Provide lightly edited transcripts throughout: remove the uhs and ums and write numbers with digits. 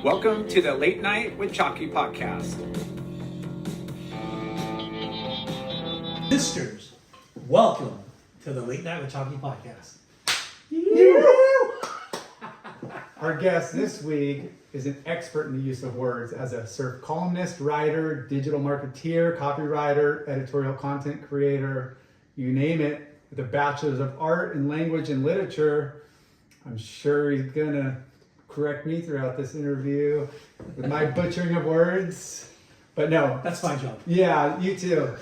Welcome to the Late Night with Chalky podcast. Sisters, welcome to the Late Night with Chalky podcast. Our guest this week is an expert in the use of words as a surf columnist, writer, digital marketeer, copywriter, editorial content creator, you name it, with a bachelor's of art in language and literature. I'm sure he's gonna correct me throughout this interview with my butchering of words, but no. That's my job. Yeah, you too.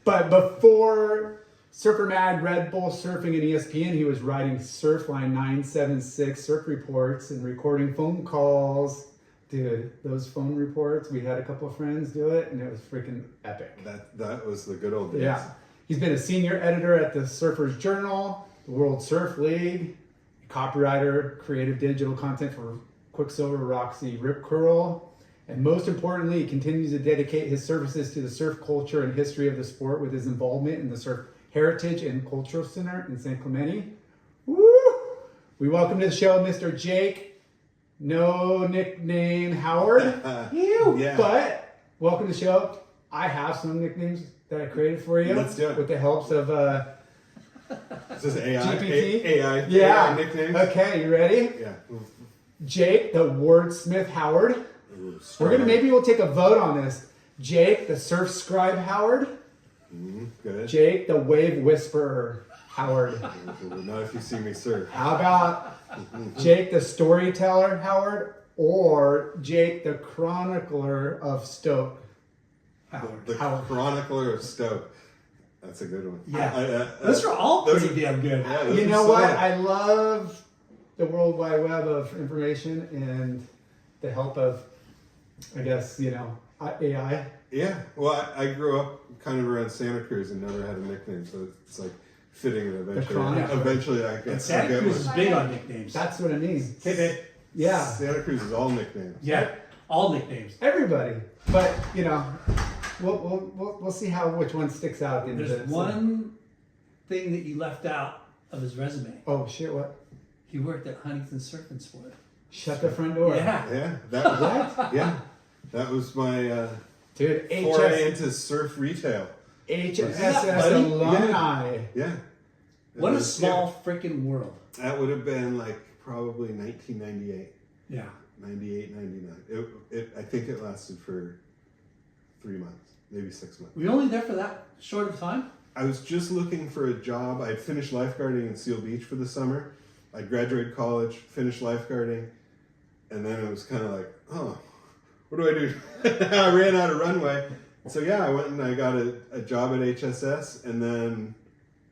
But before Surfer Mag, Red Bull Surfing, and ESPN, he was writing Surfline 976 surf reports and recording phone calls. Dude, those phone reports, we had a couple of friends do it, and it was freaking epic. That was the good old days. Yeah. He's been a senior editor at the Surfers Journal, the World Surf League, copywriter, creative digital content for Quiksilver, Roxy, Rip Curl. And most importantly, he continues to dedicate his services to the surf culture and history of the sport with his involvement in the Surf Heritage and Cultural Center in San Clemente. Woo! We welcome to the show Mr. Jake, no nickname Howard. Yeah. But welcome to the show. I have some nicknames that I created for you. Let's do it. With the helps of Is this AI? GPT? AI Yeah. nicknames? Okay, you ready? Yeah. Jake, the wordsmith Howard. Ooh, We'll take a vote on this. Jake, the surf scribe Howard. Good. Jake, the wave whisperer Howard. Not if you see me surf. How about Jake, the storyteller Howard, or Jake, the chronicler of Stoke Howard? The chronicler of Stoke. That's a good one. Yeah. Those are all pretty damn good. Yeah, You know what? I love the World Wide Web of information and the help of, I guess, AI. Yeah. Well, I grew up kind of around Santa Cruz and never had a nickname, so it's like fitting it eventually. chronicler. Eventually, I And get Santa Cruz is one. big on nicknames. That's what it means. Hey, babe. Yeah, Santa Cruz is all nicknames. Yeah, all nicknames. everybody. But we'll see which one sticks out at the end of There's this. one thing that you left out of his resume. Oh shit! What? He worked at Huntington Surf and Sport. Shut the front door. Yeah. Yeah. That was Yeah. That was my Dude, foray into surf retail. HSS buddy? alumni. Yeah. What a was- small freaking world. That would have been like probably 1998, Yeah. 98, 99. I think it lasted for 3 months, maybe 6 months. Were you only there for that short of time? I was just looking for a job. I'd finished lifeguarding in Seal Beach for the summer. I graduated college, finished lifeguarding, and then it was kind of like, oh, what do I do? I ran out of runway. So yeah, I went and I got a job at HSS, and then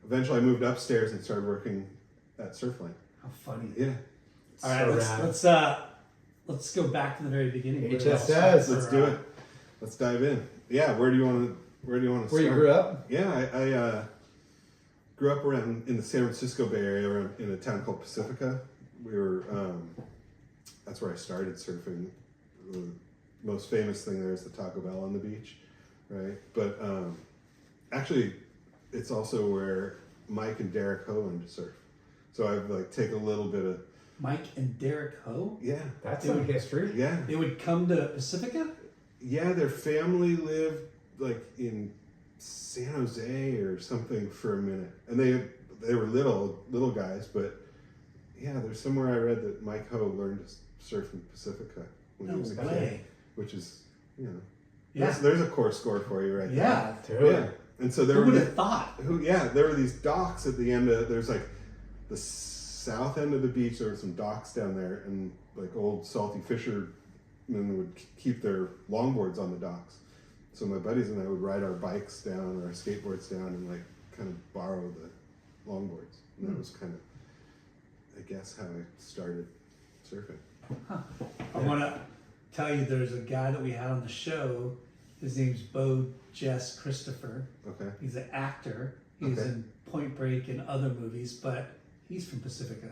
eventually I moved upstairs and started working at Surfline. How funny. Yeah. All right, let's go back to the very beginning. Where it all HSS. started Let's for, do it. Let's dive in. Yeah, where do you want to start? Where you grew up? Yeah, I grew up around in the San Francisco Bay Area, around in a town called Pacifica. We were that's where I started surfing. The most famous thing there is the Taco Bell on the beach, right? But actually, it's also where Mike and Derek Ho learned to surf. So I've like taken a little bit of Mike and Derek Ho. yeah, That's some history. yeah. They would come to Pacifica. Yeah, their family lived like in San Jose or something for a minute, and they were little guys, but yeah, there's somewhere I read that Mike Ho learned to surf in Pacifica when he was a kid, which is Yeah. there's a core score for you right Yeah. there. Yeah, and so there Who were would have thought? there were these docks at the end of there's like the south end of the beach. There were some docks down there, and like old salty fishermen would keep their longboards on the docks. So my buddies and I would ride our bikes down or our skateboards down and like kind of borrow the longboards. And that was kind of, I guess, how I started surfing. I want to tell you there's a guy that we had on the show. His name's Bo Jess Christopher. Okay. He's an actor. He's Okay. in Point Break and other movies, but he's from Pacifica.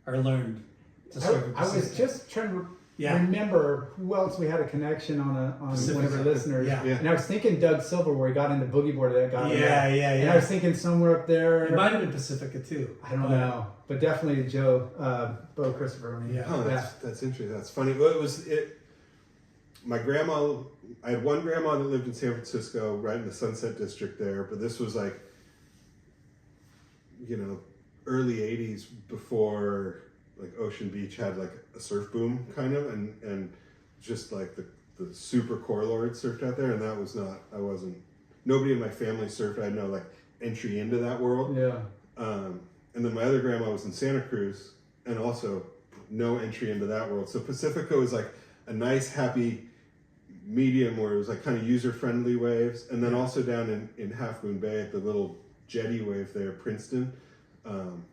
Or learned to surf in I was Pacifica. just trying to remember who else we had a connection on one of our listeners. Yeah. And I was thinking Doug Silver, where he got into boogie board. That got him Yeah, there. yeah, And yeah. I was thinking somewhere up there. It might have been Pacifica too. I don't know, but definitely Bo Christopher. I mean, Yeah. Oh, that's interesting. That's funny. Well, my grandma, I had one grandma that lived in San Francisco, right in the Sunset District there, but this was like, early 80s, before like Ocean Beach had like a surf boom kind of, and just like the super core lords surfed out there, and nobody in my family surfed. I had no like entry into that world. Yeah. And then my other grandma was in Santa Cruz, and also no entry into that world. So Pacifica was like a nice, happy medium where it was like kind of user-friendly waves. And then also down in Half Moon Bay at the little jetty wave there, Princeton. And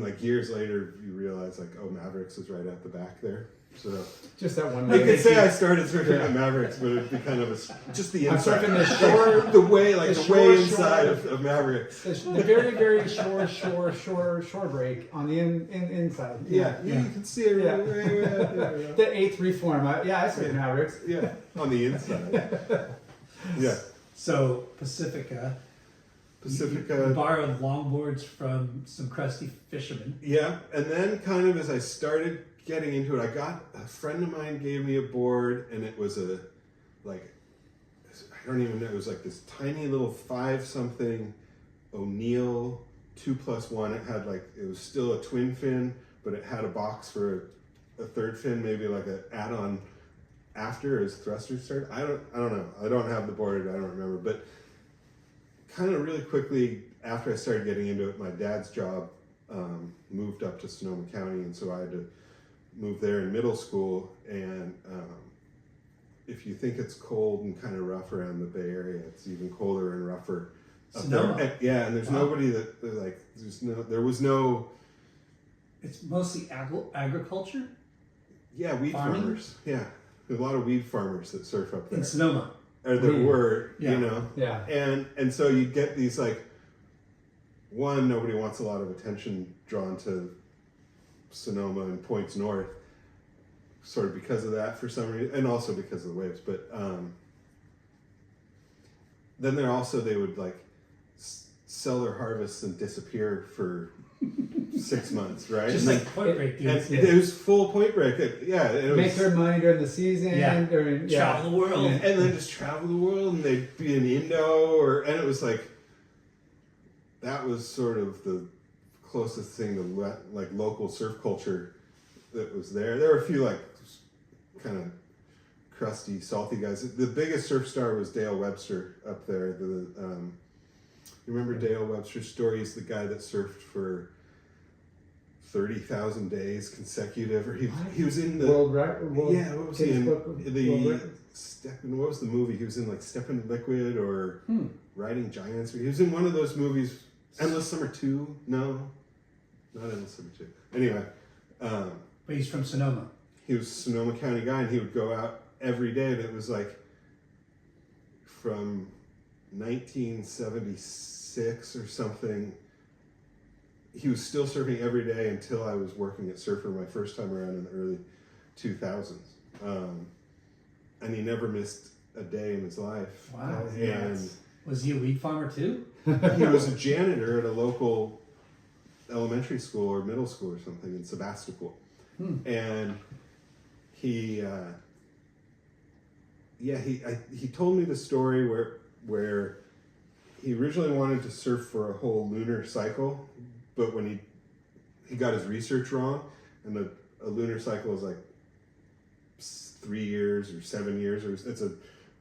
like years later, you realize like, oh, Mavericks is right at the back there. So just that one. you could say I started surfing at Mavericks, but it'd be kind of just the I'm inside. surfing the shore, the way inside shore. of Mavericks. the very, very shore break on the inside. Yeah, you can see it Yeah. way out there. The 8th reform. I surfed Mavericks. Yeah, on the inside. Yeah. So Pacifica. You borrowed longboards from some crusty fishermen. Yeah, and then kind of as I started getting into it, a friend of mine gave me a board, and it was I don't even know, it was like this tiny little 5-something O'Neill 2+1. It was still a twin fin, but it had a box for a third fin, maybe like an add-on after as thrusters started. I don't know. I don't have the board. I don't remember, but kind of really quickly after I started getting into it, my dad's job moved up to Sonoma County, and so I had to move there in middle school. And if you think it's cold and kind of rough around the Bay Area, it's even colder and rougher up Sonoma. there. And there's nobody that like there was no. It's mostly agriculture Weed farming? farmers. Yeah, there's a lot of weed farmers that surf up there. in Sonoma. Or there were, Yeah. Yeah. And so you get these like, one, nobody wants a lot of attention drawn to Sonoma and points north, sort of because of that for some reason, and also because of the waves. But then they would like sell their harvests and disappear for 6 months, right? Just like Point Break dudes. It was full Point Break. It Make was, their money during the season. Yeah. During, Travel the world. Yeah. and then just travel the world, and they'd be in Indo, and it was like, that was sort of the closest thing to like local surf culture that was there. There were a few like kind of crusty, salty guys. The biggest surf star was Dale Webster up there. You remember Dale Webster's story? He's the guy that surfed for 30,000 days consecutive. Or he was in the World record. what was he in? World record. What was the movie? He was in like Step in Liquid or Riding Giants. He was in one of those movies. Endless Summer 2? No, not Endless Summer 2. Anyway, But he's from Sonoma. he was a Sonoma County guy, and he would go out every day, and it was like from 1976 or something. He was still surfing every day until I was working at Surfer my first time around in the early 2000s. And he never missed a day in his life. Wow. And Was he a weed farmer too? he was a janitor at a local elementary school or middle school or something in Sebastopol. And he told me the story where he originally wanted to surf for a whole lunar cycle, but when he got his research wrong, and a lunar cycle is like 3 years or 7 years, or it's a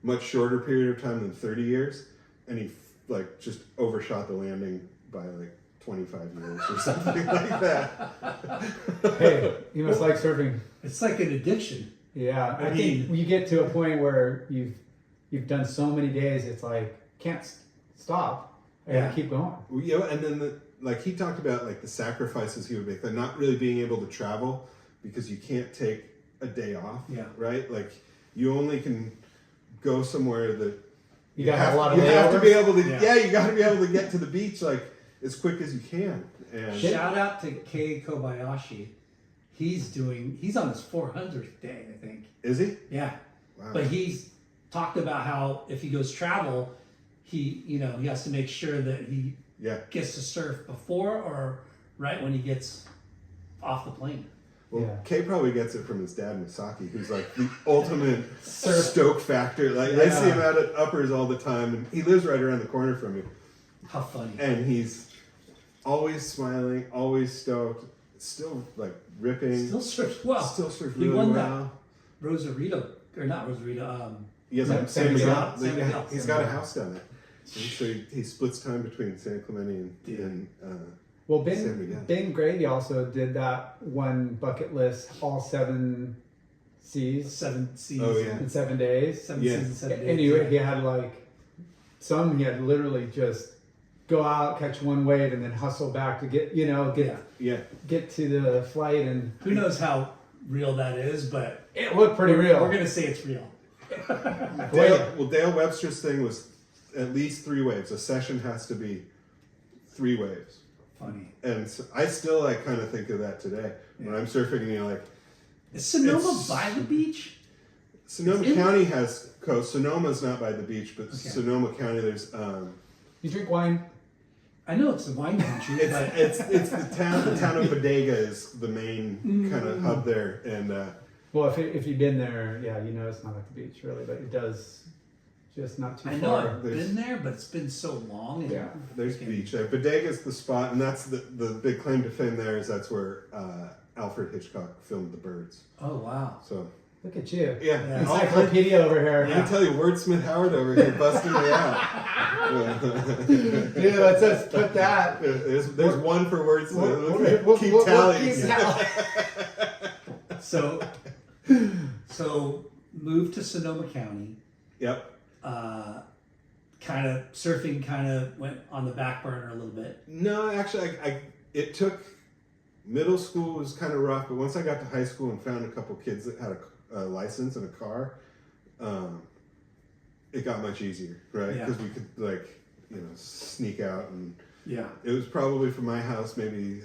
much shorter period of time than 30 years, and he like just overshot the landing by like 25 years or something like that. Hey, you must like surfing. It's like an addiction. Yeah, I I think mean- when you get to a point where you've done so many days, it's like can't stop. I gotta keep going. And then he talked about like the sacrifices he would make, like not really being able to travel because you can't take a day off. Yeah. Right. Like you only can go somewhere that You gotta have a lot of you have to be able to. Yeah. You got to be able to get to the beach like as quick as you can. And Shout out to Kei Kobayashi. he's on his 400th day, I think. Is he? Yeah. Wow. But he's talked about how if he goes travel, he has to make sure that he gets to surf before or right when he gets off the plane. Well, Kay probably gets it from his dad, Misaki, who's like the ultimate stoke factor. Like I see him out at Uppers all the time, and he lives right around the corner from me. How funny! And he's always smiling, always stoked, still like ripping. Still surfs well. Still surfs He really won well. that Rosarito, or not Rosarito. He has San Miguel. He's got a house down there. And so he splits time between San Clemente and Well, San Miguel. Ben Grady also did that one bucket list, all 7 seas 7 seas. Oh, yeah. in 7 days. 7 seas in 7 days. Anyway, he had he had literally just go out, catch one wave, and then hustle back to get to the flight. And Who knows how real that is, but it looked pretty real. We're gonna say it's real. Dale Webster's thing was at least 3 waves. A session has to be 3 waves. Funny. And so I still kind of think of that today when I'm surfing. And is Sonoma by the beach? Sonoma County has coast. Sonoma's not by the beach, but Sonoma County, there's. You drink wine? I know it's the wine country. It's the town. The town of Bodega is the main kind of hub there, and. Well, if you've been there, it's not at the beach really, but it does. Just not too I know far. I've been there, but it's been so long. And there's beach there. Bodega's the spot, and that's the big claim to fame there is that's where Alfred Hitchcock filmed The Birds. Oh, wow. So look at you. Yeah. Encyclopedia over here. I tell you, Wordsmith Howard over here busting me out. Dude, let's just put that. There's one for Wordsmith. Keep tallies. So moved to Sonoma County. Yep. Kind of surfing went on the back burner a little bit. No, actually, it took middle school was kind of rough, but once I got to high school and found a couple kids that had a license and a car, it got much easier, right? Because we could sneak out, and it was probably from my house maybe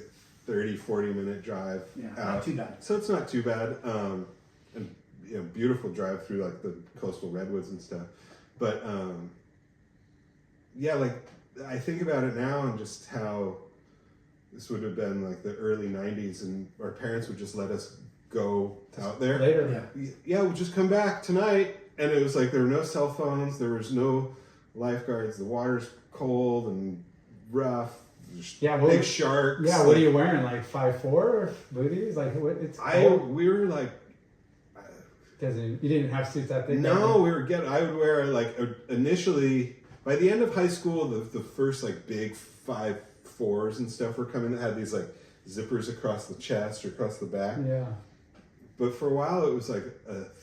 30-40 minute drive out. Not too bad. So it's not too bad, and beautiful drive through the coastal redwoods and stuff, but I think about it now and just how this would have been the early 90s, and our parents would just let us go out there. Later. We'll just come back tonight. And it was there were no cell phones, there was no lifeguards, the water's cold and rough. Big sharks. Yeah, what are you wearing? 5'4" booties? It's cold. We were you didn't have suits that big? No, I would wear initially, by the end of high school, the first big 5'4s and stuff were coming that had these zippers across the chest or across the back. Yeah. But for a while it was a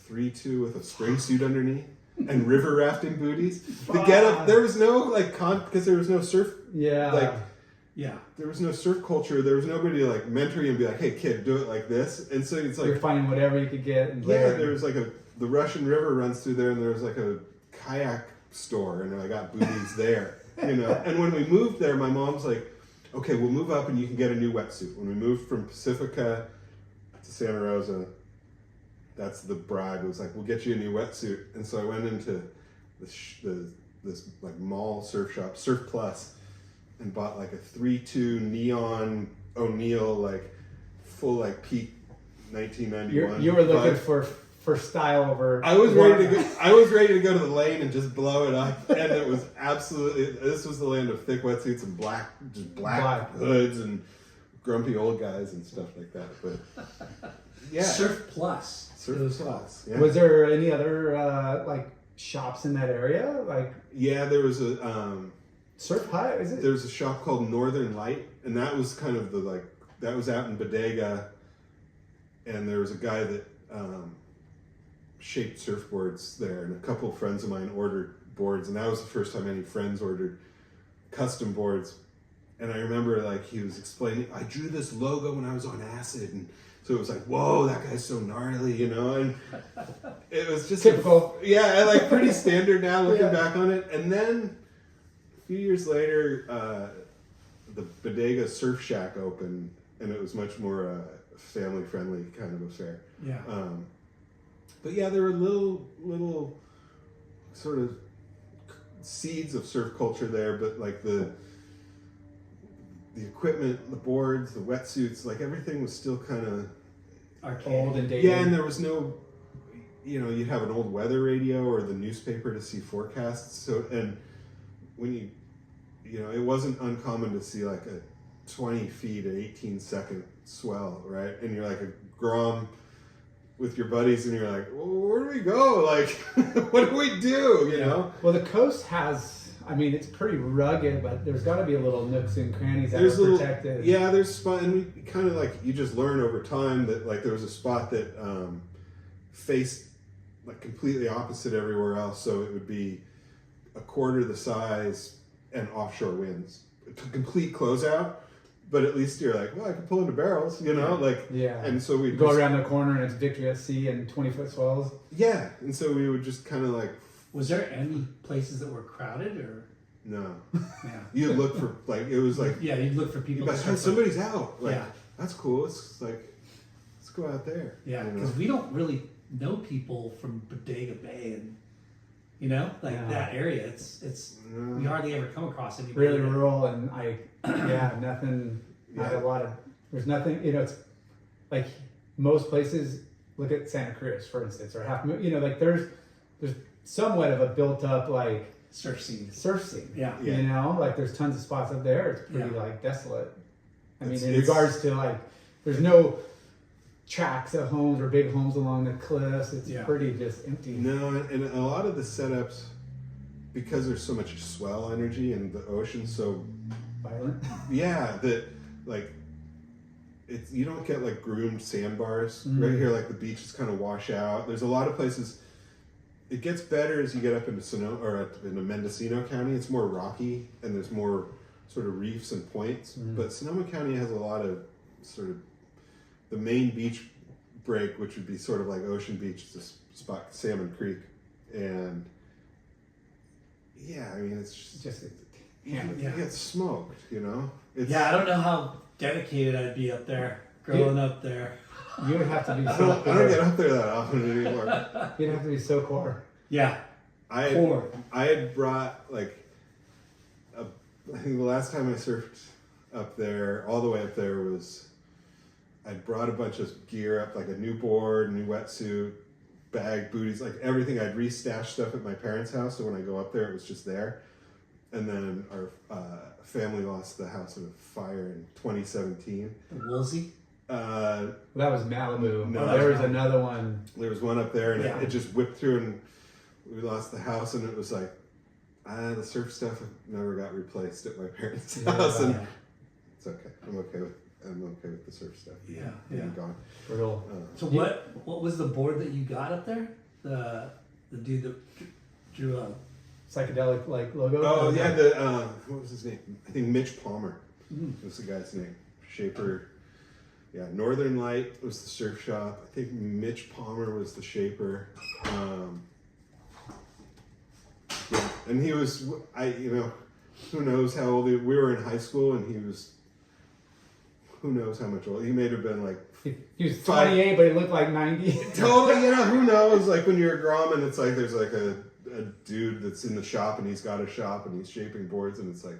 3-2 with a spring suit underneath and river rafting booties. The getup, there was no because there was no surf. Yeah. There was no surf culture. There was nobody mentor you and be like, "Hey kid, do it like this." And so it's you're finding whatever you could get. And there was the Russian River runs through there, and there was a kayak store, and I got booties there. And when we moved there, my mom's like, "Okay, we'll move up, and you can get a new wetsuit." When we moved from Pacifica to Santa Rosa, that's the bribe. It was we'll get you a new wetsuit. And so I went into this mall surf shop, Surf Plus, and bought a 3-2 neon O'Neill full peak 1991. You were looking for style over. I was ready to go. I was ready to go to the lane and just blow it up, and it was absolutely. This was the land of thick wetsuits and black hoods and grumpy old guys and stuff like that. But Surf Plus. Surf Plus. Yeah. Was there any other shops in that area? There was a Surf Hut. Is it? There was a shop called Northern Light, and that was kind of that was out in Bodega, and there was a guy that shaped surfboards there, and a couple of friends of mine ordered boards, and that was the first time any friends ordered custom boards. And I remember he was explaining, I drew this logo when I was on acid, and so it was whoa, that guy's so gnarly, and it was just typical. Pretty standard now looking back on it. And then a few years later, the Bodega Surf Shack opened, and it was much more family friendly kind of affair. Yeah. But yeah, there were little sort of seeds of surf culture there, but like the equipment, the boards, the wetsuits, like everything was still kind of Old and dated. yeah, and there was no, you'd have an old weather radio or the newspaper to see forecasts. So, and when it wasn't uncommon to see like a 20 feet at 18-second swell, right? And you're like a grom with your buddies, and you're like, well, where do we go? Like, what do we do? You know? Well, the coast has, it's pretty rugged, but there's got to be a little nooks and crannies that There's are little, protected. yeah, there's spot, and we kind of like, you just learn over time that like there was a spot that faced like completely opposite everywhere else, so it would be a quarter the size and offshore winds, a complete closeout. But at least you're like, well, I can pull into barrels, like Yeah. And so we go around the corner and it's victory at sea and 20-foot swells. Yeah, and so we would just kind of like. Was there any places that were crowded or? No. Yeah. You look for like it was like. Yeah, you'd look for people. But hey, somebody's out. Like, yeah. That's cool. It's like, let's go out there. Yeah, because we don't really know people from Bodega Bay and that area. It's we hardly ever come across anybody. Really rural, and nothing. Not a lot of. There's nothing. It's like most places. Look at Santa Cruz, for instance, or like there's somewhat of a built up like surf scene. Yeah. Yeah. Like there's tons of spots up there. It's pretty like desolate. In It's regards to like, there's no tracks of homes or big homes along the cliffs. It's pretty just empty. No, and a lot of the setups, because there's so much swell energy and the ocean's so violent. Yeah, that like you don't get like groomed sandbars right here. Like the beaches kind of wash out. There's a lot of places. It gets better as you get up into into Mendocino County. It's more rocky and there's more sort of reefs and points. But Sonoma County has a lot of sort of the main beach break, which would be sort of like Ocean Beach, is this spot, Salmon Creek, and it's just it gets smoked, It's, I don't know how dedicated I'd be up there, growing up there. You would have to be I so don't get up there that often anymore. You'd have to be so core. Yeah, I had brought I think the last time I surfed up there, all the way up there, was I'd brought a bunch of gear up, like a new board, new wetsuit, bag, booties, like everything. I'd restashed stuff at my parents' house, so when I go up there, it was just there. And then our family lost the house in a fire in 2017. the Woolsey. That was Malibu. No, There was another one. There was one up there, and Yeah. it just whipped through, and we lost the house, and it was like, the surf stuff never got replaced at my parents' house, and it's okay. I'm okay with the surf stuff. Yeah. Being gone. Brutal. So what was the board that you got up there? The dude that drew a Psychedelic like logo. Oh yeah, what was his name? I think Mitch Palmer was the guy's name. Shaper. Yeah, Northern Light was the surf shop. I think Mitch Palmer was the shaper. Yeah, and he was, who knows how old we were in high school, and he was, who knows how much older. He may have been like, he was 28, but he looked like 90. Totally, who knows? Like when you're a grom, and it's like there's like a dude that's in the shop, and he's got a shop, and he's shaping boards, and it's like,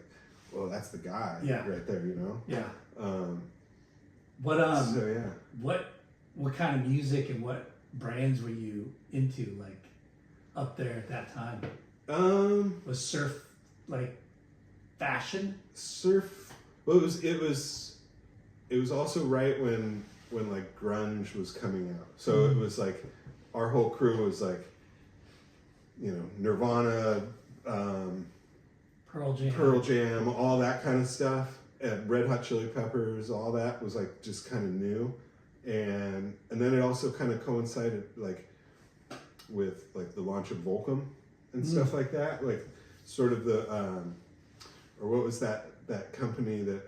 well, that's the guy right there, Yeah. So yeah. What kind of music and what brands were you into, like up there at that time? Was surf like fashion? Surf. Well, it was also right when like grunge was coming out. So it was like our whole crew was like, Nirvana, Pearl Jam, all that kind of stuff. And Red Hot Chili Peppers, all that was like just kind of new, and then it also kind of coincided like with like the launch of Volcom and stuff like that, like sort of the or what was that company that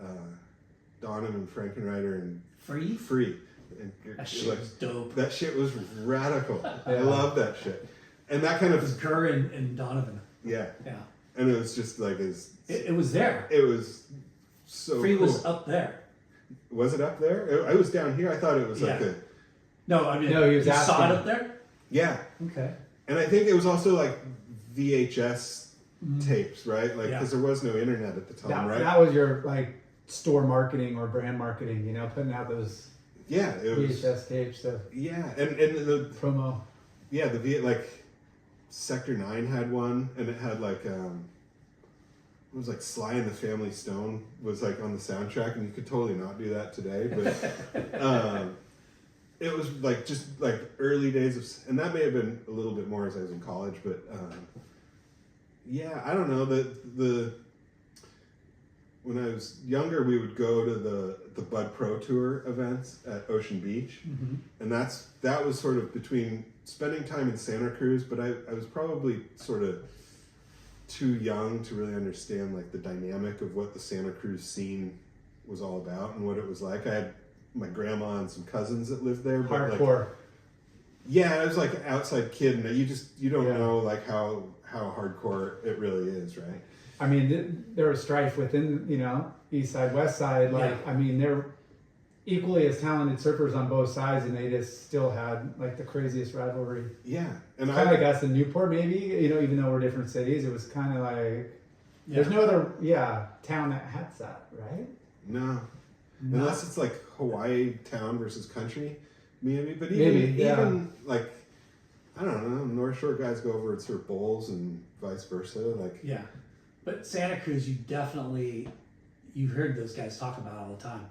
Donovan Frankenreiter and Free. And that shit was dope. That shit was radical. I love that shit. And that kind of Kerr and Donovan. Yeah. Yeah. And it was just like it was there. It was so Free cool. was up there. Was it up there? I was down here. I thought it was like Yeah. a No, I mean, No, he was you saw it asking. up there? yeah, Okay. and I think it was also like VHS tapes, right? Like Yeah. because there was no internet at the time, That, right? that was your like store marketing or brand marketing, you know, putting out those Yeah, it was. VHS tapes of Yeah, and the promo. yeah like Sector 9 had one, and it had like it was like Sly and the Family Stone was like on the soundtrack, and you could totally not do that today, but it was like just like early days of, and that may have been a little bit more as I was in college, but yeah, I don't know, the when I was younger, we would go to the Bud Pro Tour events at Ocean Beach, and that was sort of between spending time in Santa Cruz, but I was probably sort of too young to really understand like the dynamic of what the Santa Cruz scene was all about and what it was like. I had my grandma and some cousins that lived there, but like, Hardcore. yeah, I was like an outside kid, and you don't Yeah. know like how hardcore it really is, right? I mean, there was strife within, you know, East Side, West Side. Like, Yeah. I mean, they're equally as talented surfers on both sides, and they just still had like the craziest rivalry. Yeah, and Kind of like us in Newport, maybe. You know, even though we're different cities, it was kind of like there's no other town that has that, right? no. No. Unless it's like Hawaii town versus country, maybe. But Maybe, yeah. even like, I don't know, North Shore guys go over and surf bowls and vice versa. Like, Yeah. But Santa Cruz, you heard those guys talk about all the time.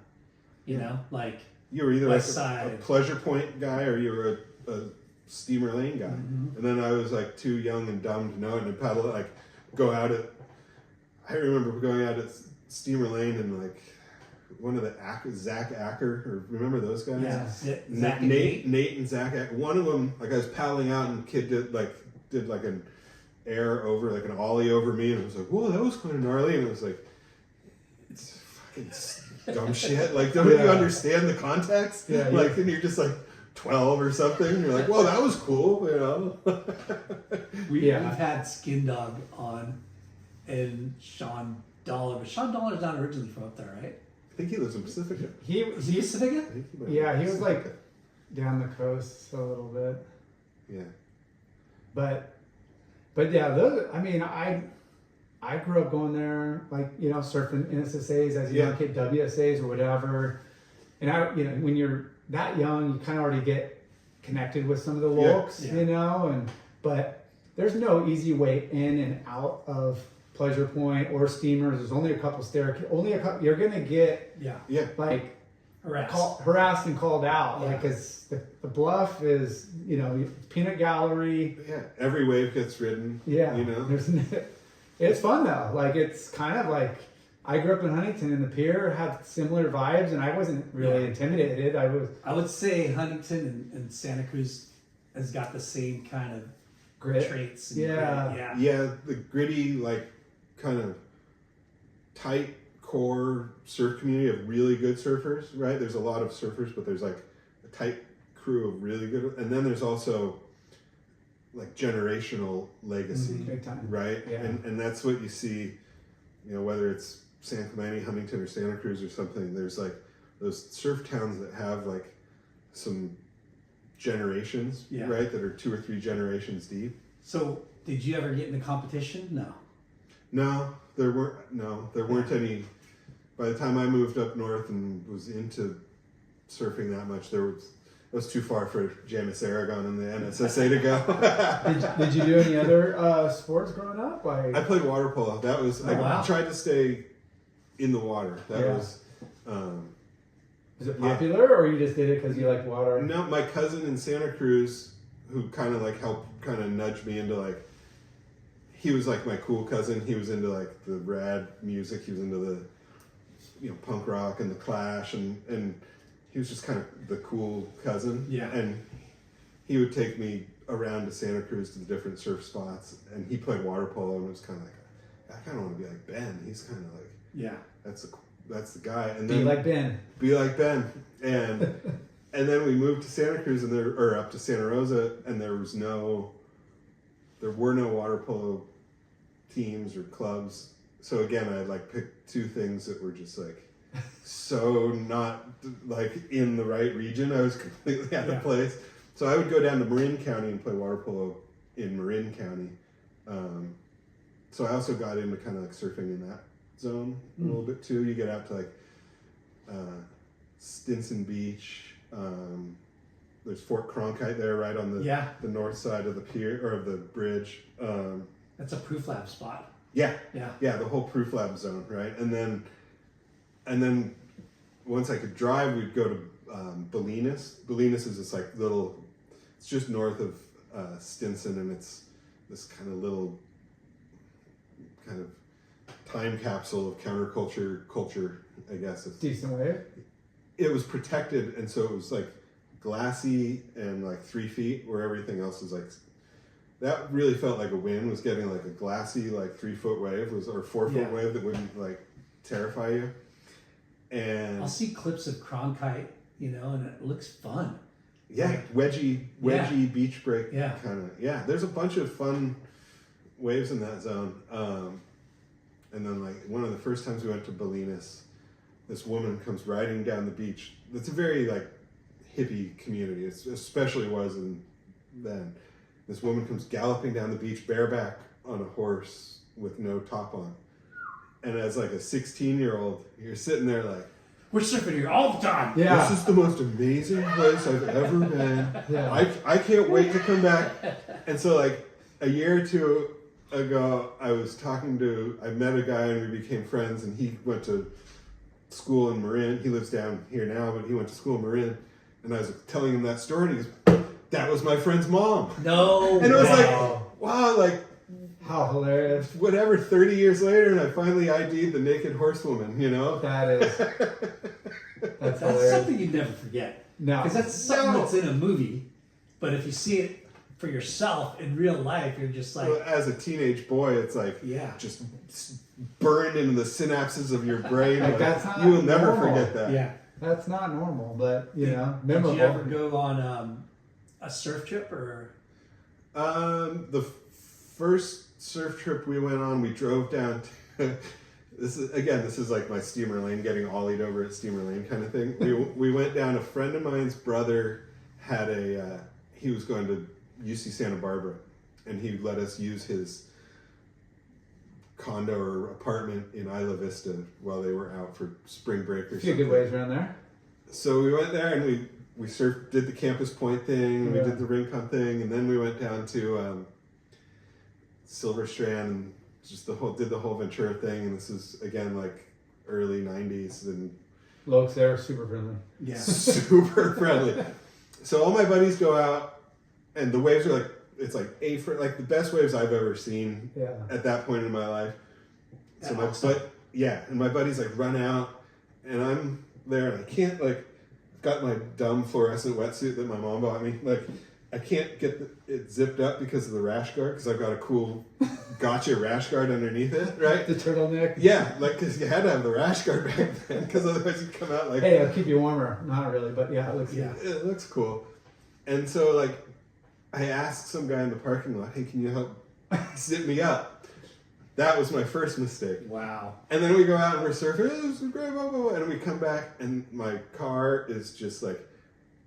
You know, like you were either West like a Side. pleasure point guy or you were a steamer lane guy. And then I was like too young and dumb to know it, and paddle like go out at. I remember going out at steamer lane and like one of the Zach Acker, or remember those guys? yeah, Zach and Nate and Zach. One of them, like I was paddling out and kid did like an air over, like an ollie over me, and I was like, whoa, that was kind of gnarly, and it was like, it's fucking dumb shit. Like, don't you understand the context? Yeah, like, and you're just like 12 or something. And you're like, whoa, that was cool, you know? We've had Skin Dog on and Sean Dollar, but Sean Dollar's not originally from up there, right? I think he lives in Pacifica. Is he Pacifica? I think he might Yeah, live in he was like Pacifica. down the coast a little bit, Yeah. but yeah, those. I mean, I grew up going there, like, you know, surfing NSSAs as a young kid, WSAs or whatever. And when you're that young, you kind of already get connected with some of the folks, Yeah. you know. But there's no easy way in and out of Pleasure Point or steamers. There's only a couple staircases. You're gonna get Yeah. like Harassed. harassed and called out, Yeah. like, because the bluff is, you know, peanut gallery. Yeah. Every wave gets ridden. Yeah, You know? It's fun though. Like, it's kind of like, I grew up in Huntington, and the pier had similar vibes, and I wasn't really intimidated. I would say Huntington and Santa Cruz has got the same kind of Grit. traits. And Yeah. Yeah, the gritty, like, kind of tight core surf community of really good surfers, right? There's a lot of surfers, but there's like a tight crew of really good, and then there's also like generational legacy, Big time. right? Yeah. And that's what you see, you know, whether it's San Clemente, Huntington, or Santa Cruz or something. There's like those surf towns that have like some generations, right? That are 2 or 3 generations deep. So, did you ever get in the competition? No. No, there weren't any. By the time I moved up north and was into surfing that much, it was too far for Janice Aragon and the NSSA to go. Did you do any other sports growing up? Like, I played water polo. That was I tried to stay in the water. That was. is it popular, or you just did it because you like water? No, my cousin in Santa Cruz, who kind of like helped, kind of nudge me into like. He was like my cool cousin. He was into like the rad music. He was into the, you know, punk rock and the Clash, and he was just kind of the cool cousin. Yeah. And he would take me around to Santa Cruz to the different surf spots, and he played water polo, and it was kind of like, I kind of want to be like Ben. He's kind of like, that's the guy. And then Be like Ben. Be like Ben. And and then we moved to Santa Cruz or up to Santa Rosa, and there were no water polo teams or clubs. So again, I like picked 2 things that were just like so not like in the right region. I was completely out of place. So I would go down to Marin County and play water polo in Marin County. So I also got into kind of like surfing in that zone a little bit too. You get out to like Stinson Beach. There's Fort Cronkite there, right on the north side of the pier or of the bridge. That's a proof lab spot. Yeah, the whole proof lab zone, right? And then once I could drive, we'd go to Bolinas. Bolinas is this like little, it's just north of Stinson, and it's this kind of little kind of time capsule of counterculture culture, I guess. It's Decent wave. It was protected, and so it was like glassy and like 3 feet, where everything else is like. That really felt like a win was getting like a glassy like 3 foot wave or 4 foot wave that wouldn't like terrify you. And I'll see clips of Cronkite, and it looks fun. Yeah, like, wedgy beach break kind of. Yeah, there's a bunch of fun waves in that zone. And then like one of the first times we went to Bolinas, this woman comes riding down the beach. It's a very like hippie community. It especially was then. This woman comes galloping down the beach bareback on a horse with no top on. And as like a 16-year-old, you're sitting there like, we're surfing here all the time. Yeah. This is the most amazing place I've ever been. Yeah. I can't wait to come back. And so like a year or two ago, I met a guy and we became friends, and he went to school in Marin. He lives down here now, but he went to school in Marin. And I was telling him that story, and he goes, that was my friend's mom. No. And it was like, wow, like, how hilarious. Whatever, 30 years later, and I finally ID'd the naked horsewoman, That's That's something you never forget. No. Because that's something that's in a movie, but if you see it for yourself in real life, you're just like... Well, as a teenage boy, it's like, just burned into the synapses of your brain. Like, that's not you will never normal. forget that. Yeah. That's not normal, but, memorable. Did you ever go on a surf trip, or? The first surf trip we went on, we drove down to, this is like my Steamer Lane, getting ollied over at Steamer Lane kind of thing. We went down, a friend of mine's brother had he was going to UC Santa Barbara, and he let us use his condo or apartment in Isla Vista while they were out for spring break or something. A few good ways around there. So we went there and we surfed, did the Campus Point thing, and we did the Rincon thing, and then we went down to Silver Strand and just did the whole Ventura thing. And this is again like early '90s, and Lokes there, super friendly. Yeah, super friendly. So all my buddies go out, and the waves are like, it's like like the best waves I've ever seen. At that point in my life. So and my buddies like run out, and I'm there, and I can't like. Got my dumb fluorescent wetsuit that my mom bought me. Like, I can't get it zipped up because of the rash guard, because I've got a cool gotcha rash guard underneath it, right? The turtleneck. Yeah, like, because you had to have the rash guard back then, because otherwise you'd come out like... Hey, it'll keep you warmer. Not really, but yeah, it looks good. It looks cool. And so, like, I asked some guy in the parking lot, hey, can you help zip me up? That was my first mistake. Wow. And then we go out and we're surfing, this is great, blah, blah, blah. And we come back, and my car is just like,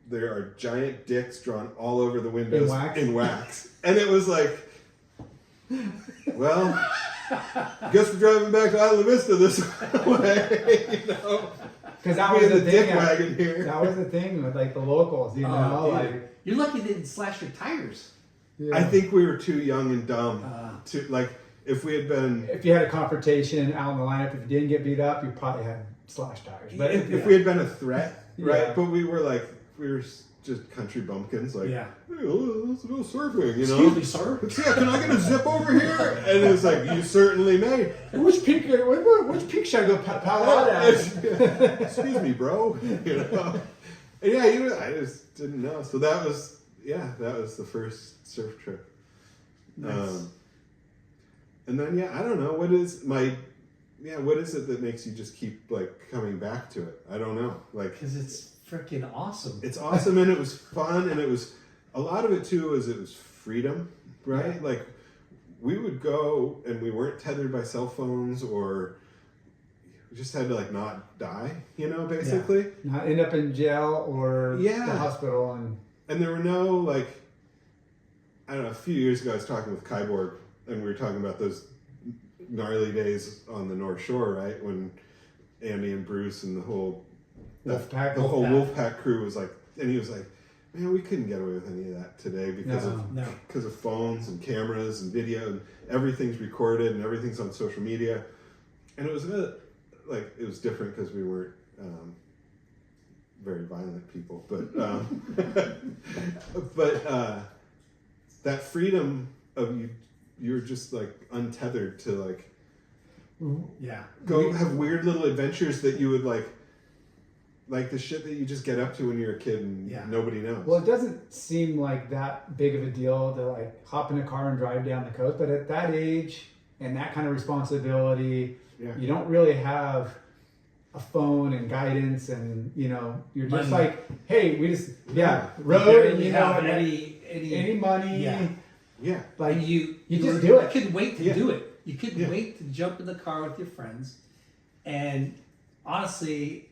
there are giant dicks drawn all over the windows in wax. And it was like, well, guess we're driving back to Isla Vista this way, Because that was the thing. Dick wagon here. That was the thing with like the locals, like you're lucky they didn't slash your tires. I think we were too young and dumb to like. If we had been... If you had a confrontation out in the lineup, if you didn't get beat up, you probably had slashed tires. But if we had been a threat, right? But we were just country bumpkins, like, hey, let's go surfing, Excuse me, sir? Yeah, can I get a zip over here? And it was like, you certainly may. Which peak should I go paddle out at? Excuse me, bro. And I just didn't know. So that was the first surf trip. Nice. And then, I don't know, what is it that makes you just keep, like, coming back to it? I don't know. Like, because it's freaking awesome. It's awesome, and it was fun, and it was, a lot of it, too, is it was freedom, right? Yeah. Like, we would go, and we weren't tethered by cell phones, or we just had to like not die, you know, basically. Not end up in jail or the hospital. And there were no like, I don't know, a few years ago I was talking with Kyborg and we were talking about those gnarly days on the North Shore, right? When Andy and Bruce and the whole Wolfpack crew was like, and he was like, man, we couldn't get away with any of that today because of phones and cameras and video and everything's recorded and everything's on social media. And it was it was different because we weren't very violent people, but that freedom of you're just like untethered to like go have weird little adventures that you would like the shit that you just get up to when you're a kid and nobody knows. Well, it doesn't seem like that big of a deal to like hop in a car and drive down the coast, but at that age and that kind of responsibility, you don't really have a phone and guidance, and you know you're just like, hey, we just road, and you know any money, like you just do it. You couldn't wait to do it. You couldn't wait to jump in the car with your friends, and honestly,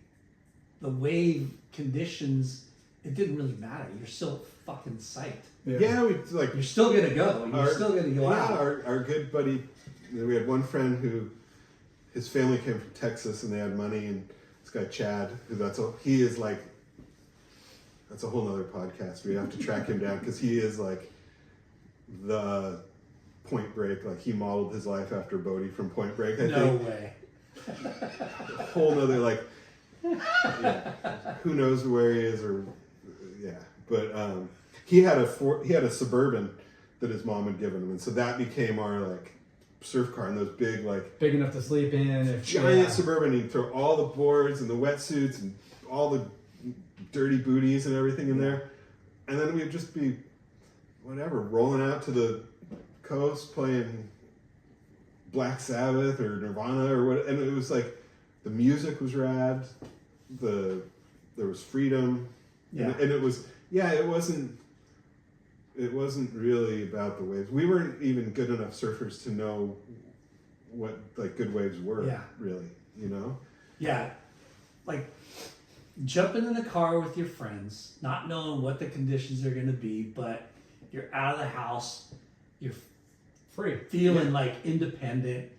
the wave conditions, it didn't really matter. You're still fucking psyched. You're still gonna go. You're still gonna go out. Our good buddy, we had one friend who, his family came from Texas and they had money, and this guy Chad, that's a whole nother podcast. We have to track him down because he is like the Point Break. Like he modeled his life after Bodie from Point Break. I think. No way. A whole nother like. Who knows where he is but he had a Suburban that his mom had given him, and so that became our like surf car, and those big enough to sleep in, giant Suburban. He'd throw all the boards and the wetsuits and all the dirty booties and everything in there, and then we'd just be rolling out to the coast playing Black Sabbath or Nirvana or what, and it was like the music was rad. There was freedom, and it was it wasn't really about the waves. We weren't even good enough surfers to know what like good waves were. Really, you know. Like jumping in the car with your friends, not knowing what the conditions are going to be, but you're out of the house, you're free, feeling like independent,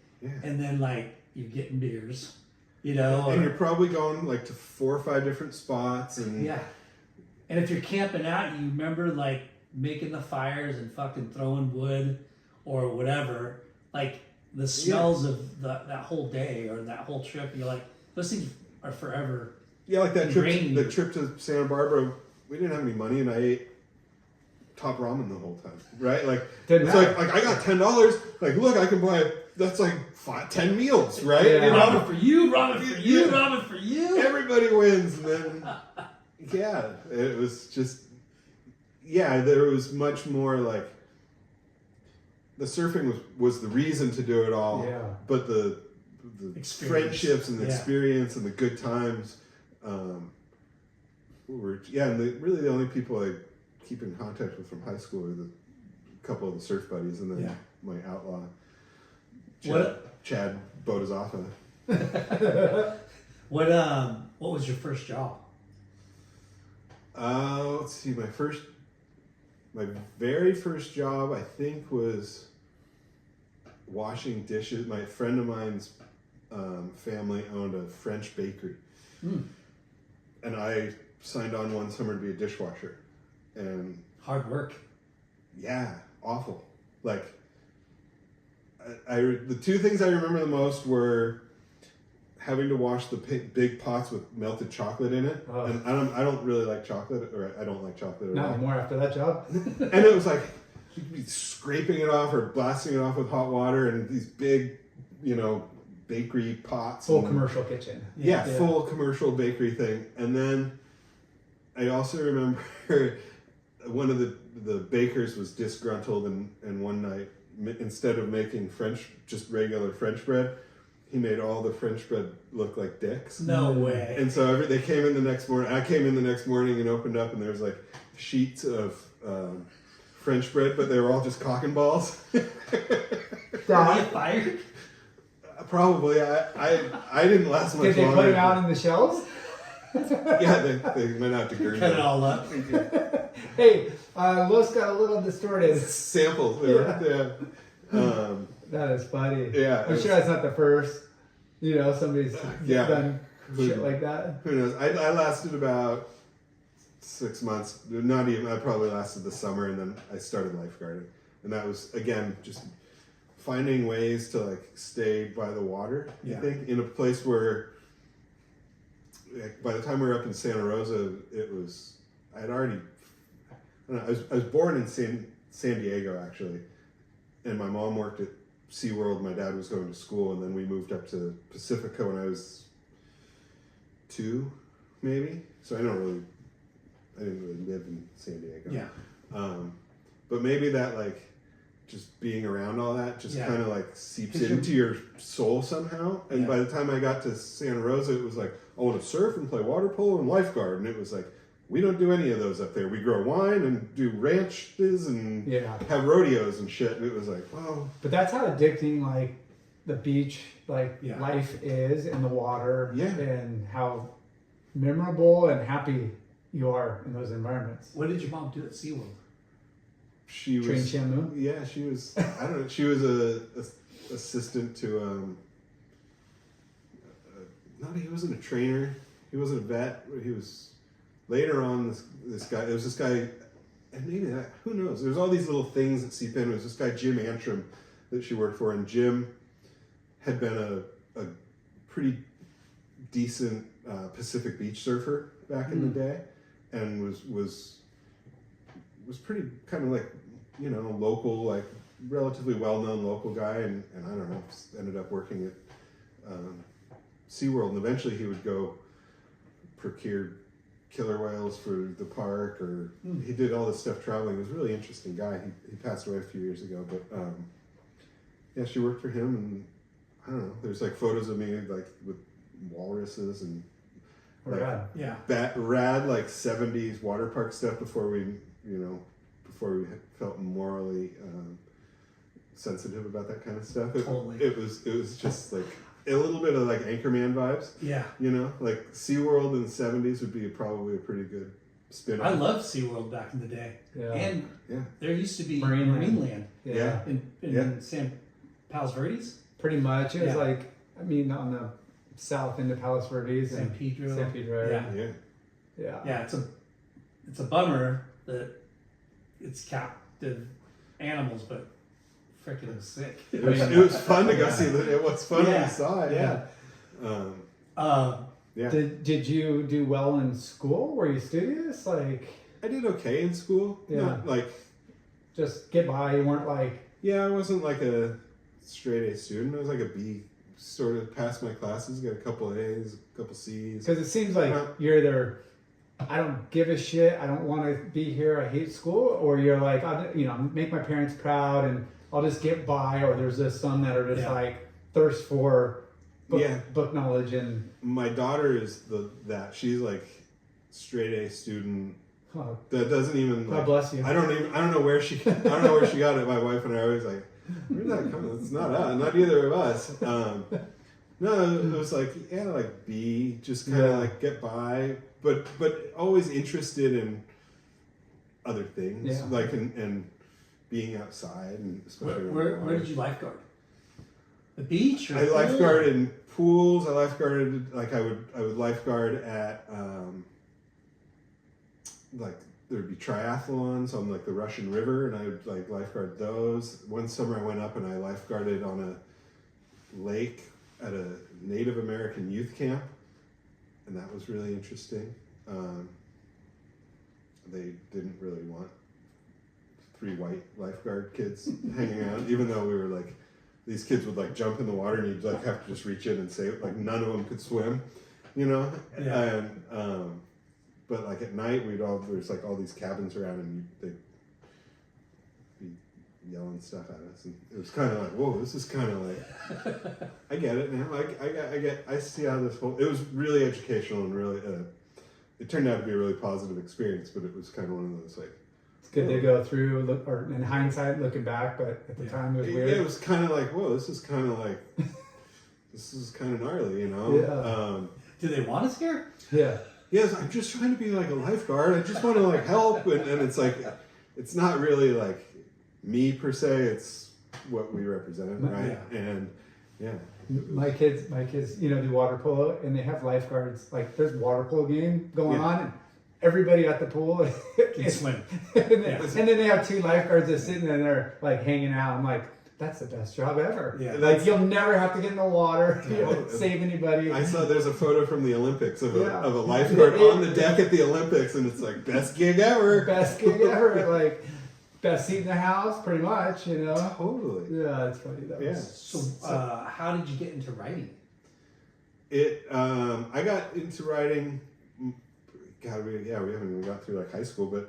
and then like you're getting beers. You know, and you're probably going like to 4 or 5 different spots, and and if you're camping out, you remember like making the fires and fucking throwing wood or whatever. Like the smells of that whole day or that whole trip. You're like, those things are forever. Yeah, like that trip to Santa Barbara. We didn't have any money, and I ate top ramen the whole time. Right, like it's like I got $10. Like, look, I can buy. That's like 10 meals, right? You know? Ramen for you, ramen for you, ramen for you. Everybody wins, and then it was just there was much more like the surfing was the reason to do it all, but the friendships and the experience and the good times were and really the only people I keep in contact with from high school are the couple of the surf buddies, and then my outlaw. Chad Bodazafa. What was your first job? Let's see. My very first job, I think, was washing dishes. My friend of mine's family owned a French bakery, and I signed on one summer to be a dishwasher. And hard work. Yeah, awful. Like. The 2 things I remember the most were having to wash the big pots with melted chocolate in it, and I don't really like chocolate, or I don't like chocolate at all. Not anymore after that job. And it was like you'd be scraping it off or blasting it off with hot water, and these big, bakery pots. Full commercial kitchen. Full commercial bakery thing. And then I also remember one of the bakers was disgruntled, and one night, instead of making just regular French bread, he made all the French bread look like dicks. No way. And so they came in the next morning. I came in the next morning and opened up, and there was like sheets of French bread, but they were all just cock and balls. Were you fired? Probably. I didn't last much Did they longer. put it out in the shells? Yeah, they went out to Guernsey. Cut it all up. Hey, Los got a little distorted. Samples. Yeah. That is funny. Yeah, I'm sure that's not the first. Somebody's Yeah. done shit like that. Who knows? I lasted about 6 months. Not even. I probably lasted the summer, and then I started lifeguarding, and that was again just finding ways to like stay by the water. Yeah. I think in a place where, like, by the time we were up in Santa Rosa, I'd already. I don't know, I was born in San Diego actually, and my mom worked at SeaWorld. My dad was going to school, and then we moved up to Pacifica when I was 2, maybe. So I didn't really live in San Diego. Yeah. But maybe that like just being around all that just Yeah. kind of like seeps 'Cause into your soul somehow. And Yeah. by the time I got to Santa Rosa, it was like, I want to surf and play water polo and lifeguard. And it was like, we don't do any of those up there. We grow wine and do ranches and Yeah. have rodeos and shit. And it was like, wow. But that's how addicting like the beach Yeah. life is in the water. Yeah. And how memorable and happy you are in those environments. What did your mom do at SeaWorld? She Train was, Shamu? yeah, she was, I don't know, she was a assistant to, he wasn't a trainer, he wasn't a vet, he was, later on, this guy, there was this guy, and maybe that, who knows, there's all these little things that seep in. There was this guy, Jim Antrim, that she worked for, and Jim had been a pretty decent Pacific beach surfer back in the day, and was pretty kind of like, local, like relatively well-known local guy, and I don't know, ended up working at SeaWorld, and eventually he would go procure killer whales for the park, or he did all this stuff traveling. He was a really interesting guy. He passed away a few years ago, but yeah, she worked for him, and I don't know, there's like photos of me like with walruses and like Rad. Yeah. rad like 70s water park stuff before we felt morally sensitive about that kind of stuff. Totally. It was just like a little bit of like Anchorman vibes. Yeah. Like SeaWorld in the 70s would be probably a pretty good spin. I loved SeaWorld back in the day. Yeah. And Yeah. there used to be Marineland. Marineland Yeah. in San Palos Verdes, Pretty much. It was Yeah. like, on the south end of Palos Verdes. San and Pedro. San Pedro. Yeah. Yeah. Yeah. Yeah, it's a bummer that it's captive animals, but freaking sick. It was fun to go see it was fun when Yeah. you saw it. Yeah. Yeah. Did you do well in school? Were you studious? Like, I did okay in school. Yeah. Not like, just get by? You weren't like, yeah, I wasn't like a straight A student. I was like a B, sort of passed my classes, got a couple A's, a couple C's. because it seems like you're either, I don't give a shit, I don't want to be here, I hate school, or you're like, make my parents proud and I'll just get by, or there's just some that are just like thirst for book knowledge. And My daughter is she's like straight A student. oh, That doesn't even. God Like, bless you. I don't know where she got it. My wife and I are always like, where'd that come? It's not us, not either of us. No, it was like like B, just kind of like get by, but always interested in other things, like and being outside, and especially Where did you lifeguard? The beach? Or I lifeguarded in pools. I lifeguarded I would lifeguard at like there'd be triathlons on like the Russian River, and I would like lifeguard those. One summer I went up and I lifeguarded on a lake at a Native American youth camp, and that was really interesting. They didn't really want 3 white lifeguard kids hanging out, even though we were like, these kids would like jump in the water and you'd like have to just reach in and save. Like none of them could swim, Yeah. and but like at night there's like all these cabins around, and they'd be yelling stuff at us, and it was kind of like, whoa, this is kind of like, I get it now. I see how this whole, it was really educational and really, it turned out to be a really positive experience, but it was kind of one of those like, it's good to go through, or in hindsight, looking back, but at the time it was weird. yeah, it was kind of like, whoa, this is kind of like, is kind of gnarly, you know. Yeah. Do they want to scare? Yeah. Yes, I'm just trying to be like a lifeguard. I just want to like help, and it's like, it's not really like me per se. It's what we represent, right? Yeah. And yeah, My kids, do water polo, and they have lifeguards. Like, there's water polo game going on, and everybody at the pool Can swim. and then they have 2 lifeguards just sitting there, like, hanging out. I'm like, that's the best job ever. Yeah. Like, you'll never have to get in the water, Yeah. save anybody. I saw there's a photo from the Olympics of a Yeah. lifeguard on the deck at the Olympics, and it's like best gig ever. Best gig ever. Like, best seat in the house, pretty much, you know. Totally. Yeah, it's funny though. Yeah. So, how did you get into writing? I got into writing. God, we haven't even got through like high school, but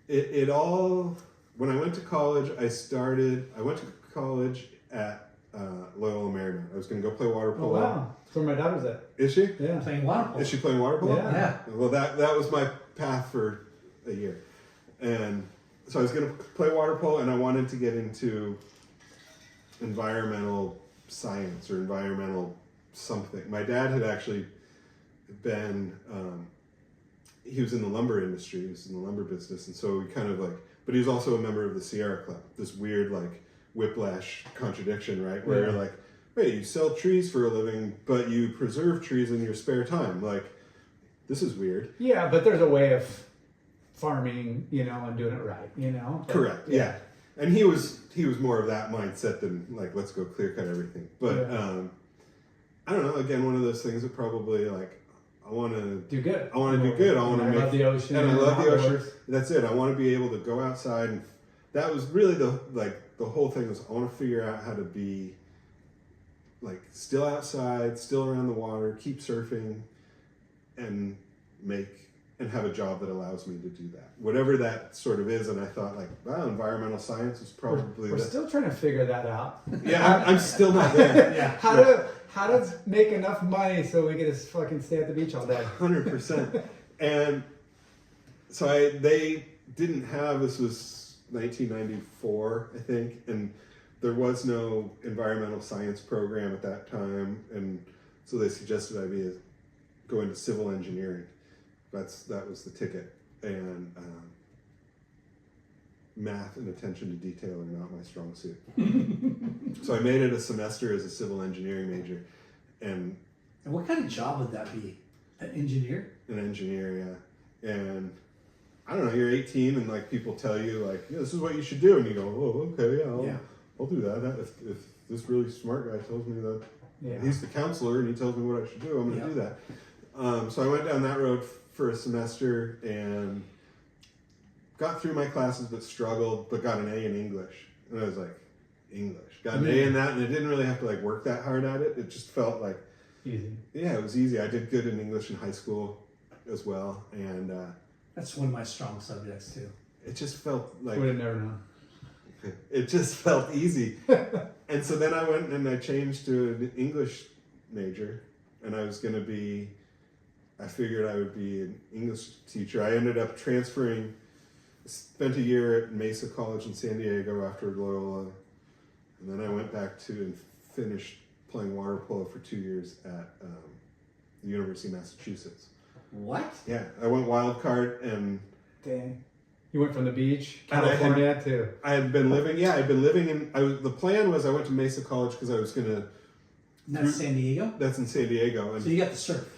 it all. When I went to college, I went to college at Loyola Marymount. I was going to go play water Oh polo. wow. That's where my daughter's at. Is she? Yeah. Playing water polo. Is she playing water polo? Yeah. Well, that was my path for a year, and so I was going to play water polo, and I wanted to get into environmental science or environmental something. My dad had actually been. He was in the lumber industry. He was in the lumber business, and so we kind of like. But he was also a member of the Sierra Club. This weird like whiplash contradiction, right? Where you're like, wait, you sell trees for a living, but you preserve trees in your spare time. Like, this is weird. Yeah, but there's a way of farming, and doing it right, But, Correct. Yeah. And he was more of that mindset than like, let's go clear cut everything. But I don't know. Again, one of those things that probably like I want to do good. I want to do good. I want to make love the ocean. and I love the ocean. outdoors. That's it. I want to be able to go outside, and that was really the whole thing was I want to figure out how to be like still outside, still around the water, keep surfing, and have a job that allows me to do that. Whatever that sort of is, and I thought like, wow, environmental science is probably We're still trying to figure that out. Yeah, I'm still not there. Yeah. How to make enough money so we get to fucking stay at the beach all day. 100%. And so they didn't have, this was 1994, I think, and there was no environmental science program at that time, and so they suggested I go into civil engineering. That was the ticket, and math and attention to detail are not my strong suit. So I made it a semester as a civil engineering major, and what kind of job would that be? An engineer? an engineer, yeah. And I don't know, you're 18 and like people tell you like, yeah, this is what you should do, and you go, oh, okay, yeah, I'll do that. If this really smart guy tells me that he's the counselor and he tells me what I should do, I'm going to do that. So I went down that road for a semester and got through my classes, but struggled, but got an A in English. And I was like, English. Got an A in that, and I didn't really have to like work that hard at it. It just felt like Easy. Yeah, it was easy. I did good in English in high school as well, and That's one of my strong subjects too. it just felt like Would have never known. it just felt easy. And so then I went and I changed to an English major, and I figured I would be an English teacher. I ended up transferring, spent a year at Mesa College in San Diego after Loyola, and then I went back to and finished playing water polo for 2 years at the University of Massachusetts. What? Yeah, I went wild card, and Dang. You went from the beach, And I had- California, to I'd been living in, the plan was I went to Mesa College because I was gonna, That's San Diego? that's in San Diego, and So you got the surf.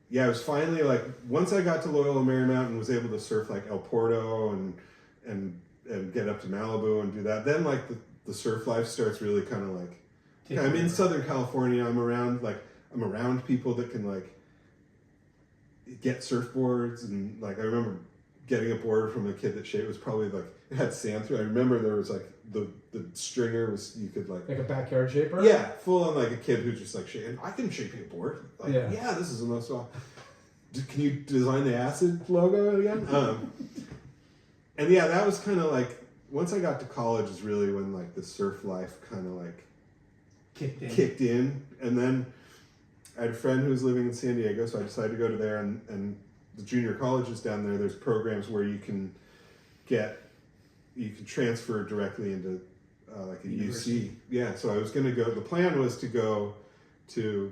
yeah, I was finally like, once I got to Loyola Marymount and was able to surf like El Porto and get up to Malibu and do that, then like the surf life starts really kind of like, I'm in Southern California, I'm around people that can like get surfboards, and like I remember getting a board from a kid that shaped, it was probably like, it had sand through. I remember there was like the stringer was, you could like a backyard shaper. yeah, full on like a kid who just like shaped. I can shape a board. Like, Yeah. this is the most fun. Can you design the acid logo again? And yeah, that was kind of like, once I got to college is really when like the surf life kind of like kicked in. And then I had a friend who was living in San Diego, so I decided to go to there, and the junior colleges down there, there's programs where you can transfer directly into like a University. UC. Yeah, so I was going to go. The plan was to go to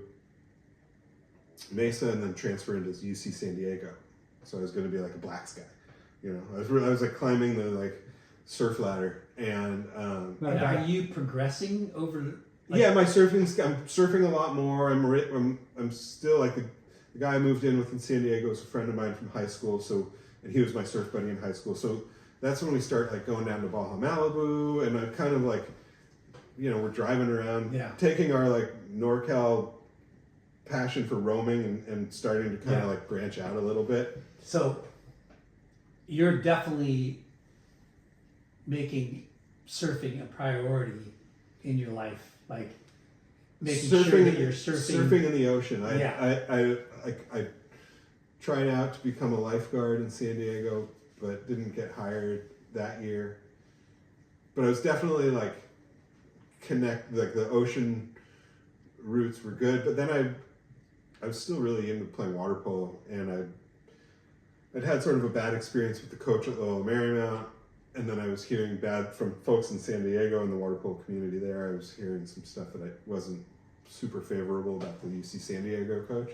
Mesa and then transfer into UC San Diego. So I was going to be like a blacks guy. You know, I was like climbing the like surf ladder, and Not Are bad. you progressing over? yeah, my surfing. I'm surfing a lot more. I'm still like the guy I moved in with in San Diego is a friend of mine from high school. So and he was my surf buddy in high school. So that's when we start like going down to Baja Malibu, and I'm kind of like, you know, we're driving around, Yeah. taking our like NorCal passion for roaming and starting to kind of Yeah. like branch out a little bit. So you're definitely making surfing a priority in your life, like making sure that you're surfing. in the ocean. Yeah. I tried out to become a lifeguard in San Diego, but didn't get hired that year. But I was definitely like like the ocean routes were good. But then I was still really into playing water polo, and I'd had sort of a bad experience with the coach at Loyola Marymount, and then I was hearing bad from folks in San Diego in the water polo community there. I was hearing some stuff that I wasn't super favorable about the UC San Diego coach.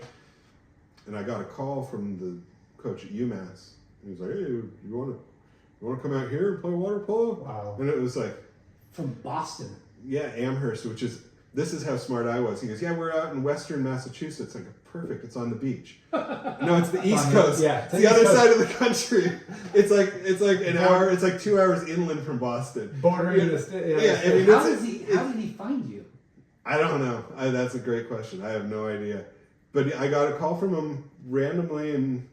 And I got a call from the coach at UMass. And he was like, "Hey, you want to come out here and play water polo?" Wow. And it was like, From Boston. yeah, Amherst, this is how smart I was. He goes, "Yeah, we're out in Western Massachusetts." Like, perfect, it's on the beach. No, it's the East Coast. Yeah, it's the other side of the country. It's like an hour. It's like 2 hours inland from Boston. Bordering the state. Yeah, I mean, How did he find you? I don't know. That's a great question. I have no idea. But I got a call from him randomly, and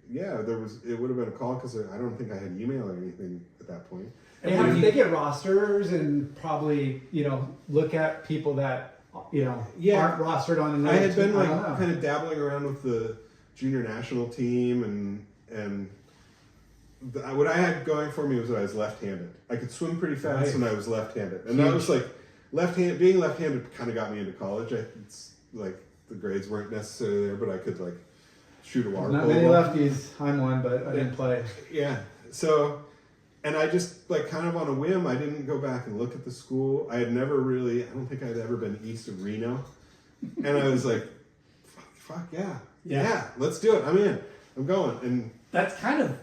yeah, it would have been a call because I don't think I had email or anything at that point. They get rosters and probably, look at people that, Yeah. aren't rostered on I another had been team. I like don't know. kind of dabbling around with the junior national team, and what I had going for me was that I was left-handed. I could swim pretty fast, Right. and I was left-handed, and that was like being left-handed kind of got me into college. It's like the grades weren't necessarily there, but I could like shoot a water Not polo. many lefties. I'm one, but I didn't play. Yeah. So, and I just like kind of on a whim, I didn't go back and look at the school. I don't think I'd ever been east of Reno. And I was like, fuck yeah. Yeah, let's do it. I'm in. I'm going. And That's kind of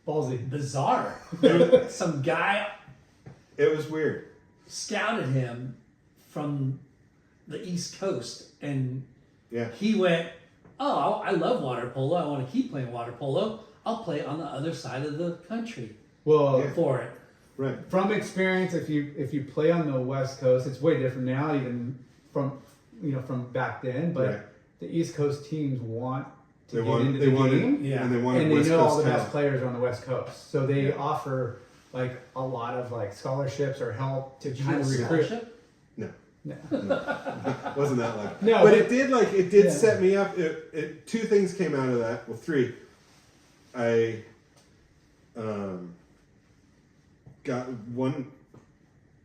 Ballsy. bizarre. That some guy it was weird. scouted him from the East Coast, and Yeah. he went, "Oh, I love water polo. I want to keep playing water polo. I'll play on the other side of the country Well, Yeah. for it." Right. from experience, if you play on the West Coast, it's way different now, even from back then. But Right. the East Coast teams want to They get want into they the wanted game, Yeah. and they wanted and they West know all Coast the best talent. players are on the West Coast, so they Yeah. offer like a lot of like scholarships or help to Did you kind get a of recruit. scholarship? No. Wasn't that like No, but but- it did Yeah. set me up. It two things came out of that. Well, three. I got one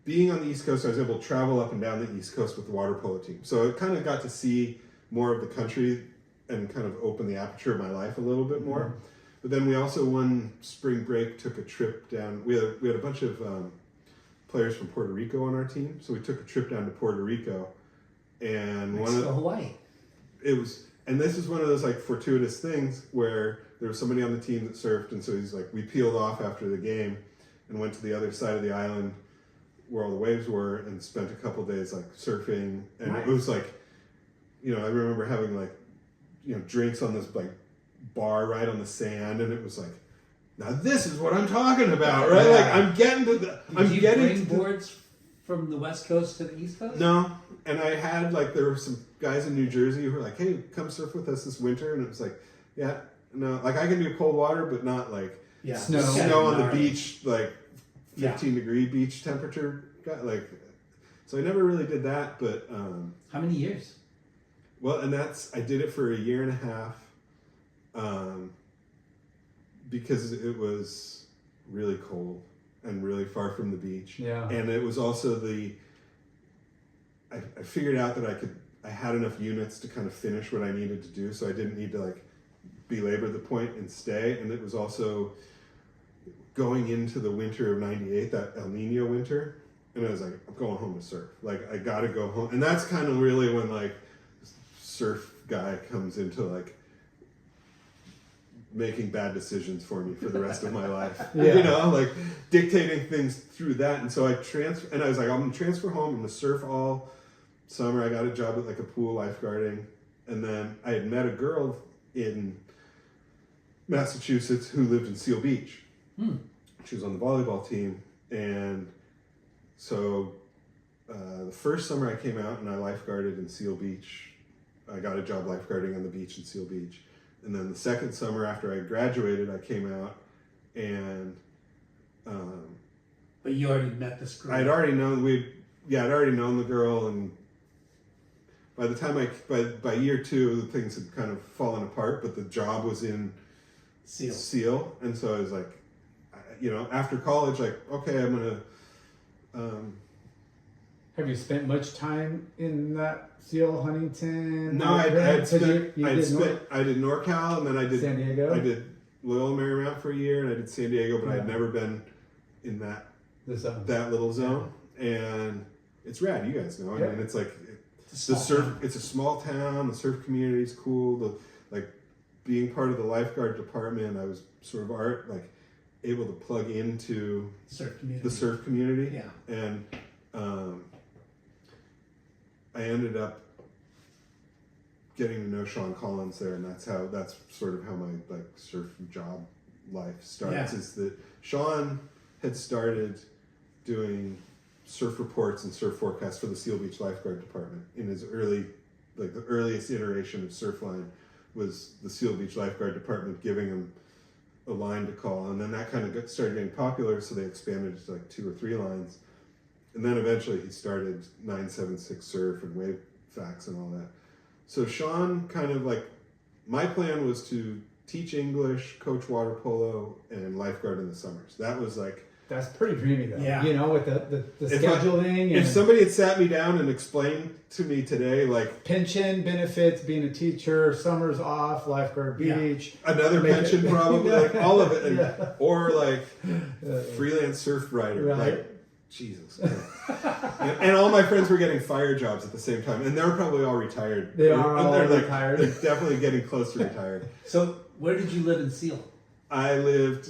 being on the East Coast. I was able to travel up and down the East Coast with the water polo team, so I kind of got to see more of the country and kind of open the aperture of my life a little bit more. Mm-hmm. But then we also one spring break took a trip down. We had a bunch of players from Puerto Rico on our team, so we took a trip down to Puerto Rico, and Mexico, Hawaii. and this is one of those like fortuitous things where there was somebody on the team that surfed, and so he's like, we peeled off after the game and went to the other side of the island where all the waves were and spent a couple days like surfing, and Nice. it was like, I remember having like, drinks on this like bar right on the sand, and it was like, now this is what I'm talking about, right? Yeah. Like I'm getting to the, Did I'm you getting bring to the, boards from the West Coast to the East Coast? no, and I had like there were some guys in New Jersey who were like, "Hey, come surf with us this winter," and it was like, "Yeah, no, like I can do cold water, but not like Yeah. Snow. snow on the Gnarly. beach, like 15-degree beach temperature." Like, so I never really did that, but How many years? well, and I did it for a year and a half, because it was really cold and really far from the beach. Yeah. And it was also I figured out that I had enough units to kind of finish what I needed to do, so I didn't need to like belabor the point and stay. And it was also, going into the winter of '98, that El Nino winter, and I was like, I'm going home to surf. Like, I gotta go home. And that's kind of really when, like, surf guy comes into, like, making bad decisions for me for the rest of my life. Yeah. You know, like, dictating things through that. And so I transferred, and I was like, I'm gonna transfer home, I'm gonna surf all summer. I got a job at, like, a pool lifeguarding. And then I had met a girl in Massachusetts who lived in Seal Beach. She was on the volleyball team, and so the first summer I came out and I lifeguarded in Seal Beach. I got a job lifeguarding on the beach in Seal Beach, and then the second summer after I graduated, I came out, and But you already met this girl. I'd already known the girl, and by the time by year 2, things had kind of fallen apart, but the job was in Seal, and so I was like, you know, after college, like, okay, I'm gonna. Have you spent much time in that Seal Huntington? No, I did NorCal, and then I did San Diego. I did Loyola Marymount for a year, and I did San Diego, but I had never been in that little zone, and it's rad. You guys know. I mean, it's like the surf. It's a small town. The surf community is cool. Being part of the lifeguard department, I was sort of able to plug into the surf community. Yeah. And I ended up getting to know Sean Collins there, and that's sort of how my surf job life starts. Yeah. Is that Sean had started doing surf reports and surf forecasts for the Seal Beach Lifeguard Department in his the earliest iteration of Surfline was the Seal Beach Lifeguard Department giving him a line to call, and then that kind of started getting popular, so they expanded to 2 or 3 lines, and then eventually he started 976 Surf and Wave Facts and all that. So Sean kind of my plan was to teach English, coach water polo, and lifeguard in the summers. That was that's pretty dreamy though. Yeah. You know, with the scheduling. If somebody had sat me down and explained to me today, pension benefits, being a teacher, summers off, lifeguard beach, another pension probably, all of it, or freelance surf writer, right. Jesus. And all my friends were getting fire jobs at the same time, and they're probably all retired. They are all retired. They're definitely getting close to retired. So where did you live in Seal? I lived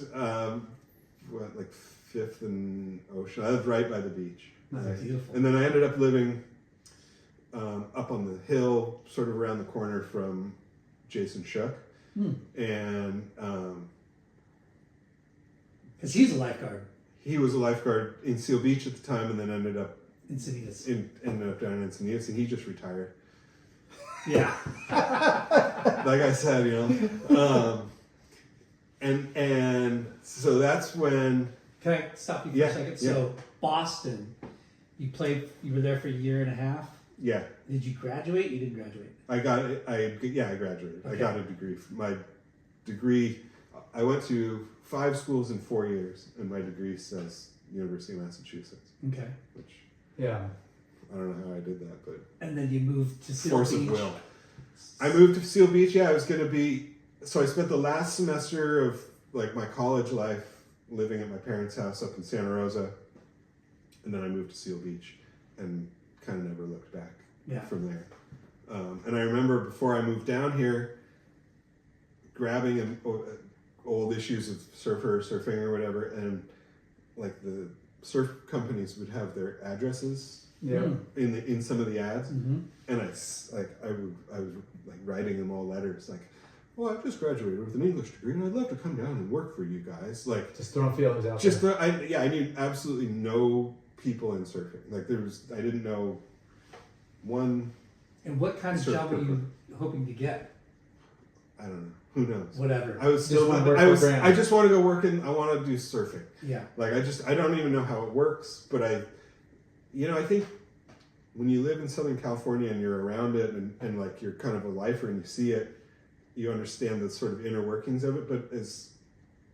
5th and Ocean. I lived right by the beach. That's beautiful. And then I ended up living up on the hill, sort of around the corner from Jason Shook. And because he's a lifeguard. He was a lifeguard in Seal Beach at the time, and then ended up Encinitas. Ended up down in Encinitas, and he just retired. Yeah. Like I said, and so that's when. Can I stop you for a second? So Boston, you were there for a year and a half. Yeah. Did you graduate? You didn't graduate. I graduated. Okay. I got a degree. My degree, I went to 5 schools in 4 years, and my degree says University of Massachusetts. Okay. Which, yeah, I don't know how I did that, but and then you moved to Seal force Beach. of will. I moved to Seal Beach. Yeah, I was going to be. So I spent the last semester of my college life living at my parents' house up in Santa Rosa, and then I moved to Seal Beach, and kind of never looked back from there. And I remember before I moved down here, grabbing old issues of surfing or whatever, and the surf companies would have their addresses in some of the ads, and I was writing them all letters well, I've just graduated with an English degree, and I'd love to come down and work for you guys. Just throwing feelers out there. I knew absolutely no people in surfing. I didn't know one. And what kind of job were you hoping to get? I don't know. Who knows? Whatever. I was still. I just want to go work I want to do surfing. Yeah. I don't even know how it works, but I think when you live in Southern California and you're around it and you're kind of a lifer and you see it, you understand the sort of inner workings of it. But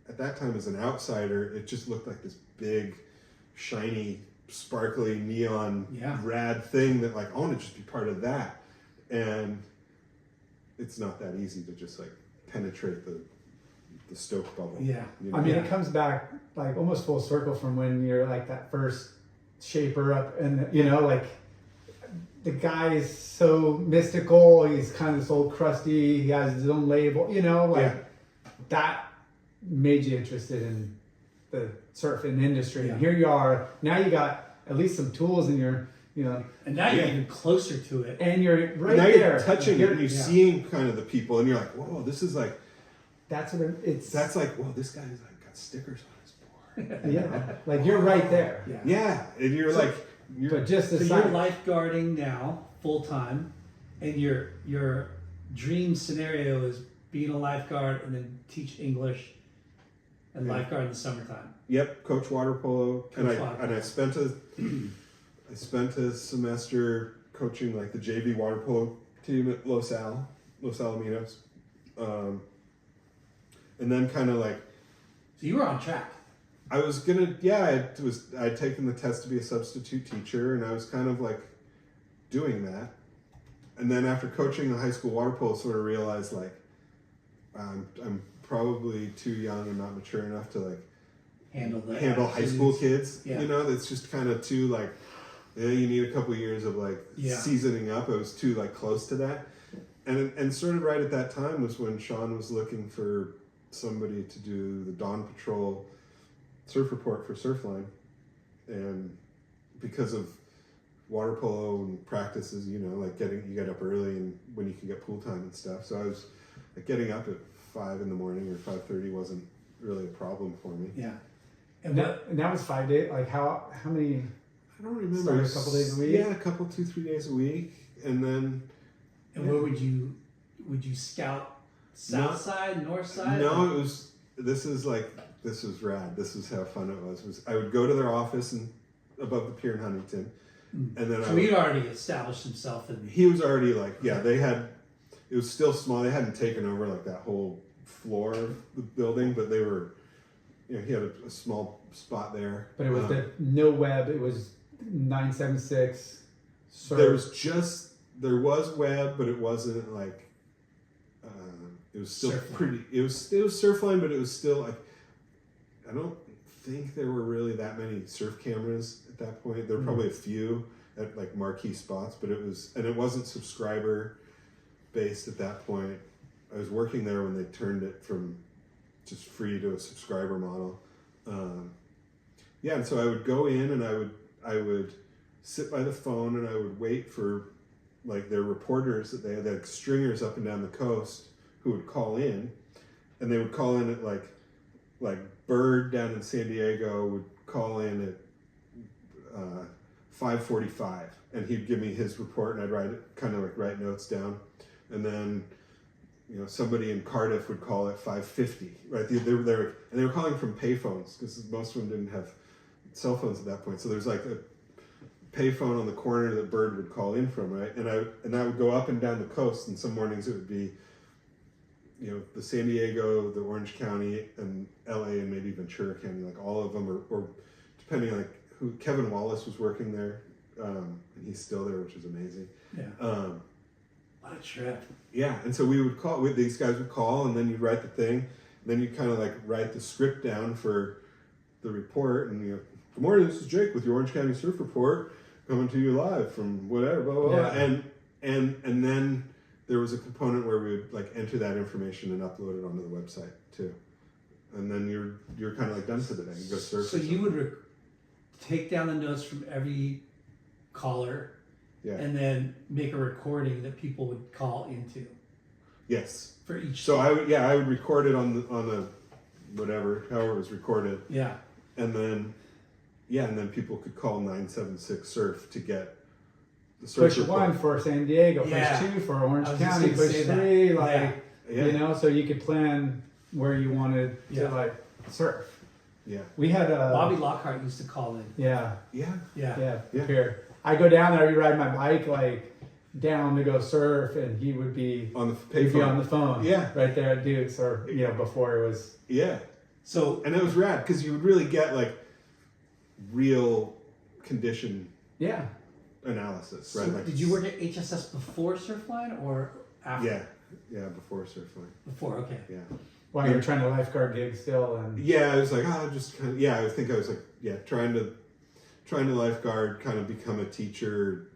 at that time as an outsider, it just looked like this big, shiny, sparkly, neon, rad thing that I want to just be part of that. And it's not that easy to just penetrate the stoked bubble. Yeah. You know? I mean, Yeah. it comes back like almost full circle from when you're like that first shaper up, and you know, like the guy is so mystical. He's kind of this old crusty. He has his own label. You know, like that made you interested in the surfing industry. Yeah. And here you are. Now you got at least some tools in your, you know, And now you're even closer to it. and you're right now there. you're touching it and you're Yeah. seeing kind of the people and you're like, whoa, this is like, That's what it's. that's like, whoa, this guy's like got stickers on his board. yeah, like you're right there. Yeah. Yeah, and you're like, But just So aside, you're lifeguarding now, full time, and your dream scenario is being a lifeguard and then teach English and lifeguard in the summertime. yep, coach water polo, and Coach water polo. I spent a semester coaching like the JV water polo team at Los Alamitos, and then kind of like So you were on track. I was gonna, I'd taken the test to be a substitute teacher, and I was kind of like doing that. And then after coaching the high school water polo, sort of realized like I'm probably too young and not mature enough to like Handle high school kids. Yeah. You know, that's just kind of too like, you need a couple of years of like seasoning up. I was too like close to that, and sort of right at that time was when Sean was looking for somebody to do the Dawn Patrol surf report for Surfline, and because of water polo and practices, you know, like you get up early and when you can get pool time and stuff. So I was like getting up at 5 a.m. or 5:30 wasn't really a problem for me. Yeah. and that was 5 days. Like how many? I don't remember. Started a couple days a week? Yeah, a couple, 2-3 days a week, and then. And where would you scout? South side, north side? No, it was. This was rad. This is how fun it was I would go to their office and above the pier in Huntington, and then So he'd already established himself in. he was already like, they had. It was still small. They hadn't taken over like that whole floor of the building, but they were. You know, he had a small spot there. But it was the no web. It was 976. There was web, but it wasn't like. It was still Surfline. pretty. It was Surfline, but it was still like. I don't think there were really that many surf cameras at that point. There were probably a few at like marquee spots, but it wasn't subscriber based at that point. I was working there when they turned it from just free to a subscriber model. And so I would go in and I would sit by the phone and I would wait for like their reporters that they had like stringers up and down the coast who would call in, and they would call in at like Bird down in San Diego would call in at 5:45, and he'd give me his report, and I'd write notes down, and then somebody in Cardiff would call at 5:50, right? They were calling from payphones because most of them didn't have cell phones at that point. So there's like a payphone on the corner that Bird would call in from, right? And I would go up and down the coast, and some mornings it would be the San Diego, the Orange County, and LA, and maybe Ventura County, like all of them, or depending like who. Kevin Wallace was working there, and he's still there, which is amazing. Yeah. What a trip. Yeah, and so these guys would call, and then you'd write the thing, and then you kind of like write the script down for the report, and good morning, this is Jake with your Orange County Surf Report, coming to you live from whatever, blah, blah, blah. Yeah. And then there was a component where we would like enter that information and upload it onto the website too. And then you're kind of like done for the day. You go surf. So you would take down the notes from every caller, and then make a recording that people would call into. Yes. For each. So I would record it on the whatever, however it was recorded. Yeah. And then people could call 976 Surf to get the surf Push report. 1 for San Diego, Yeah. push 2 for Orange I was just County, gonna push say that. 3, like, Yeah. so you could plan where you wanted to like surf. Yeah. We had Bobby Lockhart used to call in. Yeah, Yeah. Yeah. here. I go down there, I'd ride my bike like down to go surf, and he would be On the he'd be on payphone. the phone. Yeah. Right there at Duke's, or before it was. Yeah. So And it was rad because you would really get like real condition Yeah. analysis, right? Like, did you work at HSS before Surfline or after? Yeah, before Surfline. Before, okay. Yeah. While you're trying to lifeguard gig still, and yeah, I was like, just kind of, yeah. I think I was like, yeah, trying to lifeguard, kind of become a teacher.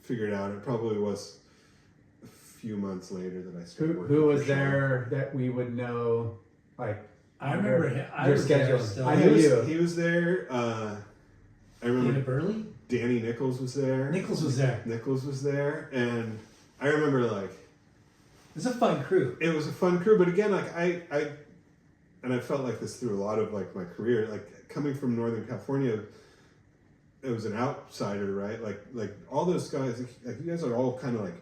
Figured out it probably was a few months later that I started working. who was for Sean. there that we would know, like I remember him. I your was there schedule. still. I knew you. He was there. I remember David Burley? Danny Nichols was there. Nichols was there. Nichols was there, and I remember like It was a fun crew. it was a fun crew. But again, like I felt like this through a lot of like my career, like coming from Northern California. It was an outsider, right? Like all those guys, like you guys are all kind of like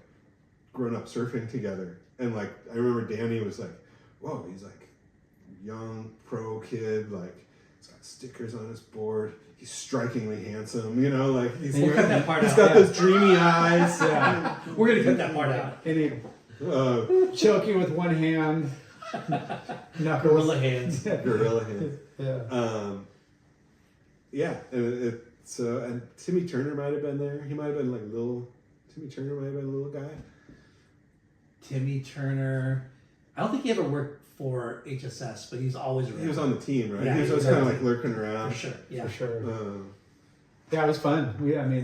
grown up surfing together, and like I remember Danny was like, whoa, he's like young pro kid, like he's got stickers on his board. He's strikingly handsome, you know, like he's We'll cut that part he's out, got yeah. those dreamy eyes. Yeah, We're gonna cut that part out. and he Uh, choke you with one hand, knuckles. Gorilla hands. gorilla hands. Yeah. Yeah, and Timmy Turner might have been there. He might have been like Timmy Turner might have been a little guy. Timmy Turner. I don't think he ever worked for HSS, but he's always around. He was on the team, right? Yeah, he was he always was kind of on like the lurking around. for sure. Yeah. For sure. Um, Yeah, it was fun.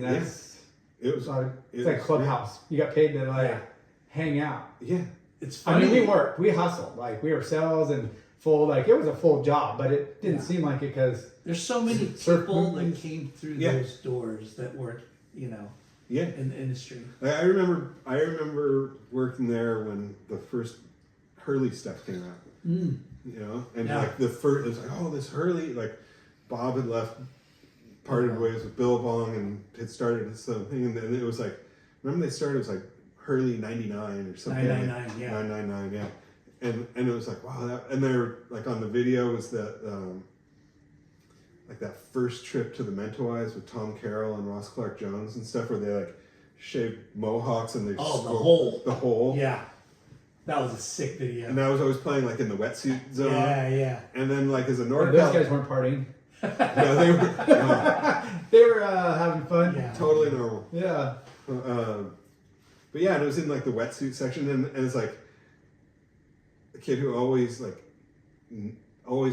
That's it was it's like clubhouse. You got paid to like Yeah. hang out. yeah. It's I funny. mean, we worked, we hustled, like we were sales and full, like it was a full job, but it didn't Yeah. seem like it because There's so many Surf people that movies. came through Yeah. those doors that weren't, Yeah. in the industry. I remember working there when the first Hurley stuff came out. Mm. You know, and Yeah. like the first, it was like, oh, this Hurley, like Bob had parted ways with Billabong and had started his own thing, and then it was like, remember they started, it was like Hurley 99 or something. 999, yeah. 999, yeah. And it was like, wow, and they're like on the video was that like that first trip to the Mentawais with Tom Carroll and Ross Clark Jones and stuff, where they like shaved mohawks and they Oh, the hole. the hole. Yeah. That was a sick video. And that was always playing like in the wetsuit zone. Yeah. And then like as a those NorCal, guys weren't partying. yeah, they were no, They were having fun. Yeah. totally normal. Yeah. But yeah, and it was in like the wetsuit section, and it's like a kid who always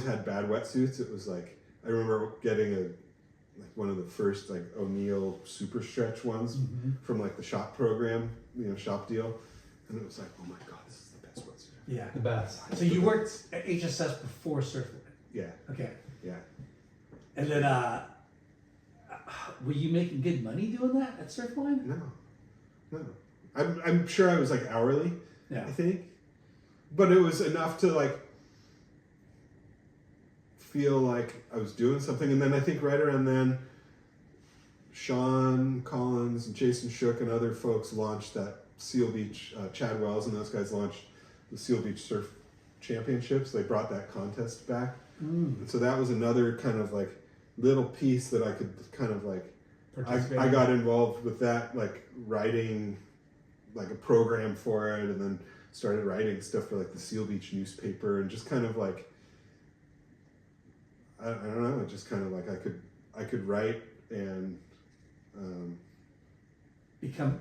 had bad wetsuits. It was like I remember getting one of the first like O'Neill super stretch ones from like the shop program, shop deal, and it was like, oh my god, this is the best wetsuit. Yeah. The best. So you worked at HSS before Surfline. Yeah, Okay. yeah. And then, were you making good money doing that at Surfline? No. I'm sure I was like hourly. Yeah. I think, but it was enough to like feel like I was doing something. And then I think right around then, Sean Collins and Jason Shook and other folks launched that Seal Beach. Chad Wells and those guys launched the Seal Beach Surf Championships. They brought that contest back, and so that was another kind of like little piece that I could kind of like. I got involved with that, like writing like a program for it, and then started writing stuff for like the Seal Beach newspaper, and just kind of like I don't know, it just kind of like I could write and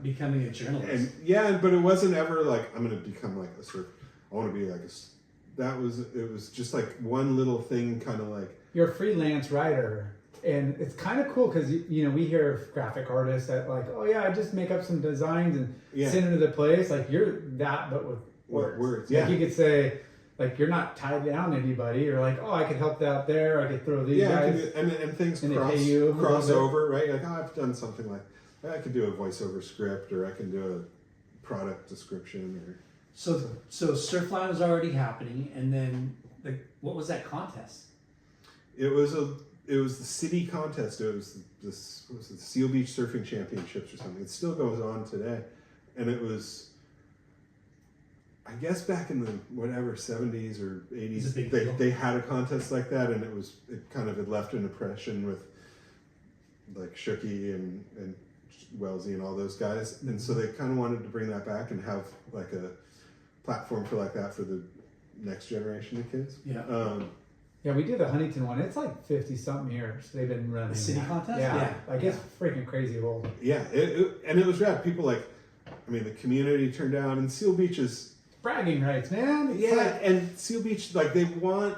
Becoming a journalist. and yeah, but it wasn't ever like I'm gonna become like a surf. I want to be like it was just like one little thing, kind of like You're a freelance writer, and it's kind of cool because we hear of graphic artists that like, oh yeah, I just make up some designs and send them to the place. Like you're that, but with words. Yeah, Like you could say, like you're not tied down to anybody. You're like, oh, I could help out there. I could throw these guys. and things And they pay you a cross little bit. over, right? Like, oh, I've done something like I could do a voiceover script, or I can do a product description, or So Surfline was already happening, and then what was that contest? it was the city contest. It was the Seal Beach Surfing Championships or something. It still goes on today, and it was. I guess back in the 70s or 80s, they had a contest like that, and it kind of had left an impression with like Shooky and Wellesley and all those guys, and so they kind of wanted to bring that back and have like a platform for like that for the next generation of kids. Yeah. Yeah, we did the Huntington one. It's like 50 something years they've been running. The city that. contest? Yeah. Yeah. Like it's freaking crazy old. Yeah, and it was rad. People the community turned out, and Seal Beach is bragging rights, man. Yeah, and Seal Beach, like they want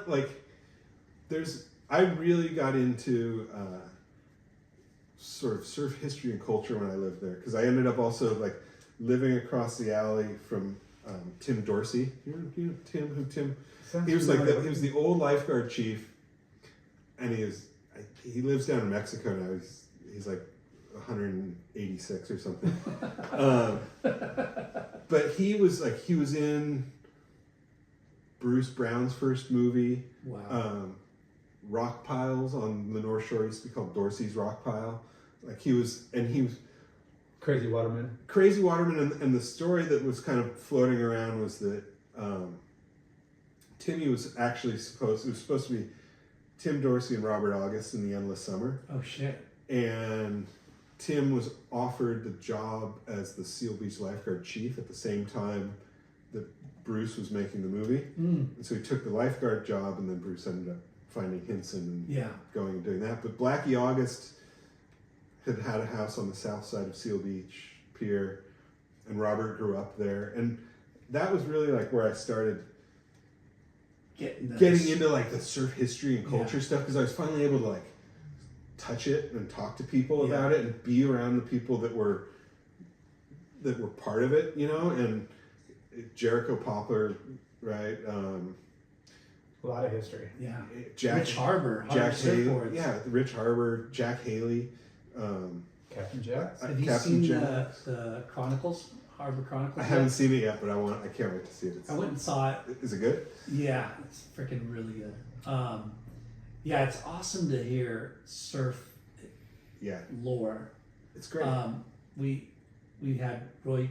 I really got into sort of surf history and culture when I lived there, because I ended up also like living across the alley from Tim Dorsey. You know Tim? He was like he was the old lifeguard chief, and he lives down in Mexico now. He's like 186 or something. But he was in Bruce Brown's first movie. Wow. Rock piles on the North Shore used to be called Dorsey's Rock Pile. Like he was Crazy Waterman. Crazy Waterman, and the story that was kind of floating around was that Timmy was actually supposed to be Tim Dorsey and Robert August in The Endless Summer. Oh shit. And Tim was offered the job as the Seal Beach lifeguard chief at the same time that Bruce was making the movie. And so he took the lifeguard job, and then Bruce ended up finding Hinson and going and doing that. But Blackie August had a house on the south side of Seal Beach Pier, and Robert grew up there. And that was really like where I started getting into like the surf history and culture stuff, because I was finally able to like touch it and talk to people about it and be around the people that were part of it, you know. And Jericho Poplar, right? A lot of history. Yeah. Rich Harbor. Jack Haley. Yeah, Rich Harbor, Jack Haley. Captain Jack. Have you seen the Chronicles? Harbor Chronicles? I haven't seen it yet, but I can't wait to see it. I went and saw it. Is it good? Yeah, it's freaking really good. Yeah, it's awesome to hear surf lore. It's great. We had Roy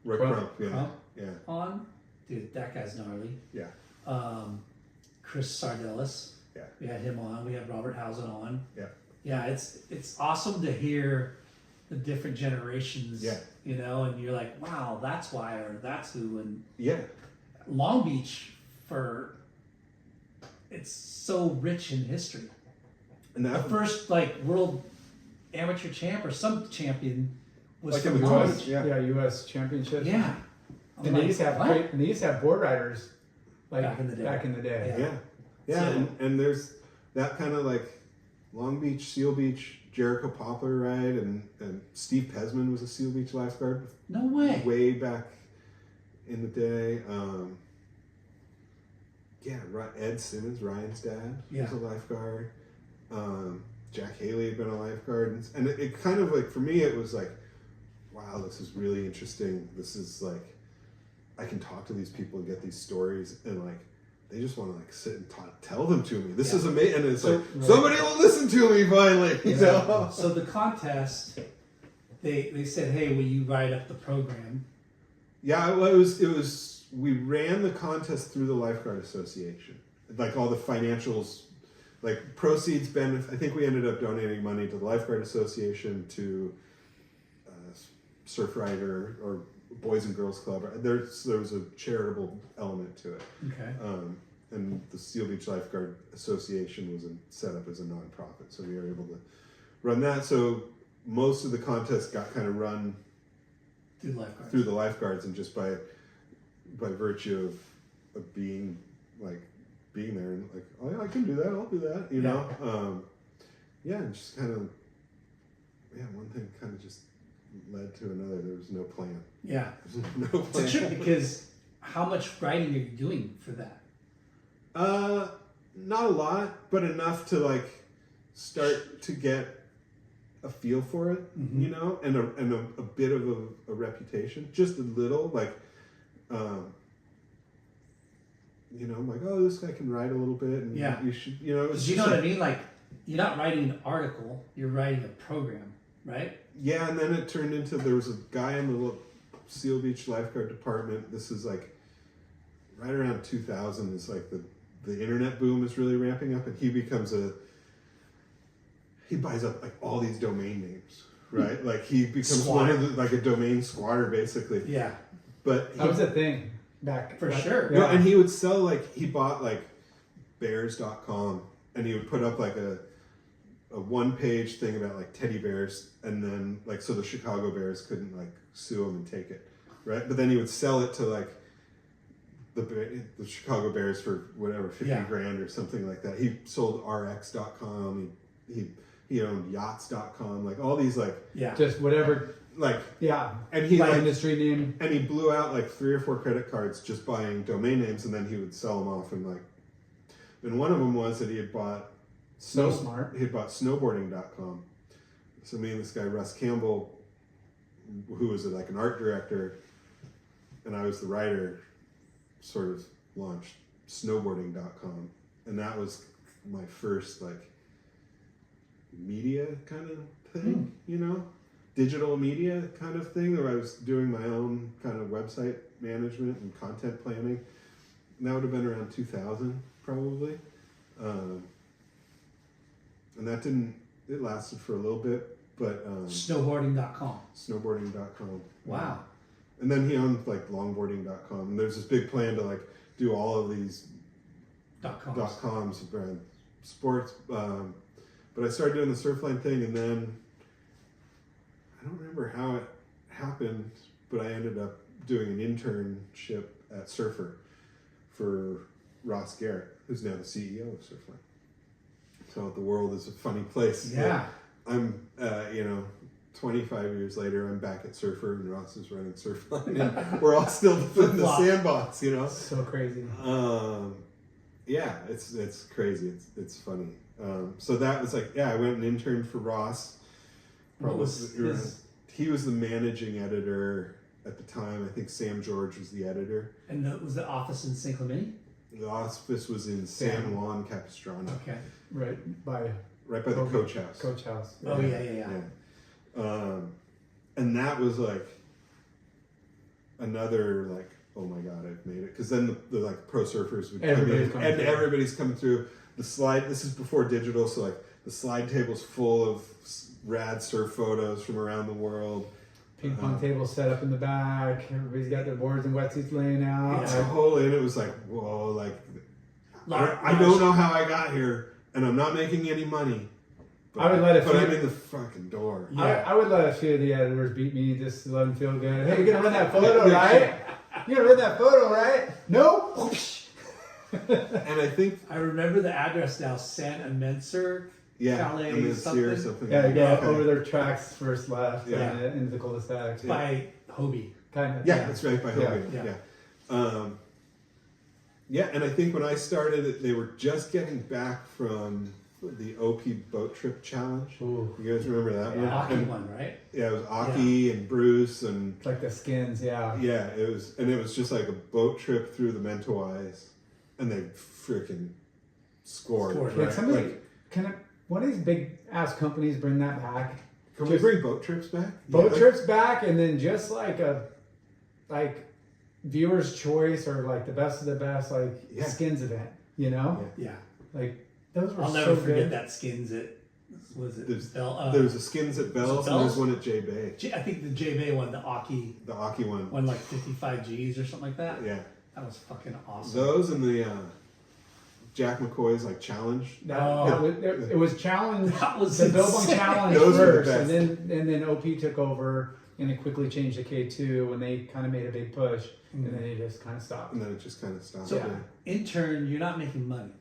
Crump, Crump on. Dude, that guy's gnarly. Yeah. Chris Sardellis. Yeah. We had him on. We had Robert Housen on. Yeah. Yeah, it's awesome to hear the different generations. Yeah. You know, and you're like, wow, that's why, or that's who, and Long Beach it's so rich in history. And the first like world amateur champ or some champion was like from in the Long US, Beach. U.S. championships. Yeah. And they used to have board riders like back in the day. Yeah. So, and there's that kind of like Long Beach, Seal Beach, Jericho Poplar ride, and Steve Pesman was a Seal Beach lifeguard. No way. Way back in the day. Ed Simmons, Ryan's dad, was a lifeguard. Jack Haley had been a lifeguard, and it kind of like, for me, it was like, wow, this is really interesting. This is like, I can talk to these people and get these stories, and like, they just want to like sit and tell them to me. This is amazing, and it's somebody will listen to me finally. You know? So the contest, they said, hey, will you write up the program? Yeah, well, it was. We ran the contest through the Lifeguard Association, like all the financials, like proceeds, benefit. I think we ended up donating money to the Lifeguard Association, to Surfrider or Boys and Girls Club. There was a charitable element to it. Okay. And the Seal Beach Lifeguard Association was set up as a nonprofit, so we were able to run that. So most of the contest got kind of run through the lifeguards, and just by virtue of being there and like, oh yeah, I can do that, I'll do that, you know. And just kind of one thing kind of just led to another. There was no plan. Yeah. No plan. It's a trip, because how much writing are you doing for that? Not a lot, but enough to like start to get a feel for it, you know, and a bit of a reputation, just a little, like, you know, I'm like, oh, this guy can write a little bit, and you should, you know. You know what I mean? Like, you're not writing an article, you're writing a program, right? Yeah, and then it turned into, there was a guy in the little Seal Beach lifeguard department. This is like right around 2000. Is like the internet boom is really ramping up, and he buys up like all these domain names, right? Like he becomes one of like a domain squatter, basically. Yeah. But that was a thing back sure. Yeah. No, and he would sell, like, he bought like bears.com, and he would put up like a one-page thing about like teddy bears, and then like, so the Chicago Bears couldn't like sue him and take it, right? But then he would sell it to like the Chicago Bears for whatever 50 Yeah. grand or something like that. He sold RX.com. He owned yachts.com, like all these like Yeah. Just whatever. like Yeah. and he like industry name. and he blew out like 3 or 4 credit cards just buying domain names, and then he would sell them off. And like, and one of them was that he had bought So smart. He had bought snowboarding.com. So me and this guy Russ Campbell, who was like an art director, and I was the writer, sort of launched snowboarding.com, and that was my first like media kind of thing, you know, digital media kind of thing, where I was doing my own kind of website management and content planning. And that would have been around 2000 probably, and that it lasted for a little bit, but Snowboarding.com. snowboarding.com. Wow. And then he owned like longboarding.com, and there's this big plan to like do all of these .coms around sports. But I started doing the Surfline thing, and then I don't remember how it happened, but I ended up doing an internship at Surfer for Ross Garrett, who's now the CEO of Surfline. So the world is a funny place. Yeah. I'm, 25 years later, I'm back at Surfer, and Ross is running Surfline, and we're all still in the sandbox, you know? So crazy. Yeah, it's crazy. It's funny. So that was like, I went and interned for Ross. What was his... He was the managing editor at the time. I think Sam George was the editor. And was the office in San Clemente? The office was in San Juan Capistrano. Okay. Right by the coach house. Coach house. Oh, yeah. And that was like another like, oh my God, I've made it. Because then the like pro surfers would come in, and everybody's coming through the slide. This is before digital, so like the slide table's full of rad surf photos from around the world. Ping pong table set up in the back. Everybody's got their boards and wetsuits laying out. And it was like, whoa, like I don't know how I got here, and I'm not making any money. But, I would let I'm in the fucking door. Yeah. I would let a few of the editors beat me just to let them feel good. Hey, you're gonna run that photo, right? You're gonna run that photo, right? No. And I think I remember the address now, San Clemente. Calais, something. Yeah, you go over their tracks first left into the cul-de-sac. By Hobie. Kind of. Yeah, that's right, by Hobie. Yeah. And I think when I started, they were just getting back from the OP boat trip challenge. Ooh. You guys remember that one? Aki one, right? Yeah, it was Aki and Bruce and like the skins, Yeah, it was just like a boat trip through the Mentawais, and they freaking scored. Like right? somebody, one of these big ass companies bring that back? Can we bring boat trips back? Boat trips back, and then just like a viewer's choice or like the best of the best skins event, you know? Yeah. Like those were I'll never so forget good. that skins at There's a skins at Bell's, and there's one at J Bay. I think the J Bay one, the Aki one, won like 55 G's or something like that. Yeah, that was fucking awesome. Those and the Jack McCoy's like challenge. It was challenge. That was the Billabong challenge Those first, and then OP took over, and it quickly changed to K2 when they kind of made a big push, and then it just kind of stopped. And then it just kind of stopped. So, intern, you're not making money.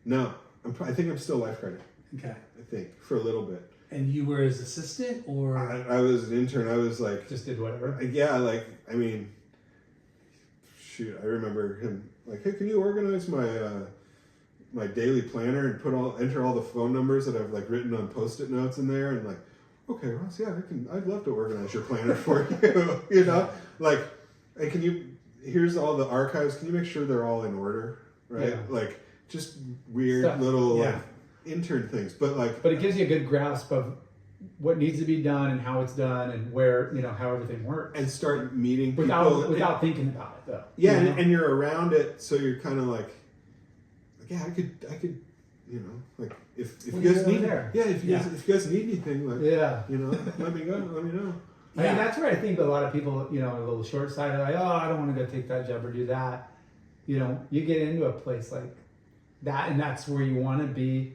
No, I think I'm still lifeguarding. Okay. I think for a little bit. And you were as assistant, or I was an intern. I was like just did whatever. Shoot, I remember him like, hey, can you organize my daily planner and enter all the phone numbers that I've like written on Post-it notes in there, and like, okay, Ross, I'd love to organize your planner for you. You know, like, hey, here's all the archives. Can you make sure they're all in order, right? Yeah. Like, just weird stuff. Little like intern things, but it gives you a good grasp of what needs to be done and how it's done and where how everything works, and start meeting people without thinking about it though. Yeah, and you're around it, so you're kind of like, I could, like if you guys need if you guys need anything, like let me know. I mean, that's where I think a lot of people, a little short-sighted, like, oh, I don't want to go take that job or do that. You get into a place like that, and that's where you want to be.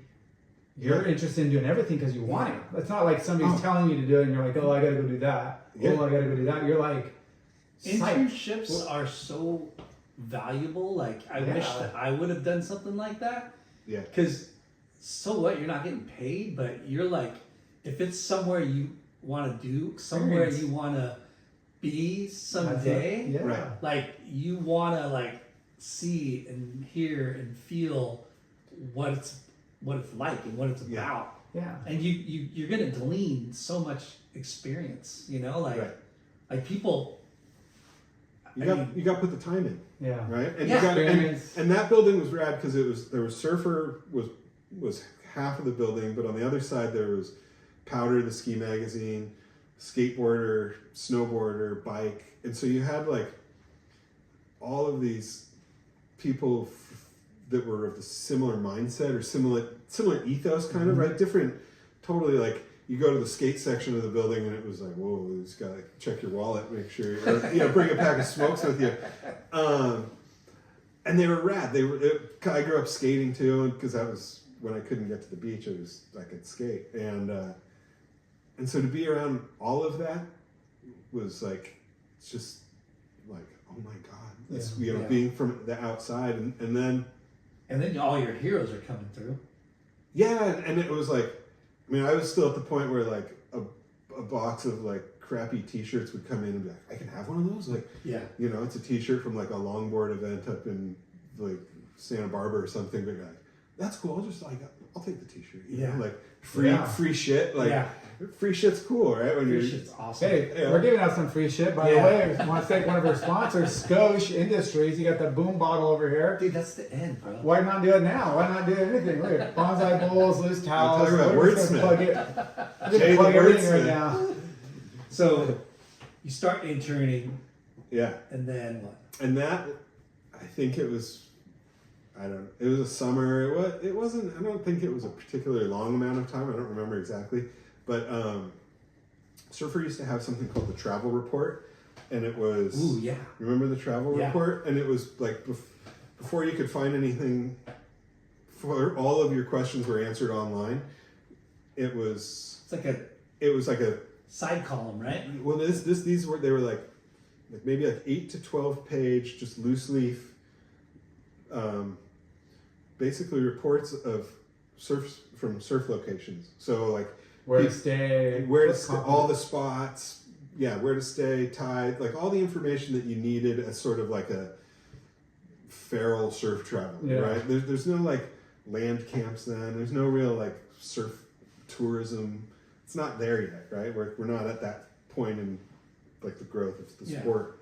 You're interested in doing everything because you want it. It's not like somebody's telling you to do it, and you're like, oh, I got to go do that. Yeah. Oh, I got to go do that. You're like, internships are so valuable. Like I wish that I would have done something like that. Yeah. Because so what? You're not getting paid, but you're like, if it's somewhere you want to do, somewhere you want to be someday, Right. like you want to like see and hear and feel what it's like and what it's about. Yeah. And you're gonna glean so much experience, like people. You got to put the time in. Yeah. Right. And Yeah. you got and that building was rad because there was Surfer was half of the building, but on the other side there was Powder, the ski magazine, skateboarder, snowboarder, bike, and so you had like all of these people that were of the similar mindset or similar ethos, kind of, right? Different, totally. Like you go to the skate section of the building, and it was like, whoa, you just gotta check your wallet, make sure, or, bring a pack of smokes with you. And they were rad. I grew up skating too, because that was when I couldn't get to the beach. I could skate, and so to be around all of that was like, it's just like, oh my god, it's, being from the outside, and then all your heroes are coming through. Yeah, and it was like, I mean, I was still at the point where like a box of like crappy T-shirts would come in and be like, I can have one of those. Like, it's a T-shirt from like a longboard event up in like Santa Barbara or something. But you're like, that's cool. I'll take the T-shirt. You know? Like free shit. Like free shit's cool, right? Free shit's awesome. Hey, we're giving out some free shit. By the way, I want to thank one of our sponsors, Skosh Industries. You got the boom bottle over here. Dude, that's the end, bro. Why not do it now? Why not do anything? Look at bonsai bowls, loose towels. We're talking about wordsmith. We're going to plug everything right now. So you start interning. Yeah. And then what? And that, I think it was, it was a summer. It wasn't, I don't think it was a particularly long amount of time. I don't remember exactly. But Surfer used to have something called the travel report. And it was, ooh, yeah. Remember the travel report? And it was like, before you could find anything, before all of your questions were answered online, it was like a side column, right? Well, these were like maybe like 8 to 12 page, just loose leaf, basically reports of from surf locations. So like where to stay, all the spots, where to stay, tide, like all the information that you needed as sort of like a feral surf traveler, right? There's no like land camps then. There's no real like surf tourism. It's not there yet, right? We're not at that point in like the growth of the sport.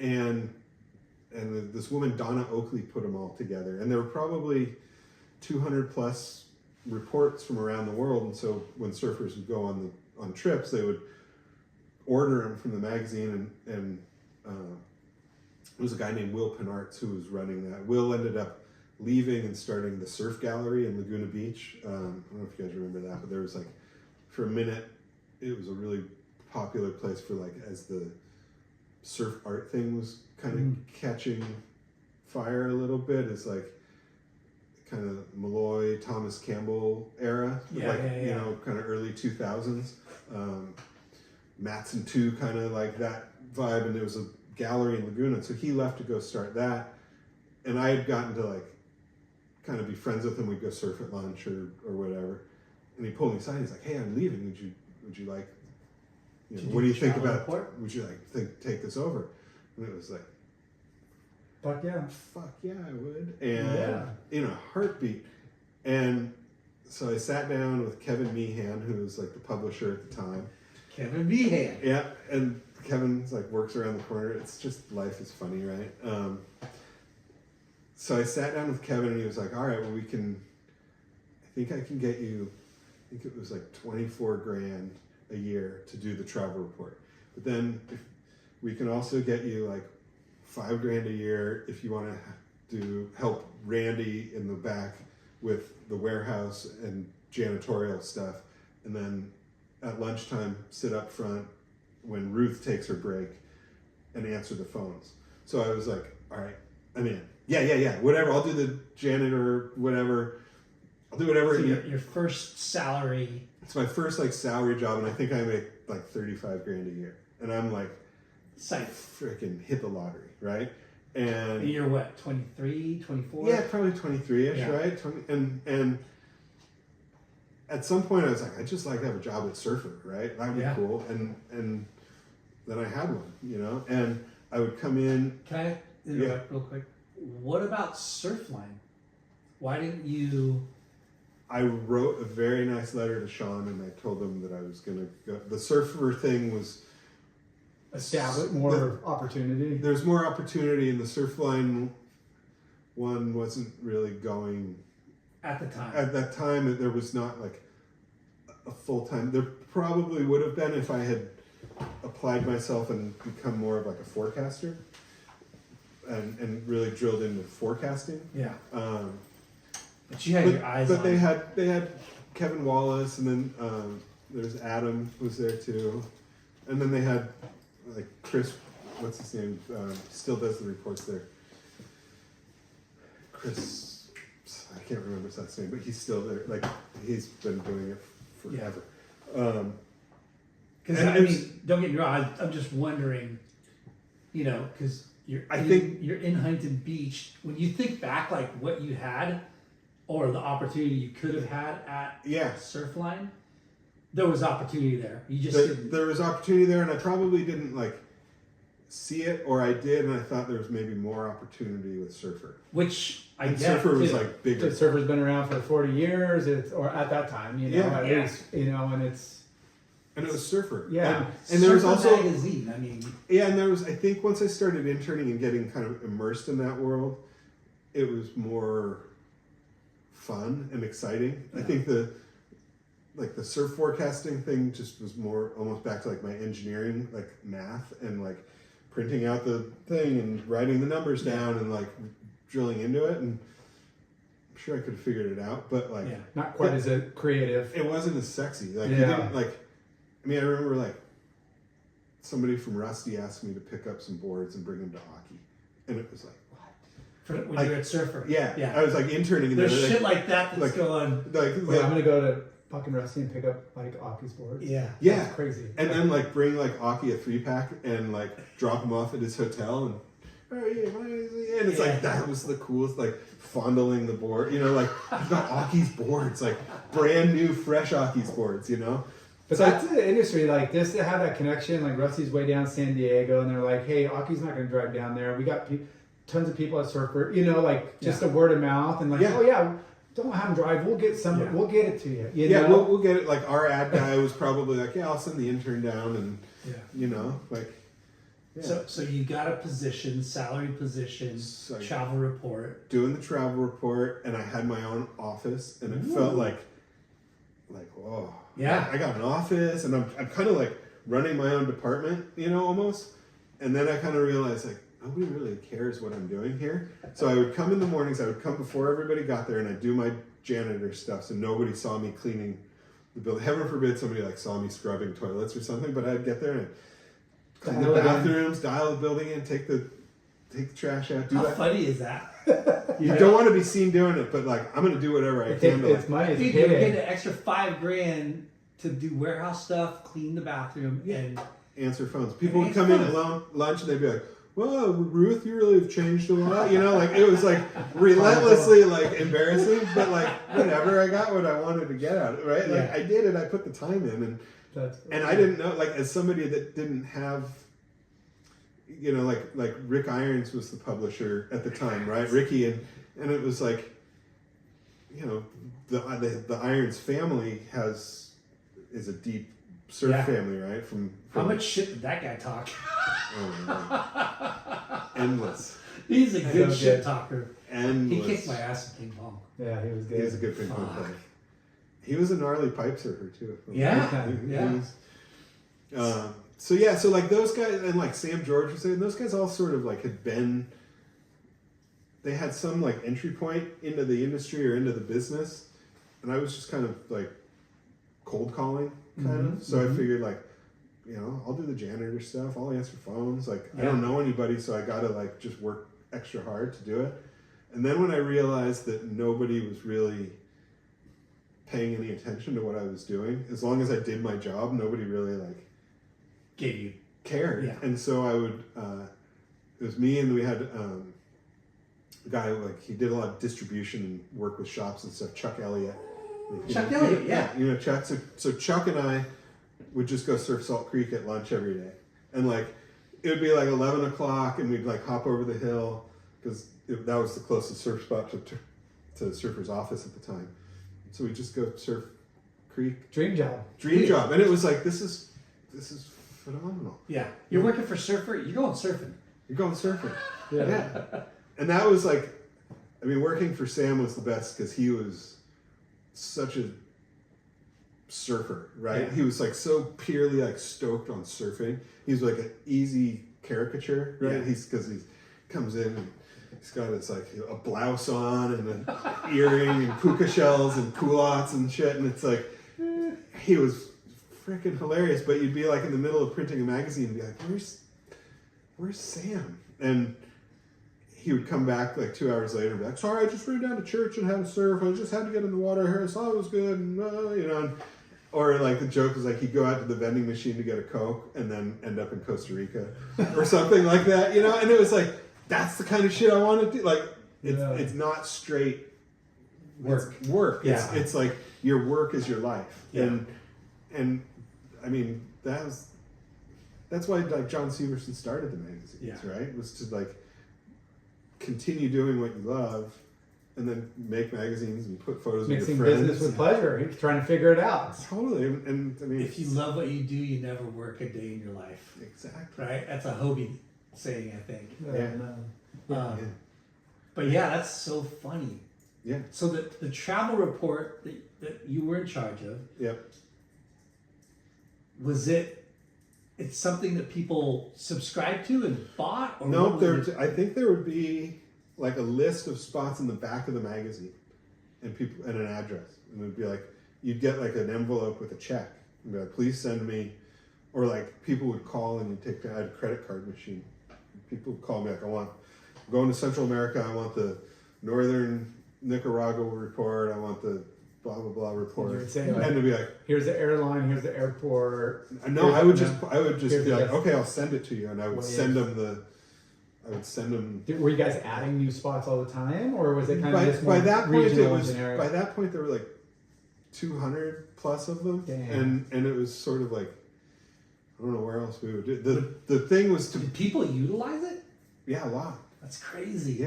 And this woman, Donna Oakley, put them all together. And there were probably 200 plus reports from around the world. And so when surfers would go on trips, they would order them from the magazine. And there was a guy named Will Penartz who was running that. Will ended up leaving and starting the Surf Gallery in Laguna Beach. I don't know if you guys remember that, but there was like, for a minute, it was a really popular place for like, as the surf art thing was kind of catching fire a little bit. It's like kind of Malloy, Thomas Campbell era, you know, kind of early 2000s. Matson 2, kind of like that vibe, and there was a gallery in Laguna, so he left to go start that, and I had gotten to like kind of be friends with him. We'd go surf at lunch or whatever, and he pulled me aside. He's like, "Hey, I'm leaving. Would you like, what do you think about? Would you like take this over?" And it was like, fuck yeah, I would, and in a heartbeat. And so I sat down with Kevin Meehan, who was like the publisher at the time. Kevin Meehan. Yeah, and Kevin's like works around the corner. It's just, life is funny, right? So I sat down with Kevin, and he was like, "All right, well, I think I can get you, I think it was like 24 grand a year to do the travel report. But then we can also get you like 5 grand a year if you want to help Randy in the back with the warehouse and janitorial stuff. And then at lunchtime, sit up front when Ruth takes her break and answer the phones." So I was like, "All right, I'm in. Yeah, whatever. I'll do the janitor, whatever. I'll do whatever." So your first salary. It's my first like salary job, and I think I make like 35 grand a year. And I'm like, Sight. freaking hit the lottery, right? And You're what, 23, 24? yeah, probably 23-ish, Yeah. right? 20, and at some point I was like, I'd just like to have a job at Surfer, right? That would be Yeah. cool. And then I had one, you know, and I would come in. Can I interrupt real quick? What about Surfline? Why didn't you? I wrote a very nice letter to Sean, and I told him that I was going to go. The Surfer thing was Establish more opportunity. There's more opportunity, and the Surfline one wasn't really going At the time. at that time. There was not like a full time. There probably would have been if I had applied myself and become more of like a forecaster, and really drilled into forecasting. Yeah. Um, But you had your eyes but on they had Kevin Wallace, and then there's Adam was there too, and then they had like Chris, what's his name? Still does the reports there. Chris, I can't remember his last name, but he's still there. Like he's been doing it forever. Because and I there's- mean, don't get me wrong. I'm just wondering, you know, because I think- you're in Huntington Beach. When you think back, like what you had, or the opportunity you could have had at Yeah. Surfline, there was opportunity there. You just didn't. There was opportunity there, and I probably didn't like see it, or I did, and I thought there was maybe more opportunity with Surfer. Which I And get. Surfer was too. like bigger. The Surfer's been around for 40 years, or at that time, you know, Yeah. at Yeah. least, you know, and it's, And it was Surfer. Yeah. And there was Surfer also magazine. I mean, yeah, and there was I think once I started interning and getting kind of immersed in that world, it was more fun and exciting. I think the surf forecasting thing just was more almost back to like my engineering, like math and like printing out the thing and writing the numbers down and like drilling into it, and I'm sure I could have figured it out, but like yeah. not quite as a creative. it wasn't as sexy. Like you Yeah. didn't like. I mean, I remember like somebody from Rusty asked me to pick up some boards and bring them to Aki, and it was like, what? For, when Like, you're at Surfer. Yeah, Yeah. I was like interning in There's there. shit like that that's like- going. like Wait, I'm gonna go to fucking Rusty and pick up like Aki's boards. Yeah. yeah, That's crazy. and then like bring like Aki a 3-pack and like drop him off at his hotel and. Oh yeah, and it's Yeah. like that was the coolest, like fondling the board, you know, like I've got Aki's boards, like brand new, fresh Aki's boards, you know. But that's the industry, like just to have that connection, like Rusty's way down San Diego, and they're like, hey, Aki's not going to drive down there. We got tons of people at Surfer, you know, like just a word of mouth, and like, Yeah. oh yeah, don't have him drive. We'll get some. Yeah. We'll get it to you. You Yeah, know? we'll get it. Like our ad guy was probably like, yeah, I'll send the intern down, and Yeah. you know, like, yeah. So you got a position, salary position, So- travel report. Doing the travel report, and I had my own office, and it felt like whoa, Yeah. I got an office, and I'm kind of like running my own department, you know, almost. And then I kind of realized like nobody really cares what I'm doing here. So I would come in the mornings. I would come before everybody got there, and I'd do my janitor stuff, so nobody saw me cleaning the building. Heaven forbid somebody like saw me scrubbing toilets or something. But I'd get there and clean the Dial it in. bathrooms, dial the building in, take the trash out, do How that. funny is that? You don't want to be seen doing it, but like I'm gonna do whatever I can to It's money. It's Dude, you're payday. getting an extra $5,000 to do warehouse stuff, clean the bathroom, and answer phones. People would Answer come in at phones. lunch and they'd be like, "Well, Ruth, you really have changed a lot." You know, like it was like relentlessly like embarrassing, but like whatever. I got what I wanted to get out of it, right? Like Yeah. I did it. I put the time in, and I didn't know. Like as somebody that didn't have, you know, like Rick Irons was the publisher at the time, right? Ricky and it was like, you know, the Irons family is a deep surf Yeah. family, right? From how much shit did that guy talk? oh, man. Endless. He's a good don't shit get- talker. He Endless. kicked my ass in ping pong. Yeah, he was He was a good. good ping pong Fuck. player. He was a gnarly pipe surfer too. Yeah, He yeah. was- so yeah, so like those guys and like Sam George was saying, those guys all sort of like had been. They had some like entry point into the industry or into the business, and I was just kind of like cold calling, kind of. So I figured like, you know, I'll do the janitor stuff. I'll answer phones. Like I don't know anybody, so I got to like just work extra hard to do it. And then when I realized that nobody was really paying any attention to what I was doing, as long as I did my job, nobody really like Gave you cared. Yeah. And so I would, it was me, and we had a guy, like, he did a lot of distribution and work with shops and stuff, Chuck Elliott. Chuck Elliott, yeah. You know Chuck. So Chuck and I would just go surf Salt Creek at lunch every day. And like, it would be like 11 o'clock and we'd like hop over the hill because that was the closest surf spot to the surfer's office at the time. So we'd just go surf Creek. Dream job. Dream job. And it was like, this is phenomenal. Yeah. You're working for Surfer, you're going surfing. You're going surfing. Yeah. And that was like, I mean, working for Sam was the best because he was such a surfer, right? Yeah. He was like so purely like stoked on surfing. He's like an easy caricature, right? Yeah. Because he comes in and he's got his like a blouse on and an earring and puka shells and culottes and shit, and it's like he was freaking hilarious. But you'd be like in the middle of printing a magazine and be like, "Where's Sam?" And he would come back like 2 hours later and be like, "Sorry, I just ran down to church and had a surf. I just had to get in the water here. I saw it was good." And, you know, and, or like the joke was like he'd go out to the vending machine to get a Coke and then end up in Costa Rica or something like that, you know? And it was like, that's the kind of shit I want to do. Like, it's not straight Work. It's work. Yeah. It's like your work is your life. Yeah. And I mean, that's why like John Severson started the magazines, right? Was to like continue doing what you love and then make magazines and put photos Mixing of your friends. business with pleasure. He's trying to figure it out. Totally. And I mean, If you love what you do, you never work a day in your life. exactly. Right? That's a Hobie saying, I think. Yeah. But yeah, that's so funny. Yeah. So the travel report that you were in charge of, Yep. was it's something that people subscribed to and bought? Or No, what was it? I think there would be like a list of spots in the back of the magazine and people and an address. And it would be like, you'd get like an envelope with a check and be like, please send me, or like people would call and you'd I had a credit card machine. People would call me like, I'm going to Central America, I want the Northern Nicaragua report, I want the blah, blah, blah report. You would say, like, and it'd be like, here's the airline, here's the airport. no, I would just here's be the- like, okay, I'll send it to you. And I would Well, send yeah. them Were you guys adding new spots all the time, or was it kind of just by more that point it regional was and generic? by that point there were like 200 plus of them. Damn. And it was sort of like, I don't know where else we would do. The thing was to, Did people utilize it? yeah, a lot. That's crazy.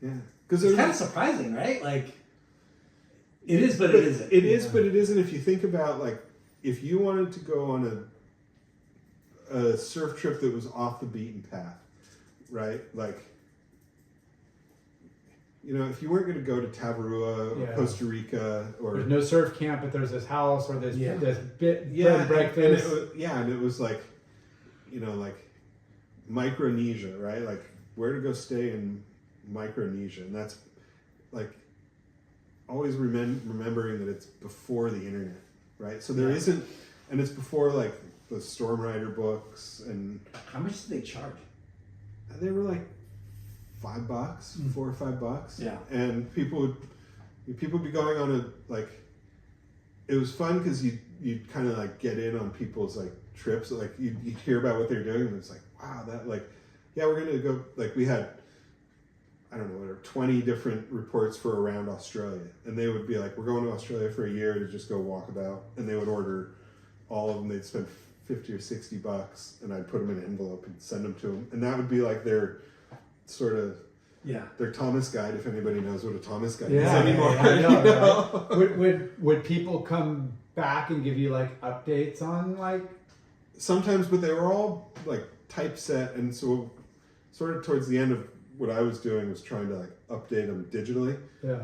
Yeah. Because It's kind of surprising, right? Like, it is, but it isn't. It is, but it isn't. If you think about like, if you wanted to go on a surf trip that was off the beaten path, right? Like, you know, if you weren't going to go to Tavarua or Costa Rica or There's no surf camp, but there's this house or this bed yeah, and breakfast. and it was like, you know, like Micronesia, right? Like where to go stay in Micronesia, and that's like always remembering that it's before the internet, right? So there isn't, and it's before like the Storm Rider books, and How much did they charge? they were like $5, $4 or $5. Yeah. And people would be going on a like, it was fun because you'd kind of like get in on people's like trips, like you'd hear about what they're doing, and it's like, wow, that like, yeah, we're gonna go, like we had, I don't know, whatever, 20 different reports for around Australia, and they would be like, we're going to Australia for a year to just go walk about, and they would order all of them. They'd spend $50 or $60, and I'd put them in an envelope and send them to them, and that would be like their sort of their Thomas guide, if anybody knows what a Thomas guide is anymore. Yeah, I know, you know? Right? Would people come back and give you like updates on like? Sometimes, but they were all like typeset, and so sort of towards the end of what I was doing was trying to like update them digitally. Yeah.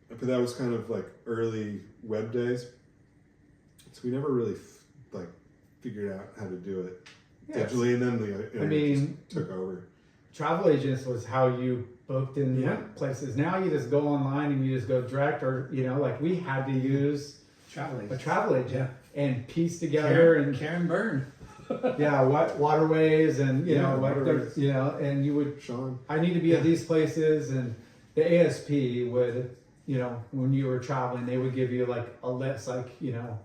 But that was kind of like early web days, so we never really like figured out how to do it digitally, and then the internet just took over. Travel agents was how you booked in places. Now you just go online and you just go direct, or you know, like we had to use a travel agent and piece together Karen Byrne. what waterways and you know what waterways. you know, and you would Sean, I need to be at these places, and the ASP would, you know, when you were traveling, they would give you like a list, like, you know,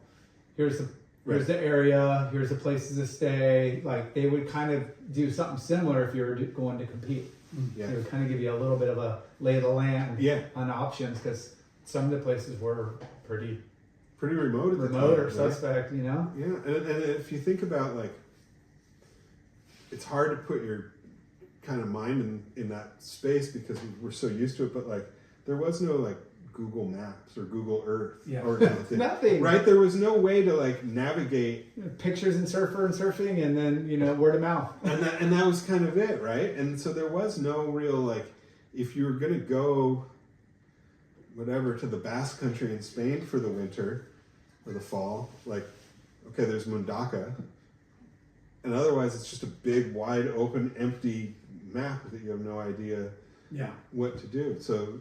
here's here's the area, here's the places to stay. Like they would kind of do something similar if you were going to compete. Yeah. They would kind of give you a little bit of a lay of the land Yeah. on options because some of the places were pretty remote at the remote time, or right? suspect, you know? Yeah, and if you think about like, it's hard to put your kind of mind in that space because we're so used to it. But like, there was no like Google Maps or Google Earth Yeah. or anything. Nothing. Right? There was no way to like navigate, Pictures and surfing, and then word of mouth. and that was kind of it, right? And so there was no real like, if you were gonna go, whatever, to the Basque Country in Spain for the winter or the fall, like, okay, there's Mundaka, and otherwise it's just a big, wide open, empty map that you have no idea Yeah. what to do. So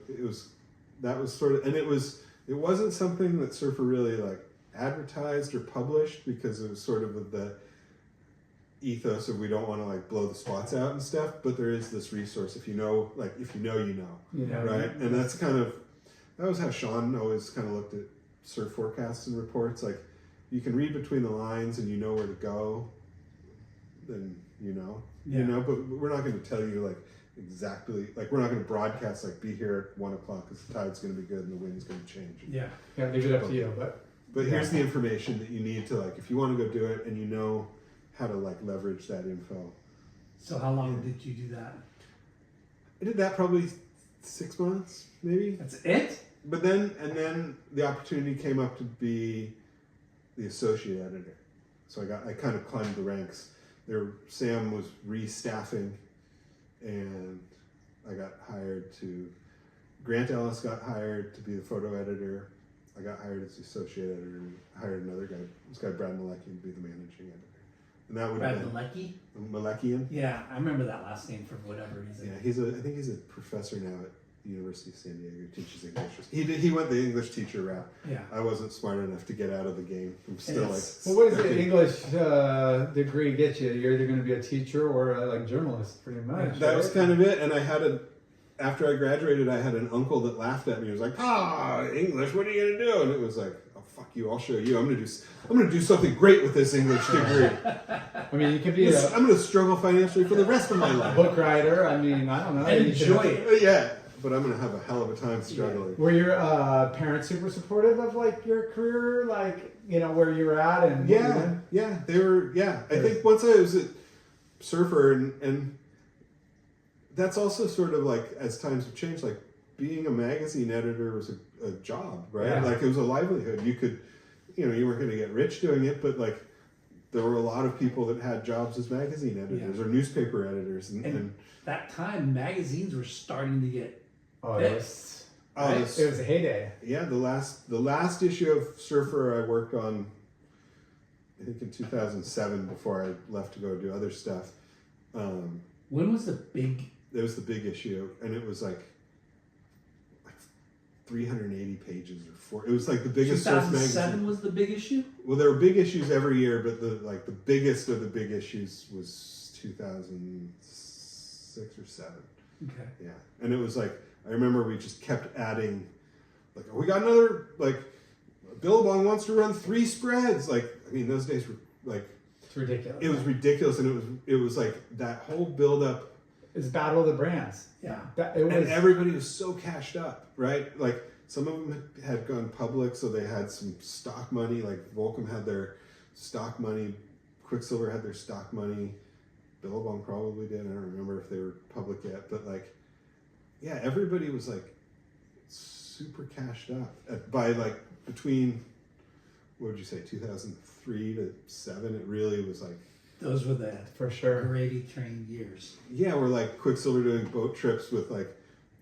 that was sort of, and it wasn't something that Surfer really like advertised or published because it was sort of with the ethos of we don't want to like blow the spots out and stuff, but there is this resource if you know, right? And that's that was how Sean always kind of looked at surf forecasts and reports. Like you can read between the lines and you know where to go, then but we're not going to tell you like exactly, like we're not going to broadcast like be here at 1 o'clock because the tide's going to be good and the wind's going to change. Yeah. Yeah, leave it up to you. But here's the information that you need to like, if you want to go do it and you know how to like leverage that info. So how long did you do that? I did that probably 6 months, maybe. That's it? But then the opportunity came up to be the associate editor. So I kind of climbed the ranks. Sam was restaffing, and I got hired Grant Ellis got hired to be the photo editor. I got hired as the associate editor and hired another guy, this guy Brad Malecki, to be the managing editor. And that would Brad have been Malecki? Malekian. Yeah, I remember that last name for whatever reason. Yeah, I think he's a professor now at the University of San Diego. He teaches English. He went the English teacher route. Yeah. I wasn't smart enough to get out of the game. I'm still like. Well, what does the English degree get you? You're either going to be a teacher or a journalist, pretty much. That was kind of it, and after I graduated, I had an uncle that laughed at me. He was like, English, what are you gonna do? And it was like, oh fuck you, I'll show you. I'm gonna do something great with this English degree. I mean, you could be I'm gonna struggle financially for the rest of my a life. book writer. I mean, I don't know. And enjoy it. Yeah, but I'm gonna have a hell of a time struggling. Were your parents super supportive of like your career, like where you were at? And Yeah, they were. Yeah, I think once I was a surfer, and that's also sort of like as times have changed, like being a magazine editor was a job, right? Yeah. Like it was a livelihood. You could, you weren't going to get rich doing it, but like there were a lot of people that had jobs as magazine editors or newspaper editors, and that time magazines were starting to get it was a heyday. Yeah, the last issue of Surfer I worked on, I think in 2007 before I left to go do other stuff. When was the big? It was the big issue, and it was like 380 pages or 4. It was like the biggest surf magazine. 2007 was the big issue? Well, there were big issues every year, but the biggest of the big issues was 2006 or 7. Okay. Yeah, and it was like I remember we just kept adding, like, oh, we got another, like, Billabong wants to run 3 spreads. Like, I mean, those days were like, It's ridiculous. it was ridiculous, and it was like that whole build up. It's battle of the brands. Yeah. And everybody was so cashed up, right? Like some of them had gone public, so they had some stock money. Like Volcom had their stock money, Quiksilver had their stock money, Billabong probably did. I don't remember if they were public yet, but like, yeah, everybody was like super cashed up by like between, what would you say, 2003 to 7. It really was like. Those were the for sure gravy train years. Yeah, we're like Quiksilver doing boat trips with like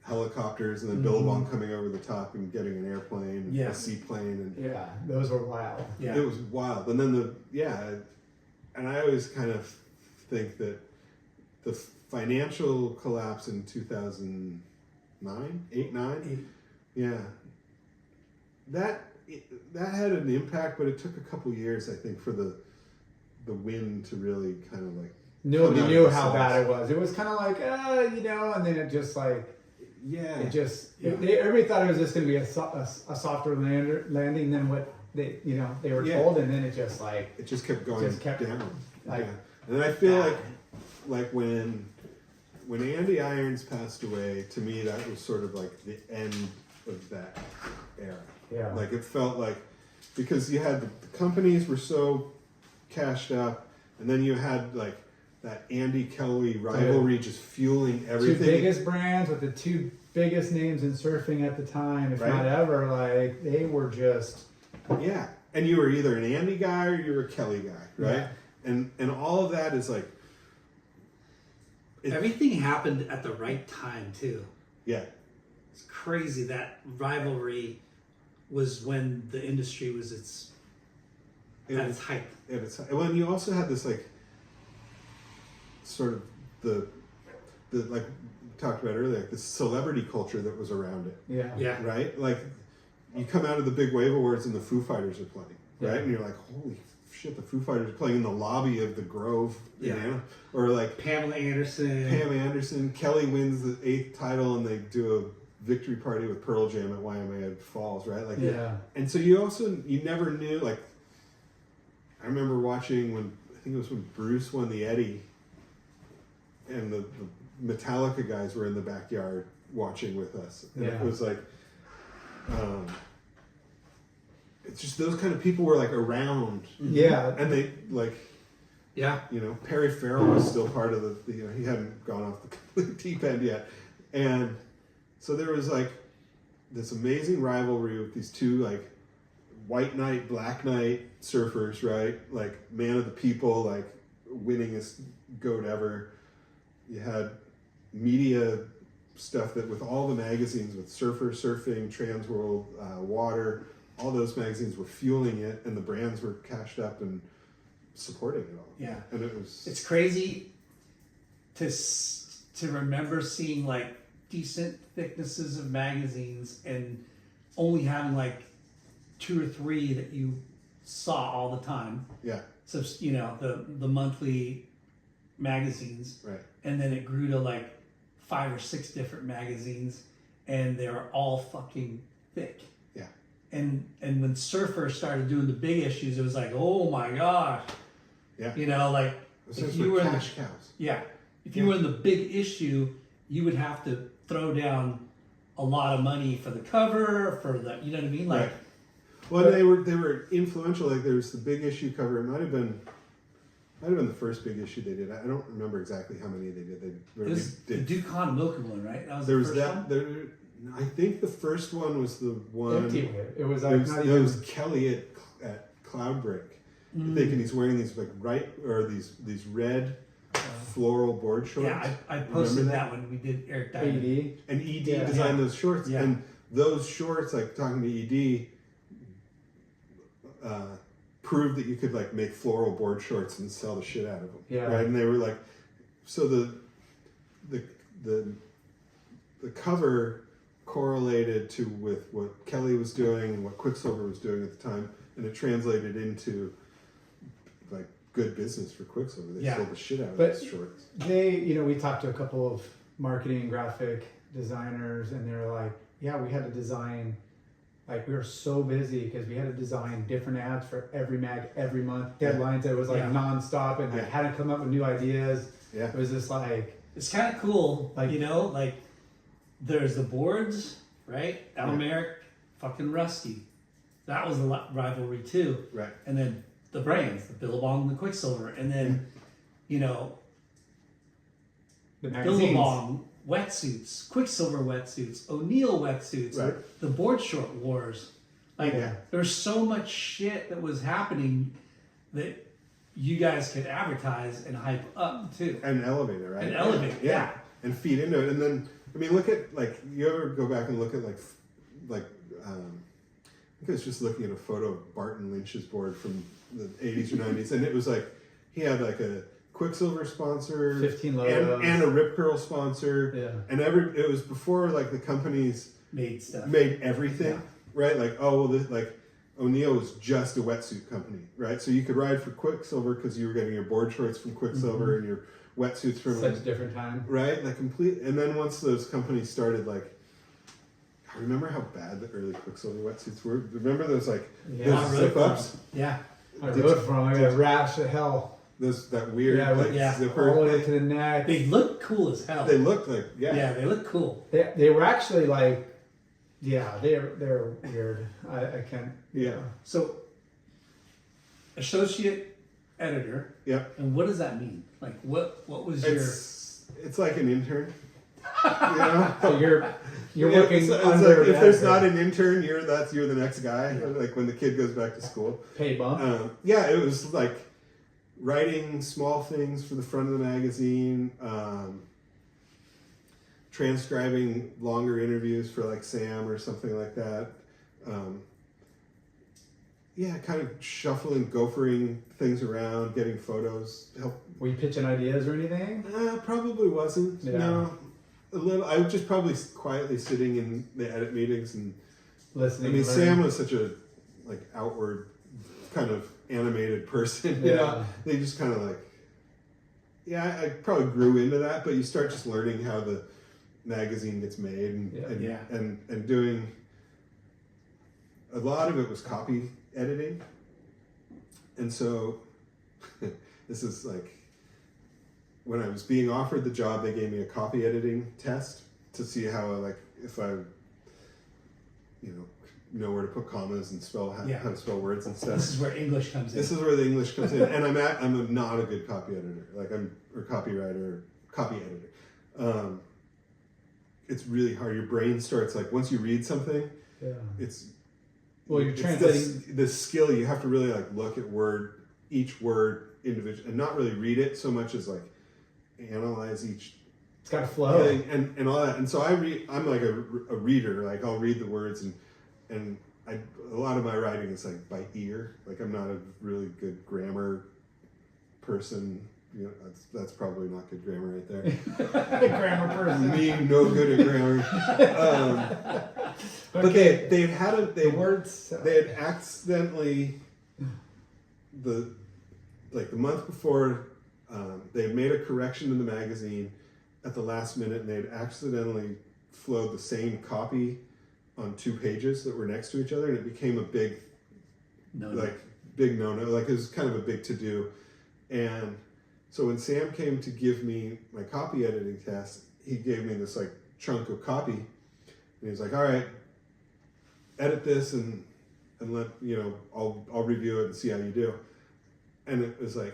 helicopters, and then Billabong coming over the top and getting an airplane, and a seaplane, and those were wild. Yeah, it was wild. And then and I always kind of think that the financial collapse in 2009, 8, 9, that had an impact, but it took a couple years, I think, for the wind to really kind of like nobody knew how bad it was. It was kind of like and then it just like everybody thought it was just going to be a softer landing than what they were Yeah. told, and then it just like It just kept going kept down. like Yeah. And I feel that. like when Andy Irons passed away, to me that was sort of like the end of that era. Yeah. Like it felt like, because you had the companies were so cashed up, and then you had like that Andy Kelly rivalry just fueling everything. Two biggest brands with the two biggest names in surfing at the time, if Right. not ever, like they were just Yeah, and you were either an Andy guy or you were a Kelly guy, right? Yeah. And all of that is like, Everything happened at the right time too. yeah, It's crazy that rivalry was when the industry was at its height. and it's well, and you also had this like sort of the like we talked about earlier, like the celebrity culture that was around it, Yeah. right? Like you come out of the big Wave Awards and the Foo Fighters are playing, right? Yeah. And you're like, holy shit, the Foo Fighters are playing in the lobby of the Grove, you Yeah. know? Or like Pamela Anderson. Pam Anderson, Kelly wins the 8th title, and they do a victory party with Pearl Jam at Waimea Falls, right? Like, Yeah. And so you never knew. Like, I remember watching I think it was when Bruce won the Eddie, and the Metallica guys were in the backyard watching with us, and Yeah. it was like, it's just those kind of people were like around, Yeah. and they like. Yeah. You know, Perry Farrell was still part of he hadn't gone off the complete deep end yet. And so there was like this amazing rivalry with these two like white knight, black knight surfers, right? Like man of the people, like winningest goat ever. You had media stuff that with all the magazines, with Surfer, Surfing, Transworld, Water, all those magazines were fueling it, and the brands were cashed up and supporting it all. Yeah. And it was It's crazy to remember seeing like decent thicknesses of magazines and only having like 2 or 3 that you saw all the time. yeah, So the monthly magazines, right. and then it grew to like 5 or 6 different magazines, and they were all fucking thick. Yeah. And when Surfer started doing the big issues, it was like, oh my gosh. Yeah. Like Those if things you were were in the, cash cows. if you were in the big issue, you would have to throw down a lot of money for the cover, for the, you know what I mean? Like, Right. Well, they were influential. Like there was the big issue cover. It might have been the first big issue they did. I don't remember exactly how many they did. it was the Dukon Mocha one, right? That was There the was first that. one? I think the first one was the one. Empty Wave. It was It like was, not it even. was Kelly at Cloudbreak. I think, and he's wearing these these red floral board shorts. Yeah, I posted Remember that when we did Eric Diamond. AD. And ED Yeah. designed those shorts, Yeah. and those shorts, like talking to ED, proved that you could like make floral board shorts and sell the shit out of them. Yeah. Right, and they were like, so the cover correlated with what Kelly was doing and what Quiksilver was doing at the time, and it translated into like good business for Quiksilver. They Yeah. sold the shit out of But- those shorts. We talked to a couple of marketing and graphic designers, and they're like, yeah, we had to design, like we were so busy because we had to design different ads for every mag every month, deadlines that was like Yeah. nonstop, and I Yeah. had to come up with new ideas. Yeah. It was just like, It's kind of cool, Like- like there's the boards, right? Almeric, fucking Rusty. That was a rivalry too. Right. And then the brands, the Billabong and the Quiksilver. And then, the magazines. Billabong wetsuits, Quiksilver wetsuits, O'Neill wetsuits, Right. the board short wars. Like Yeah. there's so much shit that was happening that you guys could advertise and hype up too. And elevate it, right? And elevate, yeah. And feed into it. And then, I mean, look at, like, you ever go back and look at, I think I was just looking at a photo of Barton Lynch's board from the 80s or 90s, and it was like, he had like a Quiksilver sponsor, 15 logos. and a Rip Curl sponsor, Yeah. and it was before like the companies Made stuff. made everything, Yeah. right? Like, oh, well, like O'Neill was just a wetsuit company, right? So you could ride for Quiksilver because you were getting your board shorts from Quiksilver and your wetsuits from Such a different time. right, like complete. And then once those companies started like I remember how bad the early Quiksilver wetsuits were. Remember those like Yeah, those really zip ups? Yeah. I wrote from I got a rash of hell. That weird Yeah, like yeah. zipper. All the way to the neck. They look cool as hell. They look like yeah, they look cool. They were actually like, yeah, they're weird. I can't. Yeah. So, associate editor. Yeah. And what does that mean? Like, what was It's like an intern. You know? So you're Yeah, working it's under like if there's editor. not an intern, you're the next guy. Like when the kid goes back to school. pay bump. Yeah, it was like writing small things for the front of the magazine, transcribing longer interviews for like Sam or something like that. Yeah, kind of shuffling, gophering things around, getting photos. Were you pitching ideas or anything? Probably wasn't. Yeah. No, a little. I was just probably quietly sitting in the edit meetings and. Listening. I mean, and learning? Sam was such a like outward kind of animated person. You Yeah. know, they just kind of like. Yeah, I probably grew into that, but you start just learning how the magazine gets made and doing. A lot of it was copy editing, and so this is like when I was being offered the job, they gave me a copy editing test to see how if I know where to put commas and how to spell words and stuff. This is where English comes in. This is where the English comes in, and I'm not a good copy editor. Or copywriter, or copy editor. It's really hard. Your brain starts once you read something, Well, you're it's translating. the skill. You have to really look at each word individually, and not really read it so much as analyze each It's got to flow. thing and all that. And so I'm like a reader. I'll read the words and a lot of my writing is by ear. I'm not a really good grammar person. That's probably not good grammar right there. Grammar person. Me, no good at grammar. But they had the words. they had accidentally the month before they had made a correction in the magazine at the last minute, and they had accidentally flowed the same copy on 2 pages that were next to each other, and it became a big big no-no. It was kind of a big to-do. And so when Sam came to give me my copy editing test, he gave me this chunk of copy, and he was like, "All right, edit this and let I'll review it and see how you do." And it was hey,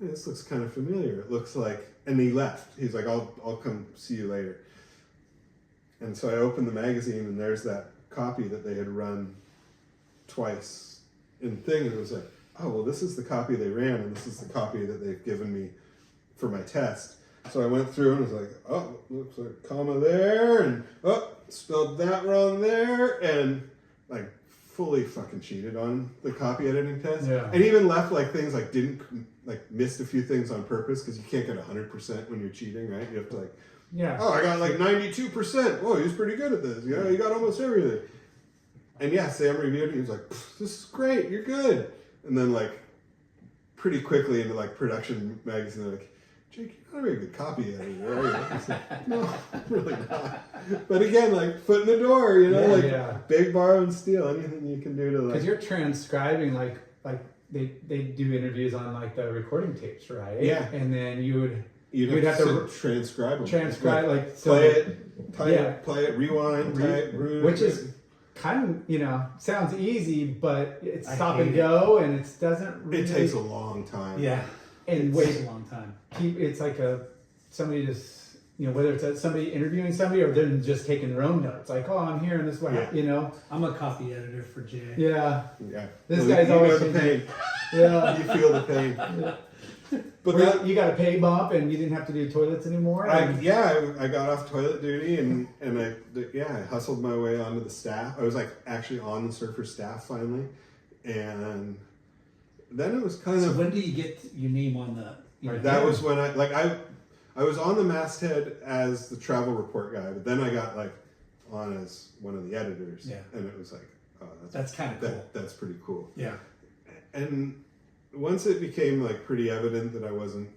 this looks kind of familiar. It looks like, and he left. He's like, "I'll come see you later." And so I opened the magazine, and there's that copy that they had run twice in thing, and it was like, oh, well, this is the copy they ran, and this is the copy that they've given me for my test. So I went through and was like, oh, looks like a comma there, and spelled that wrong there, and fully fucking cheated on the copy editing test. Yeah. And even left things didn't missed a few things on purpose, because you can't get 100% when you're cheating, right? You have to Yeah. oh, I got 92%. Whoa, he's pretty good at this. He got almost everything. And yeah, Sam reviewed it. He was like, this is great. You're good. And then pretty quickly into production magazine, they're like, Jake, you're not a very good copy editor, are you? I was like, no, I'm really not. But again, foot in the door, big borrow and steal, anything you can do to Because you're transcribing they do interviews on the recording tapes, right? Yeah. And then you'd have to transcribe them. transcribe Play it, play it, rewind, type, which is kind of sounds easy, but it's I stop hate and it. go, and it doesn't really. It takes a long time. Yeah. And It takes wait, a long time. it's somebody just whether it's somebody interviewing somebody or them just taking their own notes. Oh, I'm hearing this way. Yeah. I'm a copy editor for Jay. Yeah. Yeah. This Well, guy's you always know the thinking- pain. Yeah. You feel the pain. But Where you got a pay bump and you didn't have to do toilets anymore. I got off toilet duty and I hustled my way onto the staff. I was actually on the Surfer staff finally, and then it was kind So of when do you get your name on the? that was when I was on the masthead as the travel report guy, but then I got on as one of the editors. Yeah. And it was oh, That's kind of cool. That's pretty cool. Yeah. And once it became pretty evident that I wasn't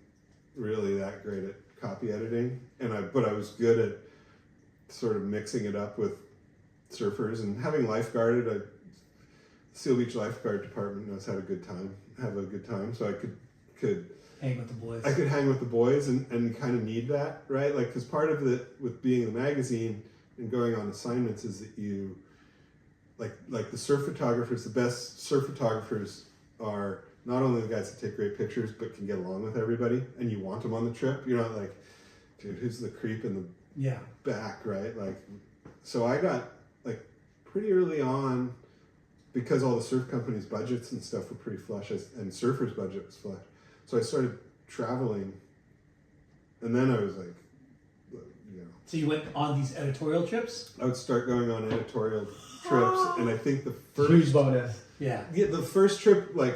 really that great at copy editing, but I was good at sort of mixing it up with surfers, and having lifeguarded, Seal Beach Lifeguard Department knows how to have a good time. So I could hang with the boys. I could hang with the boys and kind of need that, right? Like, because part of with being in the magazine and going on assignments is that you, like the surf photographers, the best surf photographers are not only the guys that take great pictures, but can get along with everybody, and you want them on the trip. You're not like, dude, who's the creep in the back, right? Like, so I got, like, pretty early on, because all the surf companies' budgets and stuff were pretty flush, and surfers' budget was flush. So I started traveling, and then I was like, you know. So you went on these editorial trips? I would start going on editorial trips, and I think the first Huge bonus. Yeah. the first trip, like,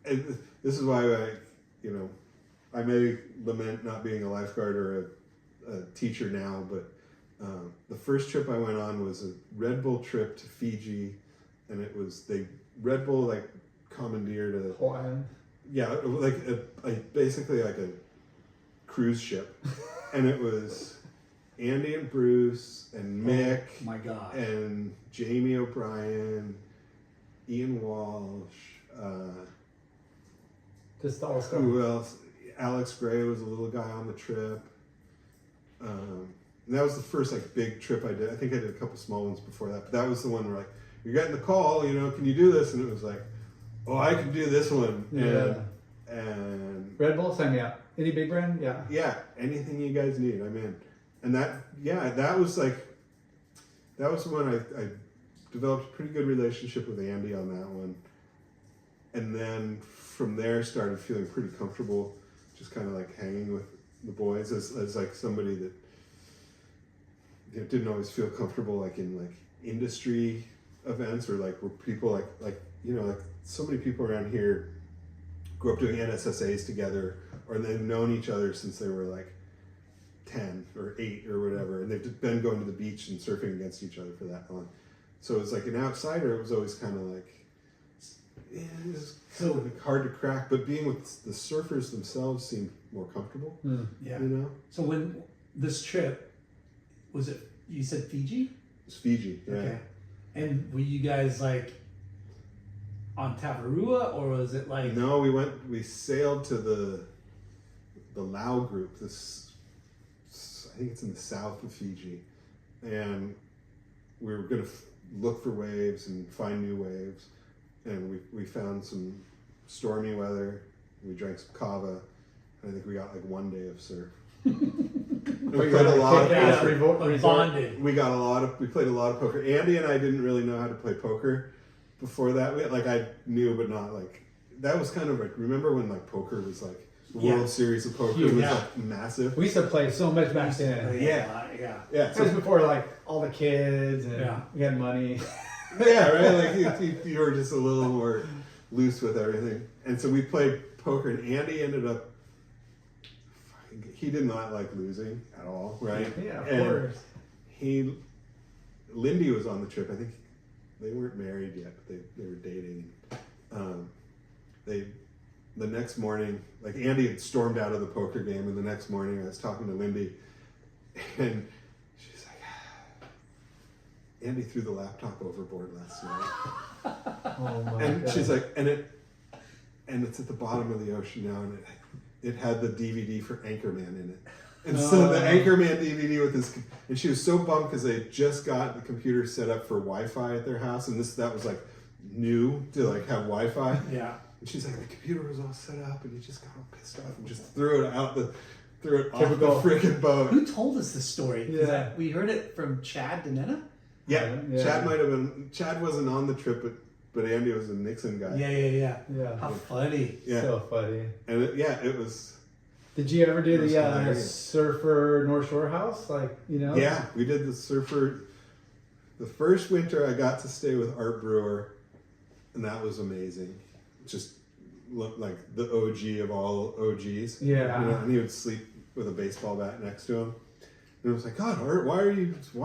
and this is why I may lament not being a lifeguard or a teacher now, but the first trip I went on was a Red Bull trip to Fiji, and it was Red Bull like commandeered a Hawaiian. yeah, like basically like a cruise ship, and it was Andy and Bruce and Mick, Oh my God. and Jamie O'Brien, Ian Walsh, Just all stuff. who else? Alex Gray was a little guy on the trip. And that was the first like big trip I did. I think I did a couple small ones before that, but that was the one where like, you're getting the call, can you do this? And it was like, oh, I can do this one. Yeah. And Red Bull, sign me up. Any big brand? Yeah. yeah, anything you guys need, I'm in. And that was when I developed a pretty good relationship with Andy on that one. And then from there started feeling pretty comfortable just kind of like hanging with the boys as like somebody that didn't always feel comfortable like in like industry events, or like where people like so many people around here grew up doing NSSAs together, or they've known each other since they were like 10 or 8 or whatever, and they've been going to the beach and surfing against each other for that long. So it was like an outsider, it was always kind of like, it was kind of like hard to crack, but being with the surfers themselves seemed more comfortable. Yeah. So when this trip, was it, you said Fiji? it's Fiji, yeah. Okay. And were you guys like on Tavarua, or was it like? No, we sailed to the Lau group. I think it's in the south of Fiji, and we were going to look for waves and find new waves, and we found some stormy weather. We drank some kava, and I think we got like 1 day of surf. We played a lot of bonded. We played a lot of poker. Andy and I didn't really know how to play poker before that. I knew, but not like, that was kind of like, remember when like poker was like, the World Series of Poker was like massive. We used to play so much back then. Yeah. It was before like all the kids and we had money. Yeah, right. Like you were just a little more loose with everything, and so we played poker. And Andy ended up. He did not like losing at all, right? Yeah, of course. Lindy was on the trip. I think they weren't married yet, but they were dating. The next morning, like Andy had stormed out of the poker game, and the next morning I was talking to Lindy, and she's like, Andy threw the laptop overboard last night. Oh my And God. she's like, and it's at the bottom of the ocean now, and it had the DVD for Anchorman in it. And so the Anchorman DVD with this, and she was so bummed because they had just got the computer set up for Wi-Fi at their house, and that was like new to like have Wi-Fi. Yeah. And she's like, the computer was all set up, and he just got all pissed off and just threw it off the freaking boat. Who told us this story? 'Cause Yeah. we heard it from Chad Denetta. Yeah, Yeah. Chad might have been. Chad wasn't on the trip, but Andy was a Nixon guy. Yeah. How funny. Yeah. So funny. And it was. Did you ever do It was the hilarious. surfer North Shore house? Yeah, we did the surfer. The first winter I got to stay with Art Brewer, and that was amazing. Just looked like the OG of all OGs. Yeah. And he would sleep with a baseball bat next to him. And it was like, God, Art, why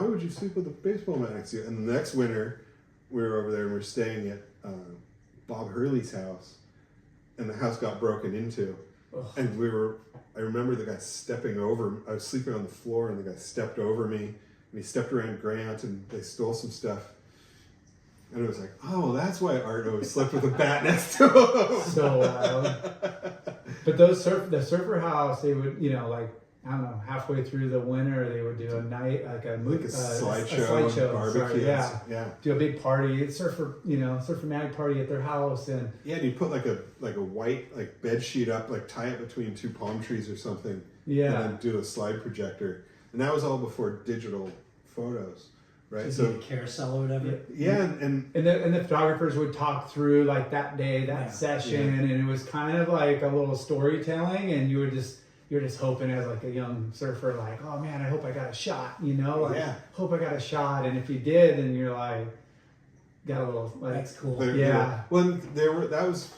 would you sleep with a baseball bat next to you? And the next winter, we were over there and we were staying at Bob Hurley's house, and the house got broken into. Ugh. And I remember the guy stepping over, I was sleeping on the floor, and the guy stepped over me he stepped around Grant and they stole some stuff. And it was like, oh, that's why Art always slept with a bat next to him. So but the surfer house, they would, you know, like, I don't know, halfway through the winter, they would do a night, like a slideshow, barbecue. Yeah. Do a big party, surfer mag party at their house, and and you put like a white like bed sheet up, like tie it between two palm trees or something. Yeah. And then do a slide projector, and that was all before digital photos, right? So carousel or whatever. Yeah, and the photographers would talk through like that day, that session, and it was kind of like a little storytelling, and you're just hoping as like a young surfer, like, oh man, I hope I got a shot, you know, like, hope I got a shot, and if you did, then you're like, got a little, like, that's cool. Well, that was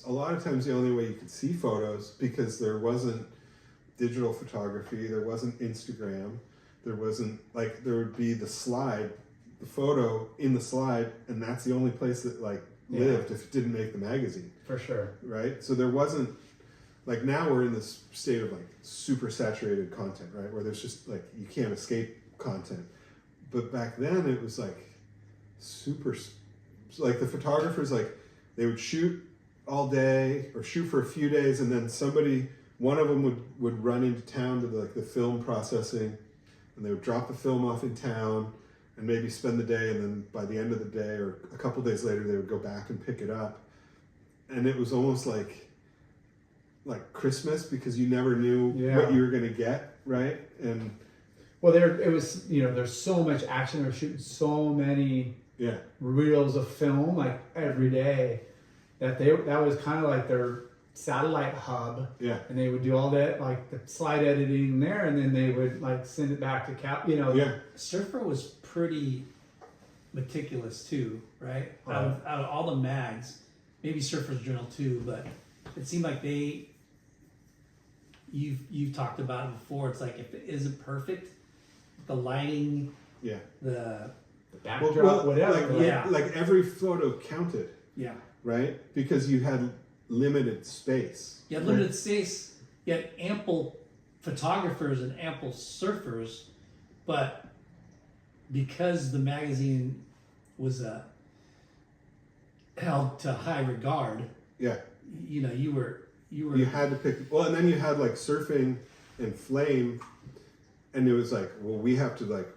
a lot of times the only way you could see photos, because there wasn't digital photography, there wasn't Instagram, there wasn't, like, there would be the slide, the photo in the slide, and that's the only place that like lived if it didn't make the magazine. For sure. Right? So there wasn't, like, now we're in this state of like super saturated content, right? Where there's just like, you can't escape content. But back then it was like super, like the photographers, like they would shoot all day or shoot for a few days, and then one of them would run into town to the film processing, and they would drop the film off in town and maybe spend the day, and then by the end of the day or a couple days later they would go back and pick it up. And it was almost like Christmas, because you never knew what you were going to get, right? And well, it was, you know, there's so much action. They're shooting so many reels of film like every day that was kind of like their satellite hub. Yeah. And they would do all that, like the slide editing there, and then they would like send it back to you know. Yeah. Surfer was pretty meticulous too, right? Out of all the mags, maybe Surfer's Journal too, but it seemed like you've talked about it before. It's like, if it isn't perfect, the lighting, the backdrop, whatever. Like every photo counted. Yeah. Right? Because you had limited space. You had limited space. You had ample photographers and ample surfers, but because the magazine was held to high regard, you know, you had to pick, well, and then you had like surfing and flame, and it was like, well, we have to, like,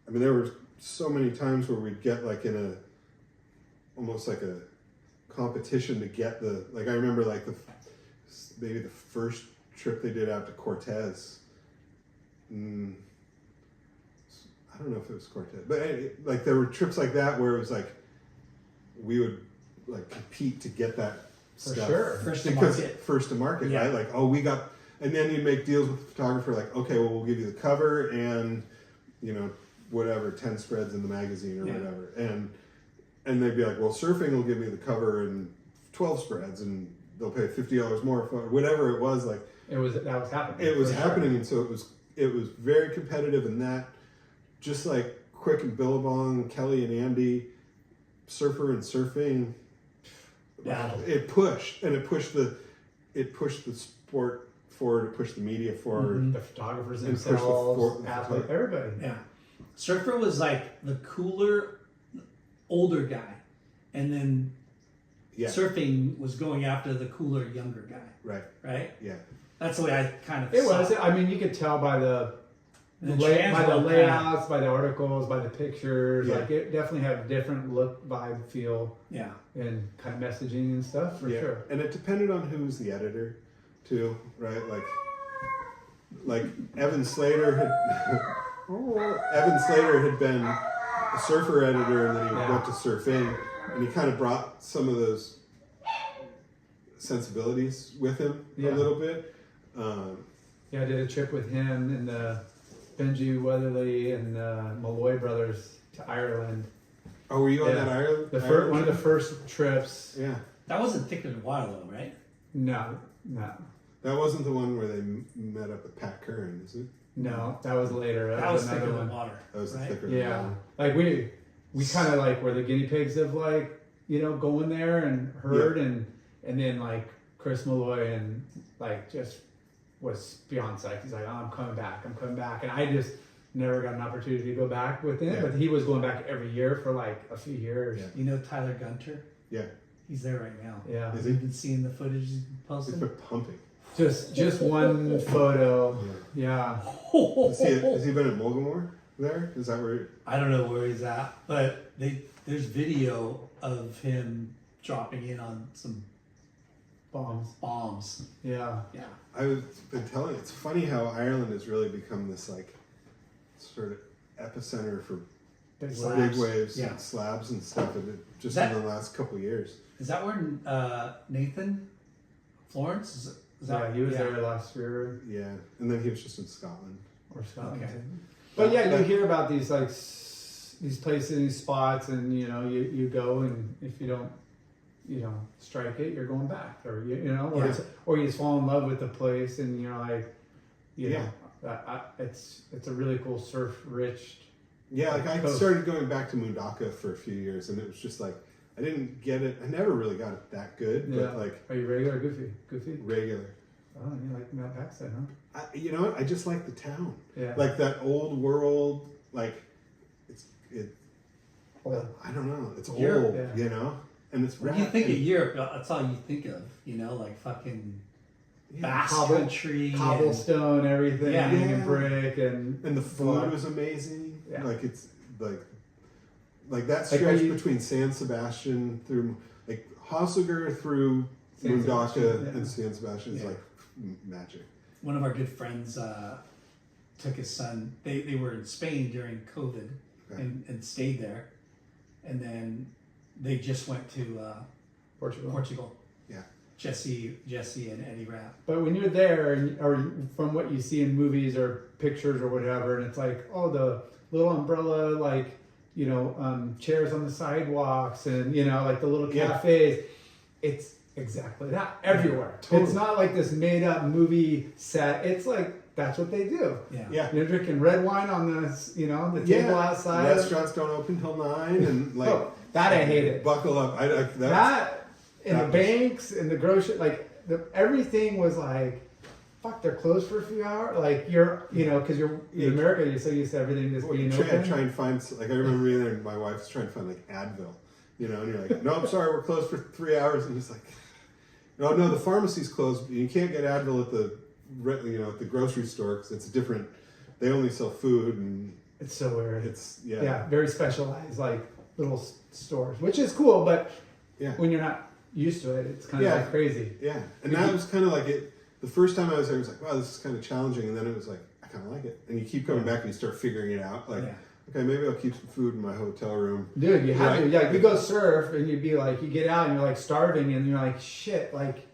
I mean, there were so many times where we'd get like in almost like a competition to get like, I remember like maybe the first trip they did out to Cortez. I don't know if it was Cortez, but like there were trips like that where it was like, we would like compete to get that stuff. Sure. First to market, right? Like, oh, we got, and then you'd make deals with the photographer, like, okay, well, we'll give you the cover and, you know, whatever, 10 spreads in the magazine or whatever. And they'd be like, well, surfing will give me the cover and 12 spreads, and they'll pay $50 more for whatever it was. Like, that was happening. It was happening, and so it was very competitive, and that, just like Quick and Billabong, Kelly and Andy, Surfer and Surfing, it pushed the sport forward, it pushed the media forward, the photographers themselves, athletes, everybody. Yeah. Surfer was like the cooler, older guy, and then surfing was going after the cooler, younger guy. Right? Yeah. That's the way I kind of saw it. I mean, you could tell by the layouts, by the articles, by the pictures. Like, it definitely had a different look, vibe, feel. Yeah. And kind of messaging and stuff, for sure. And it depended on who was the editor, too, right? Like Evan Slater had been a Surfer editor, and then he went to Surfing, and he kind of brought some of those sensibilities with him a little bit. I did a trip with him and Benji Weatherly and Malloy brothers to Ireland. Oh, were you on that Ireland? One of the first trips. Yeah. That wasn't Thicker Than Water, though, right? No. That wasn't the one where they met up with Pat Curran, is it? No, that was later. That was Thicker Than Water. That was right? Thicker Than Water. Like we kind of like were the guinea pigs of, like, you know, going there and heard and then like Chris Malloy and like just was beyond psyched. He's like, oh, I'm coming back. And I just never got an opportunity to go back with him, Yeah. but he was going back every year for like a few years. Yeah. You know Tyler Gunter? Yeah. He's there right now. Yeah. Is You've he? been seeing the footage he's It's posting? been pumping. Just one photo. Yeah. Has he been at Mulgamore there? Is that where? I don't know where he's at, but there's video of him dropping in on some bombs. Yeah. Yeah. I've been telling. It's funny how Ireland has really become this like sort of epicenter for Big Slabs. big waves Yeah. and slabs and stuff. And just That- in the last couple of years. Is that where Nathan Florence is that? Yeah, he was there last year Yeah, and then he was just in Scotland. or Scotland. Okay. But yeah, you hear about these like these places, these spots, and you know, you go, and if you don't, strike it, you're going back, or or you just fall in love with the place, and you're like, it's a really cool surf rich. Yeah, like I Coast. started going back to Mundaka for a few years, and it was just like I didn't get it. I never really got it that good, but like Are you regular or goofy? regular. Oh, you like Matt Backside, huh? You know what? I just like the town, Yeah. like that old world. Like it. Old. I don't know. It's Europe, old, yeah. you know, and it's. When you think of and- Europe, that's all you think of, like fucking yeah. Basque country. and- Cobblestone, everything, Yeah. and brick, and And the food was amazing. Yeah. Like it's like that Like, stretch are you- between San Sebastian through like Hossegger through San Mundaka Sebastian, yeah. and San Sebastian is Yeah. like magic. One of our good friends took his son. They were in Spain during COVID Okay. and stayed there, and then they just went to Portugal. Portugal. Yeah. Jesse and Eddie Rapp. But when you're there, or from what you see in movies or pictures or whatever, and it's like, oh, the little umbrella, like, chairs on the sidewalks, and like the little Yeah. cafes, it's exactly that everywhere. Totally. It's not like this made up movie set. It's like that's what they do. Yeah. Yeah. You're drinking red wine on the table outside. Restaurants don't open till 9, and like that I hate it. Buckle up. That in the was- banks, in the grocery, everything was like, fuck, they're closed for a few hours. Like because you're in America, you're so used to everything just being open. Try and find like I remember being there. And my wife's trying to find like Advil, and you're like, no, I'm sorry, we're closed for 3 hours, and he's like, no, the pharmacy's closed. You can't get Advil at the at the grocery store because it's different. They only sell food, and It's so weird. it's Very specialized, like little stores, which is cool, but Yeah. when you're not used to it, it's kind of like crazy. Yeah, and that was kind of like it. The first time I was there, I was like, wow, this is kind of challenging, and then it was like, I kind of like it. And you keep coming back and you start figuring it out. Like, okay, maybe I'll keep some food in my hotel room. Dude, you have Right. to. Yeah, you go surf and you'd be like, you get out and you're like starving and you're like, shit, like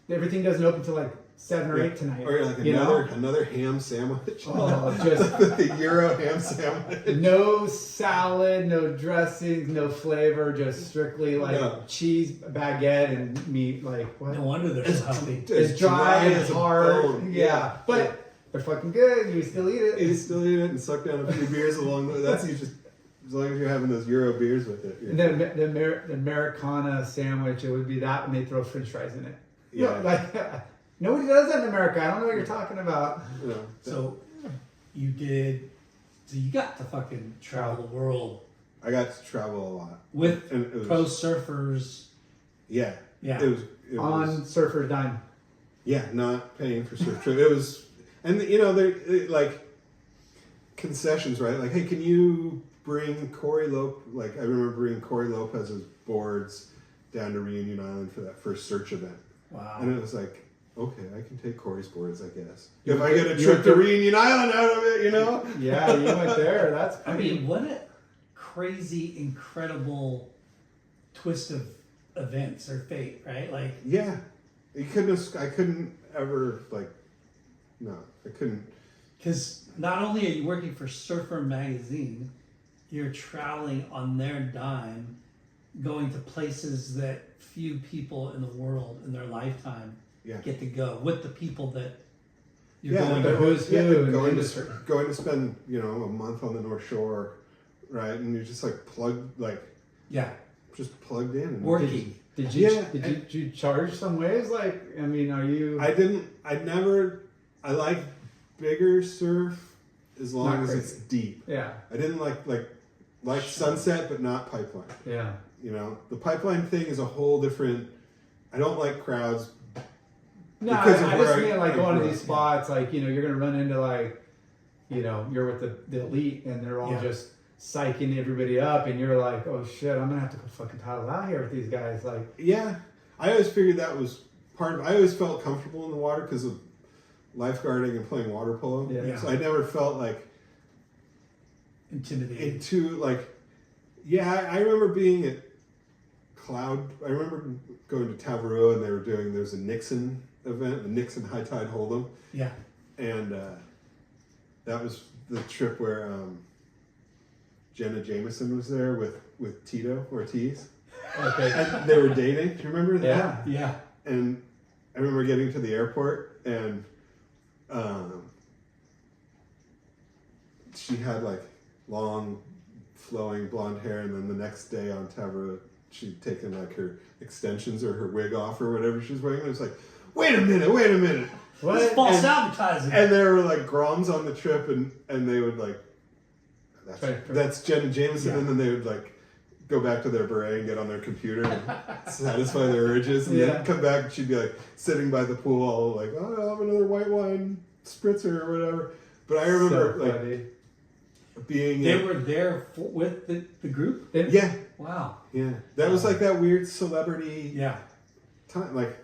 everything doesn't open till like 7 or 8 tonight. Or like another ham sandwich. Oh, just the Euro ham sandwich. no salad, no dressings, no flavor, just strictly like Yeah. cheese, baguette, and meat. Like what? No wonder they're so healthy. It's dry, as it's a hard. bone. Yeah, but they're fucking good. You still eat it. You still eat it and suck down a few beers along the way. That's you just as long as you're having those Euro beers with it. And then the Americana sandwich, it would be that when they throw French fries in it. Yeah. Nobody does that in America. I don't know what you're talking about. So you got to fucking travel the world I got to travel a lot with and it was, pro surfers. Yeah. Yeah. It was On Surfer's Dime. Yeah, not paying for surf trip. It was, and they're like concessions, right? Like, hey, can you bring Corey Like, I remember bringing Corey Lopez's boards down to Reunion Island for that first search event, Wow. and it was like, okay, I can take Corey's boards, I guess. You If I went get a you trip went to to- Reunion Island out of it, Yeah, you went there. That's I mean, what a crazy, incredible twist of events or fate, right? Like, Yeah, I couldn't ever no, I couldn't. because not only are you working for Surfer Magazine, you're traveling on their dime, going to places that few people in the world in their lifetime Yeah. get to go with the people that you're Yeah, going the to. who's who in the going industry. to spend a month on the North Shore, right? And you're just plugged Yeah, just plugged in. And working. Did you Yeah, did you charge some waves? Like, I mean, are you? I like bigger surf, as long Not as crazy. it's deep. Yeah. I didn't like sunset, but not pipeline. Yeah. You know, the pipeline thing is a whole different. I don't like crowds. No, Because of I where just I- mean like I going to grew these up. spots, like, you're going to run into like, you're with the elite and they're all Yeah. just psyching everybody up and you're like, oh shit, I'm going to have to go fucking paddle out here with these guys. Like, Yeah, I always figured that was part of. I always felt comfortable in the water because of lifeguarding and playing water polo. Yeah. So I never felt like Intimidated. into like. Yeah, I remember being at Cloud. I remember going to Tavarua and they were doing. There's a Nixon event, a Nixon High Tide Hold'em, Yeah. and that was the trip where Jenna Jameson was there with Tito Ortiz. okay. And they were dating. Do you remember that? Yeah. Yeah. And I remember getting to the airport and she had like long flowing blonde hair, and then the next day on Tavra she'd taken like her extensions or her wig off or whatever she was wearing. And I was like, wait a minute. It's What? false And- advertising. And there were like Groms on the trip and they would like Right. that's Jen and Jameson, Yeah. and then they would like go back to their beret and get on their computer and satisfy their urges, and Yeah. then come back and she'd be like sitting by the pool all like, oh, I'll have another white wine spritzer or whatever. But I remember So like funny. being They were there with the group? yeah, Wow. that was like that weird celebrity Yeah. time. Like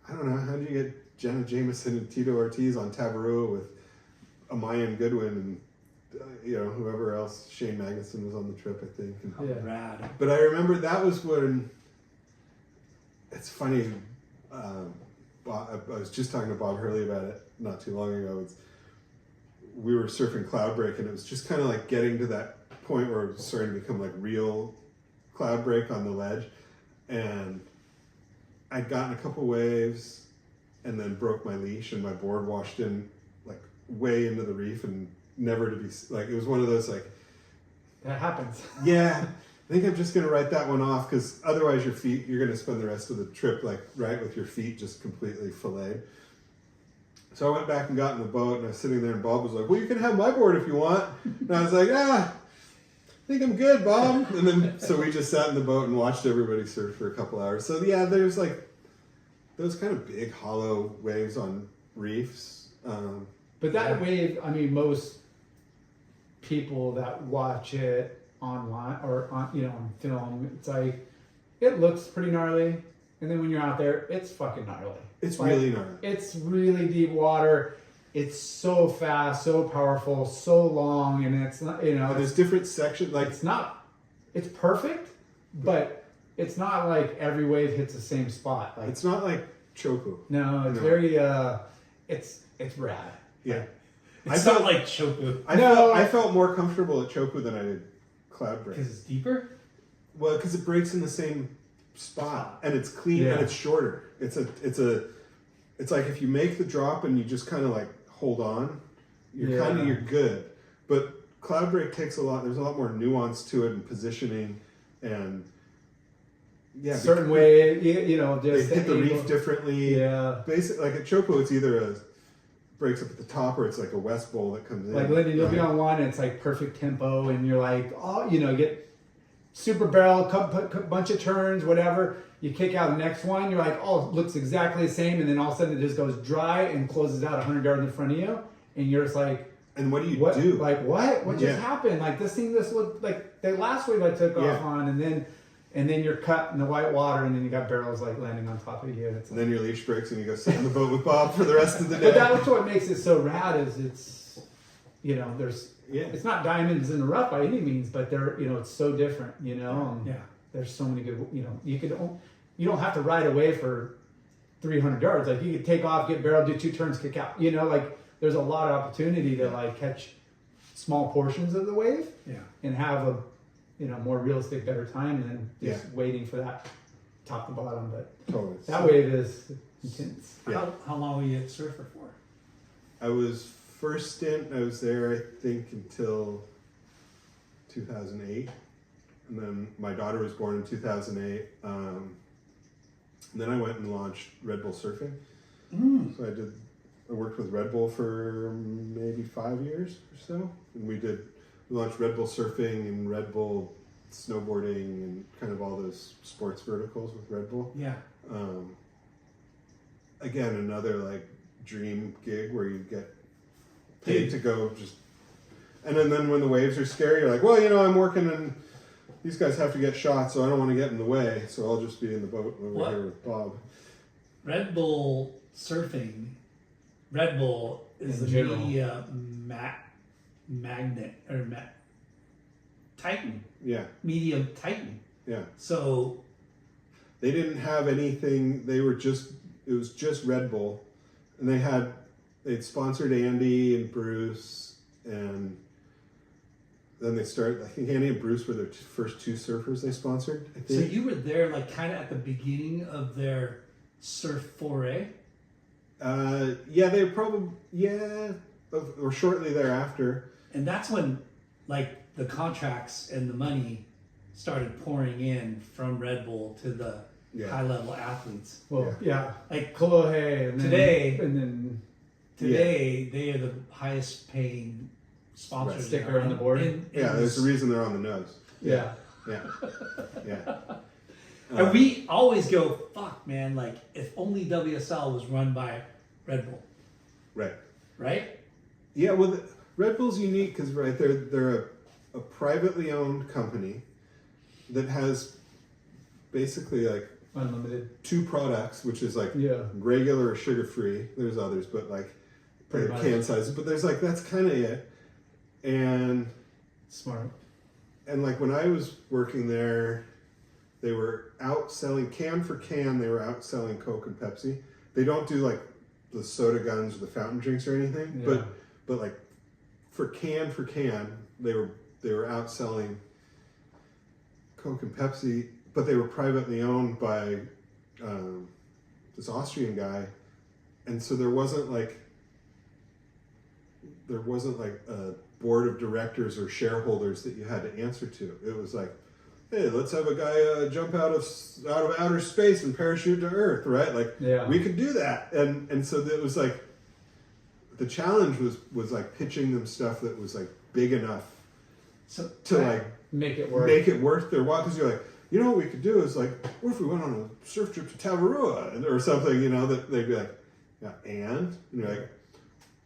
I don't know, how do you get Jenna Jameson and Tito Ortiz on Tabarua with Amayan Goodwin and whoever else, Shane Magnuson was on the trip, I think. And, How Yeah. rad. but I remember that was when. It's funny. I was just talking to Bob Hurley about it not too long ago. We were surfing Cloudbreak, and it was just kind of like getting to that point where it was starting to become like real Cloudbreak on the ledge, and I'd gotten a couple waves, and then broke my leash, and my board washed in like way into the reef, and never to be like. It was one of those like. That happens. Yeah, I think I'm just gonna write that one off because otherwise you're gonna spend the rest of the trip with your feet just completely filleted. So I went back and got in the boat, and I was sitting there, and Bob was like, "Well, you can have my board if you want." And I was like, I think I'm good, Bob. And then so we just sat in the boat and watched everybody surf for a couple hours. So yeah, there's like those kind of big hollow waves on reefs. But that wave, I mean, most people that watch it online or on film, it's like it looks pretty gnarly, and then when you're out there, it's fucking gnarly. It's Like, really gnarly. It's really deep water. It's so fast, so powerful, so long, and it's not. There's different sections like. It's not. It's perfect, but it's not like every wave hits the same spot. Like It's not like Choku. no, it's No. very. It's rad. Yeah. It's I not felt- like Chopu. I felt more comfortable at Choku than I did Cloudbreak. Because it's deeper? Well, because it breaks in the same spot and it's clean Yeah. and it's shorter. It's like if you make the drop and you just kind of like hold on, you're good. But Cloudbreak takes there's a lot more nuance to it and positioning and Certain way, just they hit the angle. reef differently. Yeah. Basically, like at Choco, it's either breaks up at the top or it's like a west bowl that comes in. Like Lyndon, you'll be right? on one and it's like perfect tempo, and you're like, get super barrel, bunch of turns, whatever. You kick out the next one, you're like, it looks exactly the same, and then all of a sudden it just goes dry and closes out 100 yards in front of you, and you're just like, And what do you what? do? Like what? What just Yeah. happened? Like this thing just looked like the last wave I took Yeah. off on, and then you're cut in the white water, and then you got barrels like landing on top of you. It's and then your leash breaks and you go sit on the boat with Bob for the rest of the day. But that's what makes it so rad is it's, there's, Yeah. it's not diamonds in the rough by any means, but they're, it's so different, and Yeah. there's so many good, you don't have to ride away for 300 yards. Like you could take off, get barrel, do 2 turns, kick out, like there's a lot of opportunity to like catch small portions of the wave Yeah. and have a, more realistic, better time than just waiting for that top to bottom. But Totally. that wave is intense. Yeah. How long were you at Surfer for? I was first stint, I was there, I think, until 2008. And then my daughter was born in 2008. And then I went and launched Red Bull Surfing. So I did I worked with Red Bull for maybe 5 years or so, and we launched Red Bull surfing and Red Bull snowboarding and kind of all those sports verticals with Red Bull. Yeah. Again, another like dream gig where you get paid to go just, and then when the waves are scary, you're like, well, I'm working and these guys have to get shot, so I don't want to get in the way, so I'll just be in the boat over here with Bob. Red Bull surfing. Red Bull is In the general. media magnet or titan. Yeah, Medium titan. yeah. So They didn't have anything. It was just Red Bull, and they'd sponsored Andy and Bruce, and then they started. I think Andy and Bruce were their first two surfers they sponsored. I So think. you were there, like, kind of at the beginning of their surf foray. Yeah, they probably or shortly thereafter. And that's when, like, the contracts and the money started pouring in from Red Bull to the high-level athletes. Well, yeah. Like, Kolohe, and then, Today- and then today, they are the highest-paying sponsors. Sticker on the board. There's a reason they're on the nose. yeah. Yeah. And we always go, fuck, man, like, if only WSL was run by Red Bull, right? Yeah, well, Red Bull's unique because they're a privately owned company that has basically like Unlimited. two products, which is like Yeah. regular or sugar free. There's others, but like Pretty they're much. can sizes. But there's like that's kind of it. And Smart. like when I was working there, they were outselling can for can. They were outselling Coke and Pepsi. They don't do like the soda guns or the fountain drinks or anything, Yeah. but like for can, they were outselling Coke and Pepsi, but they were privately owned by this Austrian guy, and so there wasn't like a board of directors or shareholders that you had to answer to. It was like, hey, let's have a guy jump out of outer space and parachute to Earth, right? Like, Yeah. we could do that, and so it was like the challenge was like pitching them stuff that was like big enough So to like Make it work. make it worth their while. Because you're like, what we could do is like, what if we went on a surf trip to Tavarua or something? That they'd be like, yeah, and you're like,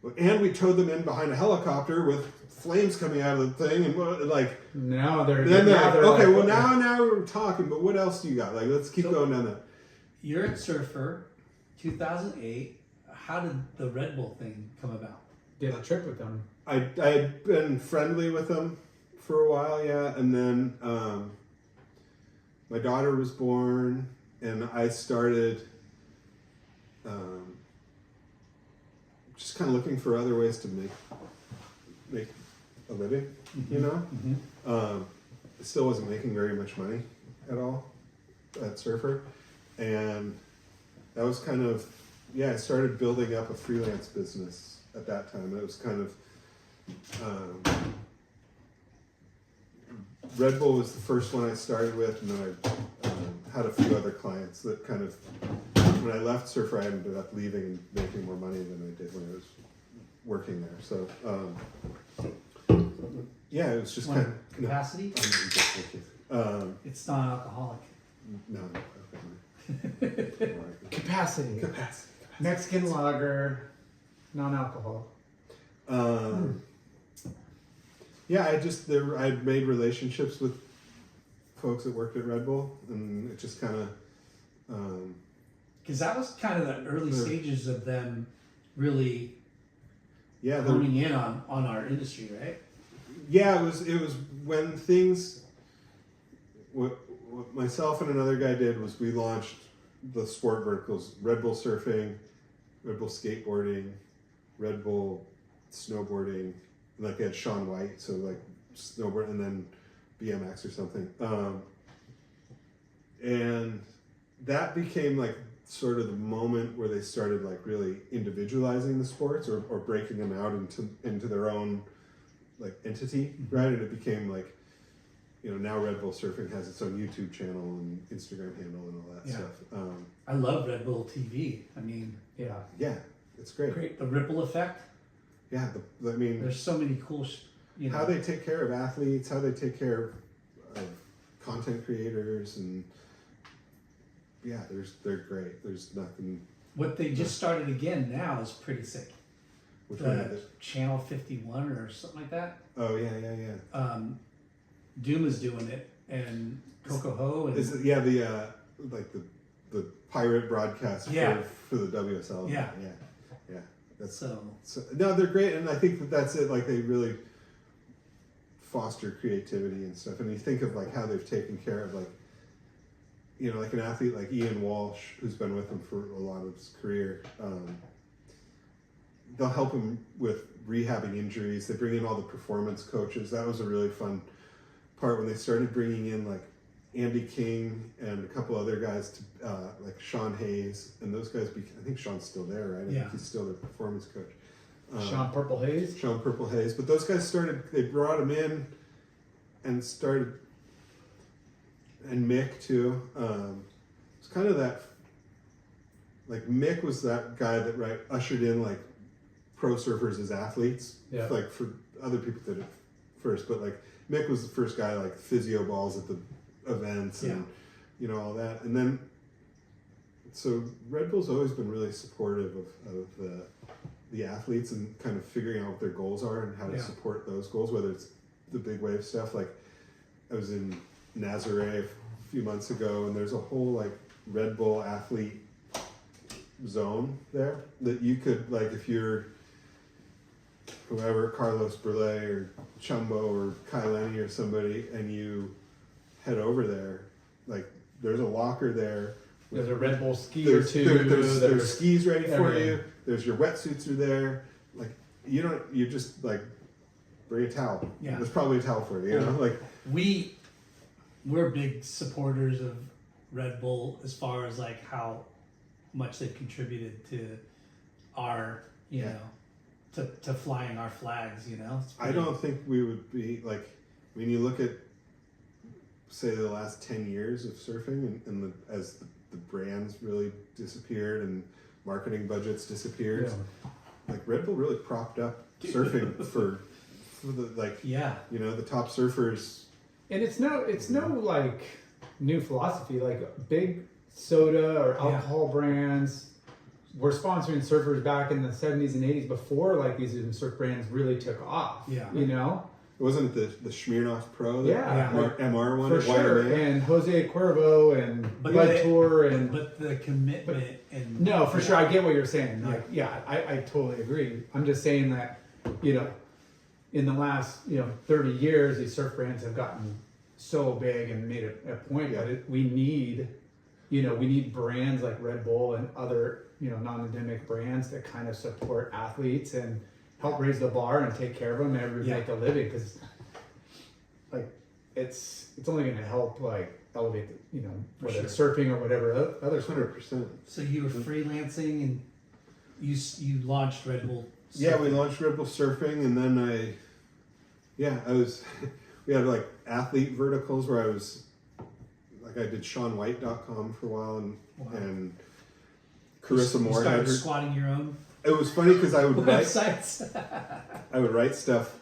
well, and we towed them in behind a helicopter with flames coming out of the thing, and like. Now they're Then they're like, okay, like, well now we're talking, but what else do you got? Like, let's keep going down that. you're a surfer, 2008. How did the Red Bull thing come about? did a trip with them. I had been friendly with them for a while, yeah, and then my daughter was born, and I started just kind of looking for other ways to make a living, I still wasn't making very much money at all at Surfer, and that was kind of, I started building up a freelance business at that time. It was kind of, Red Bull was the first one I started with, and then I had a few other clients that kind of, when I left Surfer, I ended up leaving and making more money than I did when I was working there. So, it was just One kind of capacity? It's non-alcoholic. No, okay. Capacity. Mexican lager, non-alcohol. I'd made relationships with folks that worked at Red Bull, and it just kind of. Because that was kind of the early stages of them really Yeah, honing in on our industry, right? Yeah, it was when things. What myself and another guy did was we launched the sport verticals: Red Bull surfing, Red Bull skateboarding, Red Bull snowboarding. And like they had Shaun White, so like snowboard, and then BMX or something. And that became like sort of the moment where they started like really individualizing the sports or breaking them out into their own like entity, right? And it became like, now Red Bull Surfing has its own YouTube channel and Instagram handle and all that stuff. I love Red Bull TV. I mean, yeah, it's great. Great. The ripple effect. Yeah, I mean, There's so many cool, how they take care of athletes, how they take care of content creators, and yeah, they're great. There's nothing. What they just started again now is pretty sick. Which one is The it? Channel 51 or something like that. Oh yeah. Doom is doing it, and Coco Ho, and Is it the pirate broadcast Yeah. for the WSL? Yeah. That's so no, they're great, and I think that's it. Like, they really foster creativity and stuff. And you think of like how they've taken care of, like, you know, like an athlete like Ian Walsh, who's been with them for a lot of his career. They'll help him with rehabbing injuries. They bring in all the performance coaches. That was a really fun part when they started bringing in like Andy King and a couple other guys to like Sean Hayes, and those guys. I think Sean's still there, right? I Yeah. think he's still their performance coach. Sean Purple Hayes. Sean Purple Hayes. But those guys they brought him in and started, and Mick too. It's kind of that, like, Mick was that guy that ushered in like pro surfers as athletes. Yeah. Like, for other people did it first, but like Mick was the first guy, like physio balls at the events and you know, all that. And then, so Red Bull's always been really supportive of the athletes and kind of figuring out what their goals are and how to support those goals, whether it's the big wave stuff. Like, I was in Nazaré a few months ago, and there's a whole like Red Bull athlete zone there that you could, like, if you're whoever, Carlos Burley or Chumbo or Kai Lenny or somebody, and you head over there, like, there's a locker there. There's a Red Bull ski or two. There's skis ready for everything. you. There's your wetsuits are there. Like, you just like bring a towel. Yeah. There's probably a towel for you. You know, like, we're big supporters of Red Bull as far as like how much they've contributed to our, you know, to flying our flags, you know. I don't think we would be like, when you look at, say, the last 10 years of surfing and as the brands really disappeared and marketing budgets disappeared, like, Red Bull really propped up surfing for the, like, you know, the top surfers. And it's no like new philosophy. Like, big soda or alcohol brands were sponsoring surfers back in the 70s and 80s before like these surf brands really took off. Yeah. You know? Wasn't it the Smirnoff Pro? MR one for sure. And Jose Cuervo and Blood Tour and but the commitment and no, for sure. I get what you're saying. Like, I totally agree. I'm just saying that, you know, in the last 30 years, these surf brands have gotten so big and made a point that we need brands like Red Bull and other non-endemic brands that kind of support athletes and help raise the bar and take care of them and everybody make a living, because like it's only going to help like elevate whether it's surfing or whatever other sport. 100%. So you were freelancing and you launched Red Bull Surfing. Yeah, we launched Red Bull Surfing, and then we had like athlete verticals where I was like, I did SeanWhite.com for a while and Carissa Moore You started had her. squatting your own It was funny because I would websites. I would write stuff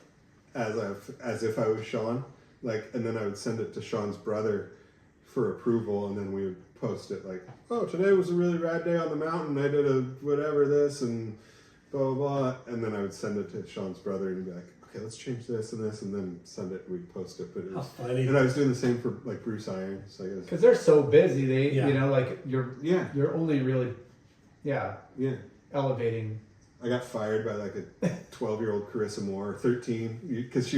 as if I was Sean, like, and then I would send it to Sean's brother for approval, and then we would post it like, oh, today was a really rad day on the mountain. I did a whatever this and blah blah blah, and then I would send it to Sean's brother, and he'd be like, okay, let's change this and this, and then send it. We'd post it, but it was funny. And I was doing the same for like Bruce Irons, I guess, Because they're so busy. They like you're only really elevating. I got fired by like a 12-year-old Carissa Moore, 13, because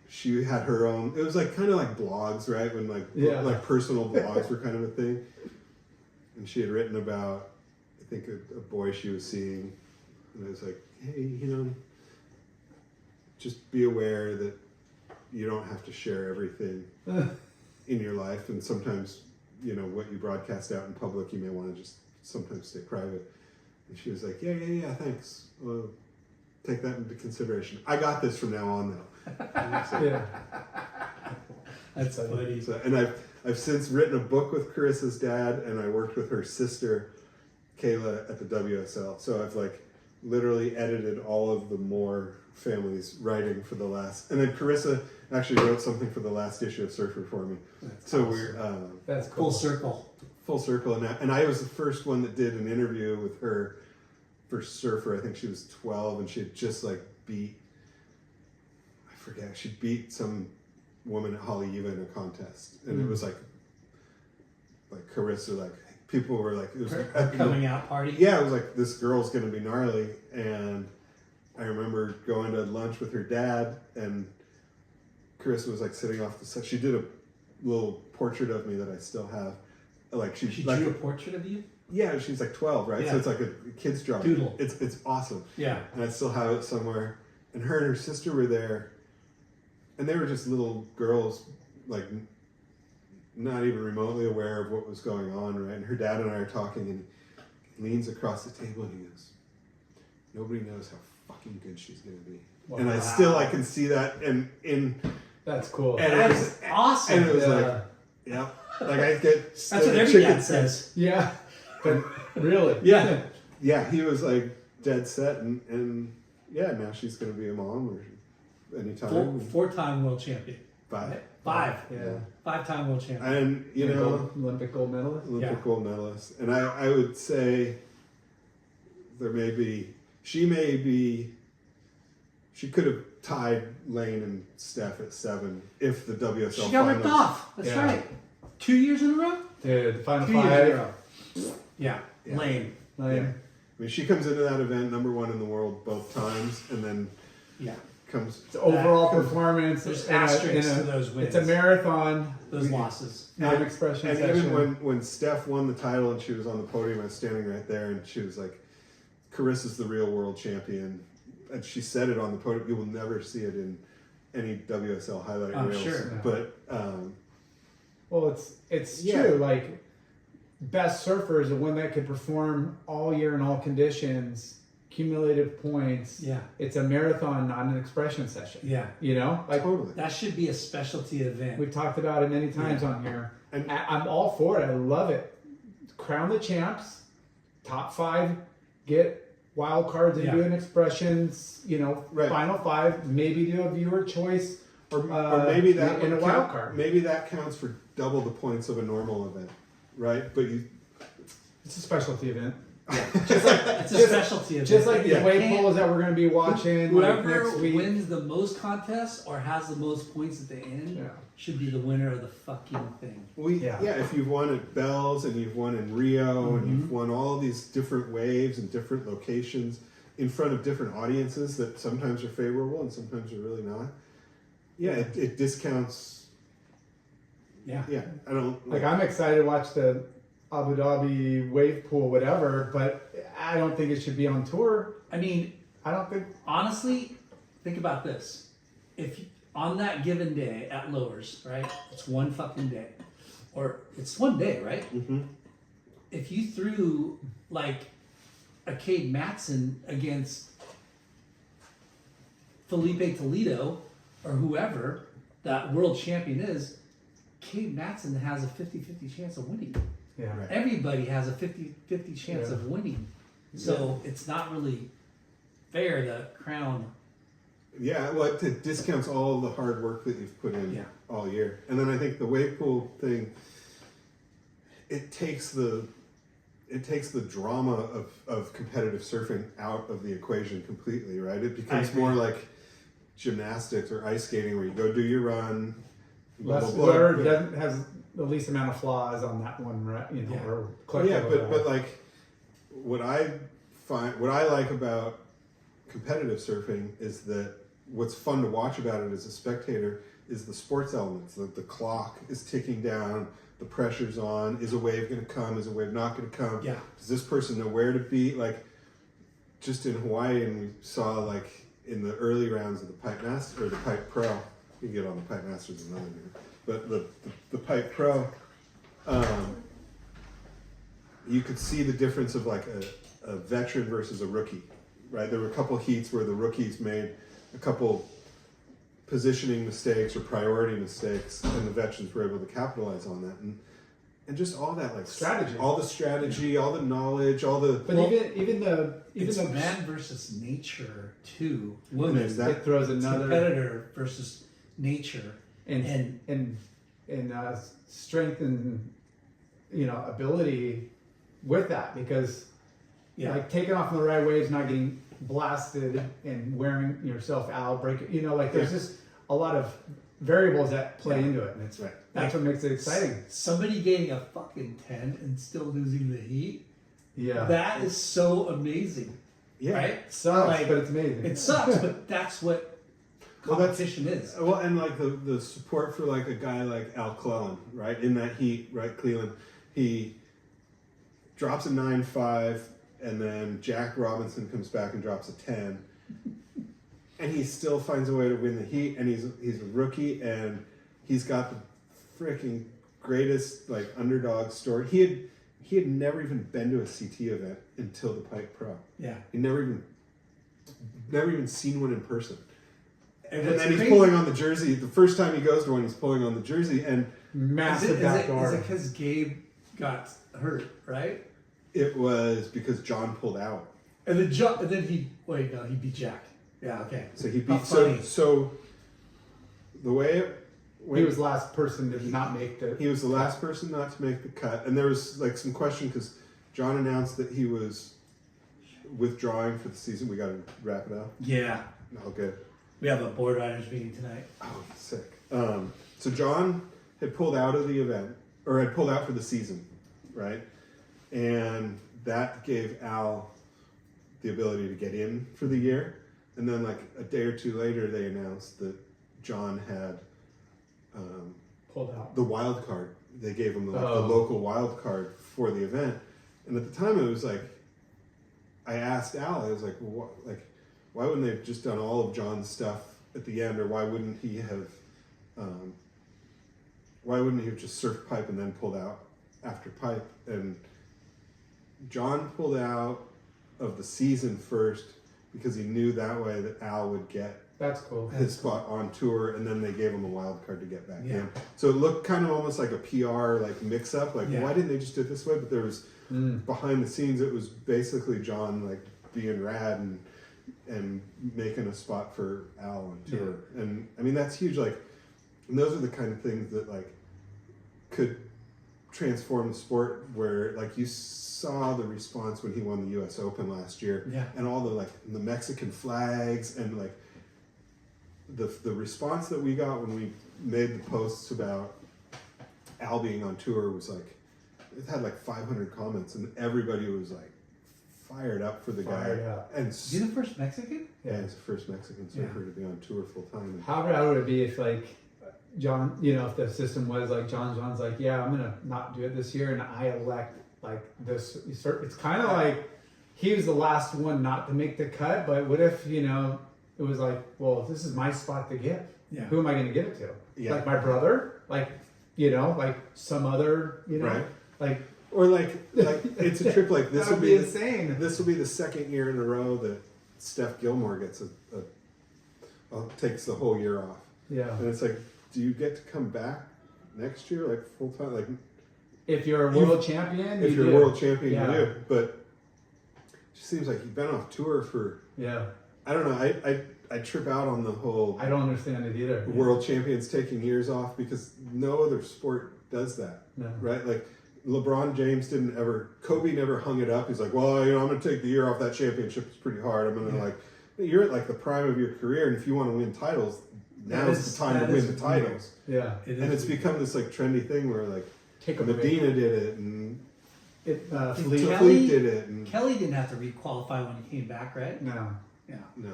she had her own. It was like kind of like blogs, right? When like personal blogs were kind of a thing. And she had written about, I think, a boy she was seeing, and it was like, hey, just be aware that you don't have to share everything in your life, and sometimes what you broadcast out in public, you may want to just sometimes stay private. And she was like, yeah, thanks. Well, take that into consideration. I got this from now on, though. That's funny. And I've since written a book with Carissa's dad, and I worked with her sister Kayla at the WSL. So I've like literally edited all of the Moore family's writing for the last, and then Carissa actually wrote something for the last issue of Surfer for me. That's So awesome. we're That's cool. Full circle. and I was the first one that did an interview with her for Surfer. I think she was 12 and she had just like beat, I forget, she beat some woman at Haleiwa in a contest, and it was like Carissa, like people were like, it was Her coming out party. yeah, it was like, this girl's gonna be gnarly. And I remember going to lunch with her dad, and Carissa was like sitting off the side. She did a little portrait of me that I still have. Like She like, drew a portrait of you? yeah, she's like 12, right? Yeah. So it's like a kid's drawing. Doodle. It's awesome. Yeah. And I still have it somewhere. And her and her sister were there, and they were just little girls, like not even remotely aware of what was going on, right? And her dad and I are talking, and he leans across the table and he goes, "Nobody knows how fucking good she's gonna be." Wow. And I can see that in That's cool. and That it is was, awesome. and it was Yeah. like, yeah, like I get That's what every dad says. Yeah, but really, Yeah. Yeah, he was like dead set, and yeah, now she's gonna be a mom or anytime. Four-time world champion. Five. yeah. 5-time world champion. And you know, Olympic gold medalist. Olympic Yeah. gold medalist. And I would say she could have tied Lane and Steph at 7 if the WSL She got ripped finals. off. That's Yeah. right. 2 years in a row? Dude, final 2 years in a five. row. Yeah. Yeah. Lane. Like, Yeah. I mean, she comes into that event #1 in the world both times, and then Yeah. comes. it's overall That- performance. There's in a- asterisks in a- to those wins. It's a marathon. Those losses. Not an expression And session. even when Steph won the title and she was on the podium, I was standing right there, and she was like, "Carissa's the real world champion," and she said it on the podium. You will never see it in any WSL highlight I'm reels. sure. But Well, it's Yeah. true. Like, best surfer is the one that could perform all year in all conditions, cumulative points. Yeah. It's a marathon, not an expression session. Yeah. You know, like totally. That should be a specialty event. we've talked about it many times on here. And- I'm all for it. I love it. Crown the champs, top 5, get wild cards and Yeah. doing expressions. You know, Right. final 5. Maybe do a viewer choice. Or maybe that in a would wild count- card. Maybe that counts for double the points of a normal event, right? But you, It's a specialty event. It's a specialty event. Just like these Yeah. wave Can't- pools that we're going to be watching like, Whoever next week. wins the most contests or has the most points at the end Yeah. should be the winner of the fucking thing. Yeah. if you've won at Bells and you've won in Rio and you've won all these different waves and different locations in front of different audiences that sometimes are favorable and sometimes are really not. Yeah, it discounts. Yeah. Yeah, I don't Like, I'm excited to watch the Abu Dhabi wave pool, whatever, but I don't think it should be on tour. I mean, I don't think. honestly, think about this. If on that given day at Lowers, right? It's one fucking day. Or it's one day, right? Mm-hmm. If you threw like a Cade Matson against Felipe Toledo or whoever that world champion is, Cade Matson has a 50-50 chance of winning. Yeah. Right. Everybody has a 50-50 chance Yeah. of winning. So it's not really fair to crown. Yeah, well, it discounts all the hard work that you've put in Yeah. all year. And then I think the wave pool thing, it takes the drama of competitive surfing out of the equation completely, right? It becomes agree. more like gymnastics or ice skating where you go do your run, blah, Less, blah, blah. whoever doesn't has the least amount of flaws on that one, right? You know, Yeah. or Yeah, collective but like what I like about competitive surfing is that what's fun to watch about it as a spectator is the sports elements. The clock is ticking down, the pressure's on. Is a wave going to come? Is a wave not going to come? Yeah. Does this person know where to be? Like, just in Hawaii, and we saw like in the early rounds of the Pipe Master or the Pipe Pro. You can get on the Pipe Masters another year, but the Pipe Pro, you could see the difference of like a veteran versus a rookie, right? There were a couple heats where the rookies made a couple positioning mistakes or priority mistakes, and the veterans were able to capitalize on that. And and just all that like Strategy. all the strategy, all the knowledge, all the. But even the man versus nature too. Women. Women. That it throws It's another competitor versus nature. and strength and ability with that, because like taking off in the right way is not getting blasted and wearing yourself out, there's just a lot of variables that play into it, and it's Right. that's what makes it exciting. Somebody getting a fucking 10 and still losing the heat. Yeah, That is so amazing. Yeah. Right? sucks, Like, but it's amazing. It sucks, but that's what competition is. Well, and like the support for like a guy like Al Clellan, right? In that heat, right? Cleveland, he drops a 9.5, and then Jack Robinson comes back and drops a 10, and he still finds a way to win the heat. And he's a rookie, and he's got the freaking greatest like underdog story. He had never even been to a CT event until the Pike Pro. Yeah. He never even seen one in person. And what's then he's crazy- pulling on the jersey. The first time he goes to one, he's pulling on the jersey, and Massive back door. Is it because Gabe got hurt, right? it was because John pulled out. And then he beat Jack. Yeah, okay. So he How beat funny. so the way He was the last person to not make the. he was the last person not to make the cut, and there was like some question because John announced that he was withdrawing for the season. We got to wrap it up. Yeah. Oh, good. We have a board riders meeting tonight. Oh, sick. So John had pulled out of the event, or had pulled out for the season, right? And that gave Al the ability to get in for the year. And then like a day or two later, they announced that John had Pulled out. the wild card. They gave him the Oh. local wild card for the event. And at the time, it was like, I asked Al, I was like, well, why wouldn't they have just done all of John's stuff at the end, or why wouldn't he have just surfed pipe and then pulled out after pipe? And John pulled out of the season first because he knew that way that Al would get That's cool. his spot on tour, and then they gave him a wild card to get back Yeah. in. So it looked kind of almost like a PR like mix up. Like, Yeah. why didn't they just do it this way? But there was behind the scenes, it was basically John like being rad and making a spot for Al on tour. And I mean that's huge. Like, and those are the kind of things that like could transform the sport. Where like you saw the response when he won the U.S. Open last year, Yeah. and all the Mexican flags and like. The response that we got when we made the posts about Al being on tour was like, it had like 500 comments, and everybody was like fired up for the Fired guy. up. And Is he the first Mexican? yeah, he's the first Mexican surfer to be on tour full time. How rad would it be if like John, if the system was like John's like, yeah, I'm gonna not do it this year, and I elect like this. It's kind of like he was the last one not to make the cut, but what if it was like, well, if this is my spot to give, who am I going to give it to? Yeah. Like my brother, like some other, Right. like Or like it's a trip like this that will would be be insane. This will be the second year in a row that Steph Gilmore gets takes the whole year off. Yeah. And it's like, do you get to come back next year like full time? Like If you're a world champion, if you're a do. world champion, Yeah. you do. But it just seems like you've been off tour for. Yeah. I don't know. I trip out on the whole I don't understand it either. world champions taking years off because no other sport does that, No. right? Like LeBron James Kobe never hung it up. He's like, well, I'm going to take the year off that championship. It's pretty hard. I'm going to you're at like the prime of your career, and if you want to win titles, now's the time to win the titles. Yeah. And it's become this like trendy thing where like Take a Medina did it, and Fleet. Fleet did it, and Kelly didn't have to requalify when he came back, right? No. Yeah. no.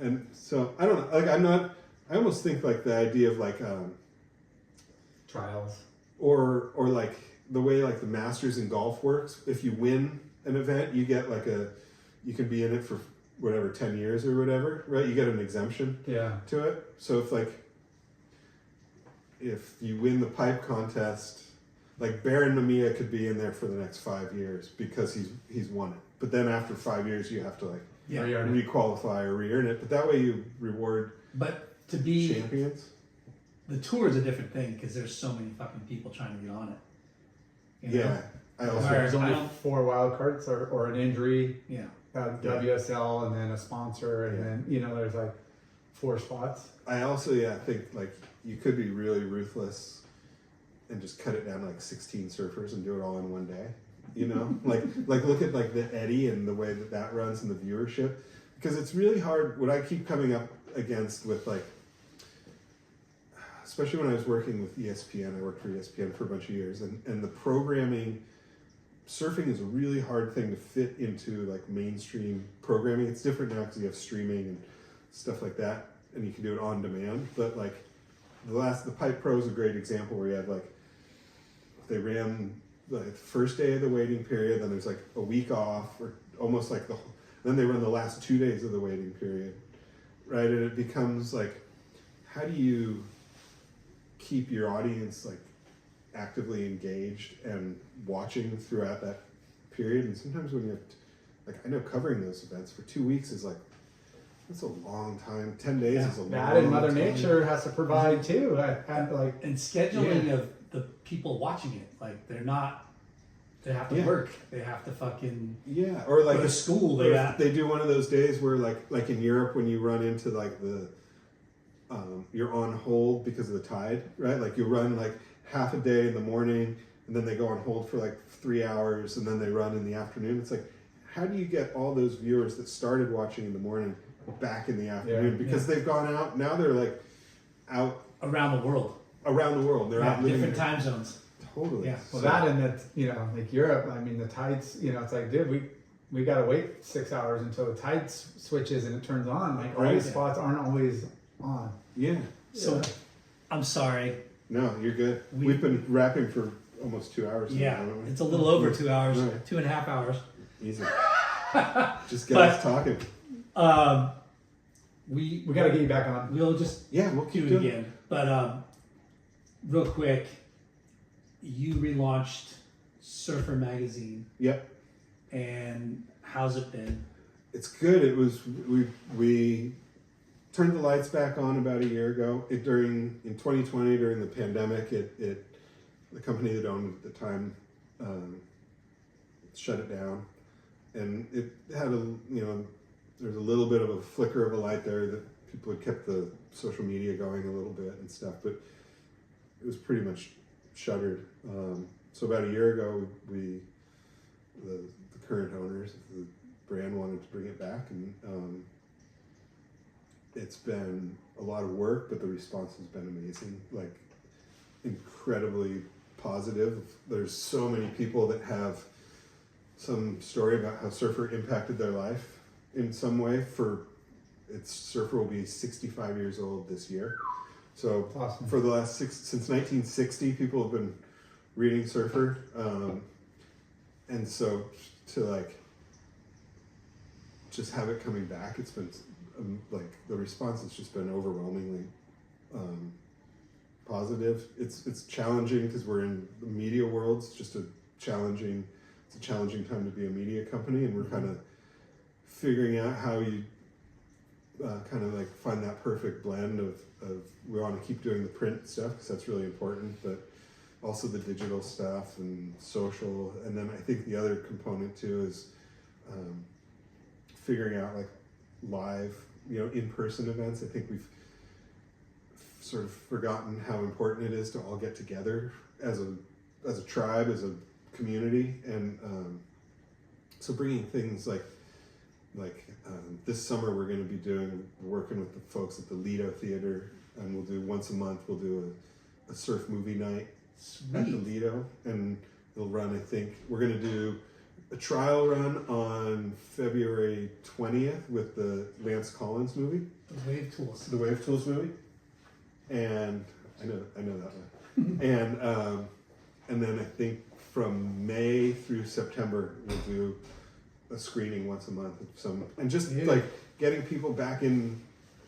And so I don't know. Like I almost think like the idea of like Trials. or like the way like the Masters in golf works. If you win an event, you get like you can be in it for whatever 10 years or whatever, right? You get an exemption Yeah. to it. So if you win the pipe contest, like Baron Mamiya could be in there for the next 5 years because he's won it. But then after 5 years, you have to like requalify or re-earn it. But that way you reward But to be champions. the tour is a different thing because there's so many fucking people trying to get on it. You know? Yeah, I also Where There's I only don't- 4 wild cards or an injury, Yeah. WSL, and then a sponsor, and then there's like 4 spots. I also think like you could be really ruthless and just cut it down to like 16 surfers and do it all in one day. You know, like look at like the Eddy and the way that runs and the viewership, because it's really hard. What I keep coming up against with like, especially when I was working with ESPN, I worked for ESPN for a bunch of years, and the programming, surfing is a really hard thing to fit into like mainstream programming. It's different now because you have streaming and stuff like that, and you can do it on demand. But like the Pipe Pro is a great example where you have like, they ran the first day of the waiting period, then there's like a week off, or almost like then they run the last 2 days of the waiting period, right? And it becomes like, how do you keep your audience like actively engaged and watching throughout that period? And sometimes when you have like, I know covering those events for 2 weeks is like, that's a long time. 10 days is a long time. That and Mother Nature has to provide too. And scheduling of the people watching it, like they have to work. They have to fucking or like go to school. They do one of those days where like in Europe when you run into like the you're on hold because of the tide, right? Like you run like half a day in the morning and then they go on hold for like 3 hours and then they run in the afternoon. It's like, how do you get all those viewers that started watching in the morning back in the afternoon? Because they've gone out, now they're like out around the world. They're out living different time zones. Totally. Yeah. Well, that and that, like Europe, I mean, the tides, it's like, dude, we got to wait 6 hours until the tide switches and it turns on. Like, all these spots aren't always on. Yeah. So, I'm sorry. No, you're good. We've been rapping for almost 2 hours. Yeah. Now, haven't we? It's a little over 2 hours, Right. 2.5 hours. Easy. Just get us talking. We got to get you back on. We'll just We'll keep do it doing again. But real quick, you relaunched Surfer Magazine. Yep. And how's it been? It's good. It was we turned the lights back on about a year ago. In 2020 during the pandemic, the company that owned it at the time shut it down, and it had there's a little bit of a flicker of a light there that people had kept the social media going a little bit and stuff, but it was pretty much shuttered. So about a year ago, the current owners of the brand wanted to bring it back, and it's been a lot of work, but the response has been amazing, like incredibly positive. There's so many people that have some story about how Surfer impacted their life in some way. Surfer will be 65 years old this year. So Awesome. For the last since 1960, people have been reading Surfer. And so to like just have it coming back, it's been like the response has just been overwhelmingly positive. It's challenging because we're in the media world. It's just a challenging time to be a media company, and we're kind of figuring out how you kind of like find that perfect blend of we want to keep doing the print stuff because that's really important, but also the digital stuff and social. And then I think the other component too is figuring out like live, in-person events. I think we've sort of forgotten how important it is to all get together as a tribe, as a community, and so bringing things like this summer we're going to be working with the folks at the Lido Theater, and we'll do once a month we'll do a surf movie night at the Lido, and it'll run, I think we're going to do a trial run on February 20th with the Lance Collins movie, The Wave Tools movie, and I know that one. And then I think from May through September we'll do a screening once a month of like getting people back in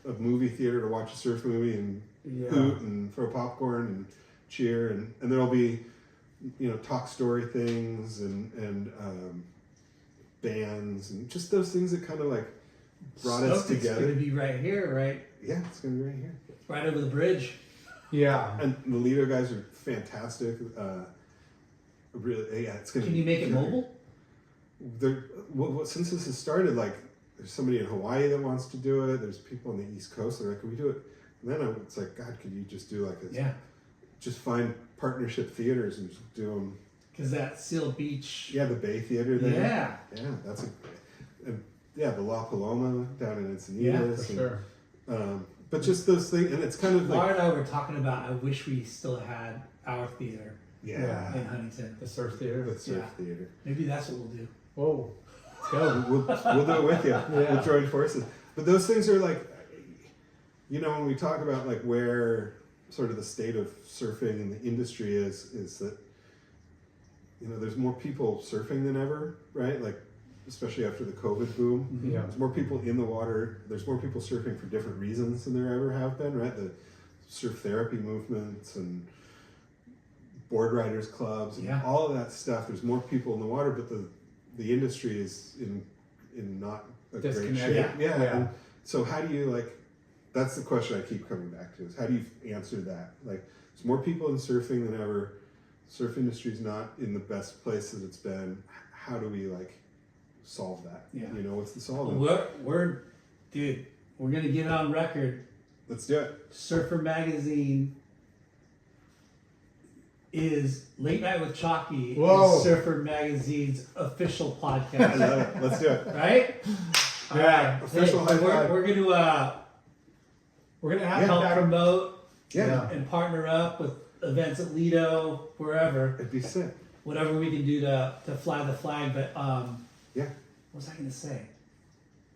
a movie theater to watch a surf movie and hoot and throw popcorn and cheer, and there'll be talk story things and bands and just those things that kind of like brought us together. It's going to be right here, right? Yeah, it's going to be right here. Right over the bridge. Yeah. And the Lido guys are fantastic. really, yeah, it's gonna. Can you make it mobile? Since this has started, like, there's somebody in Hawaii that wants to do it. There's people on the East Coast that are like, can we do it? And then it's like, God, could you just do like just find partnership theaters and just do them? Because that Seal Beach. Yeah, the Bay Theater there. Yeah. Yeah, that's the La Paloma down in Encinitas. Yeah, for sure. But just those things, and it's kind of Laura like, and I were talking about, I wish we still had our theater yeah, in Huntington. The surf theater. the surf Yeah. theater. Maybe that's what we'll do. Whoa. Let's go. We'll do it with you. We'll join forces. But those things are like, when we talk about like where sort of the state of surfing and the industry is that, there's more people surfing than ever, right? Like, especially after the COVID boom. Yeah. There's more people in the water. There's more people surfing for different reasons than there ever have been, right? The surf therapy movements and board riders clubs and all of that stuff. There's more people in the water, but the industry is in not a great shape. Yeah. And so how do you that's the question I keep coming back to, is how do you answer that? Like, there's more people in surfing than ever. Surf industry's not in the best place that it's been. How do we solve that? Yeah. What's the solve? We're gonna get it on record. Let's do it. Surfer Magazine is Late Night with Chalky. Whoa. Is Surfer Magazine's official I podcast. love it. Let's do it. Right? All right. Official high five. We're gonna help promote and partner up with events at Lido, wherever. It'd be sick. Whatever we can do to fly the flag. But Yeah. what was I gonna say?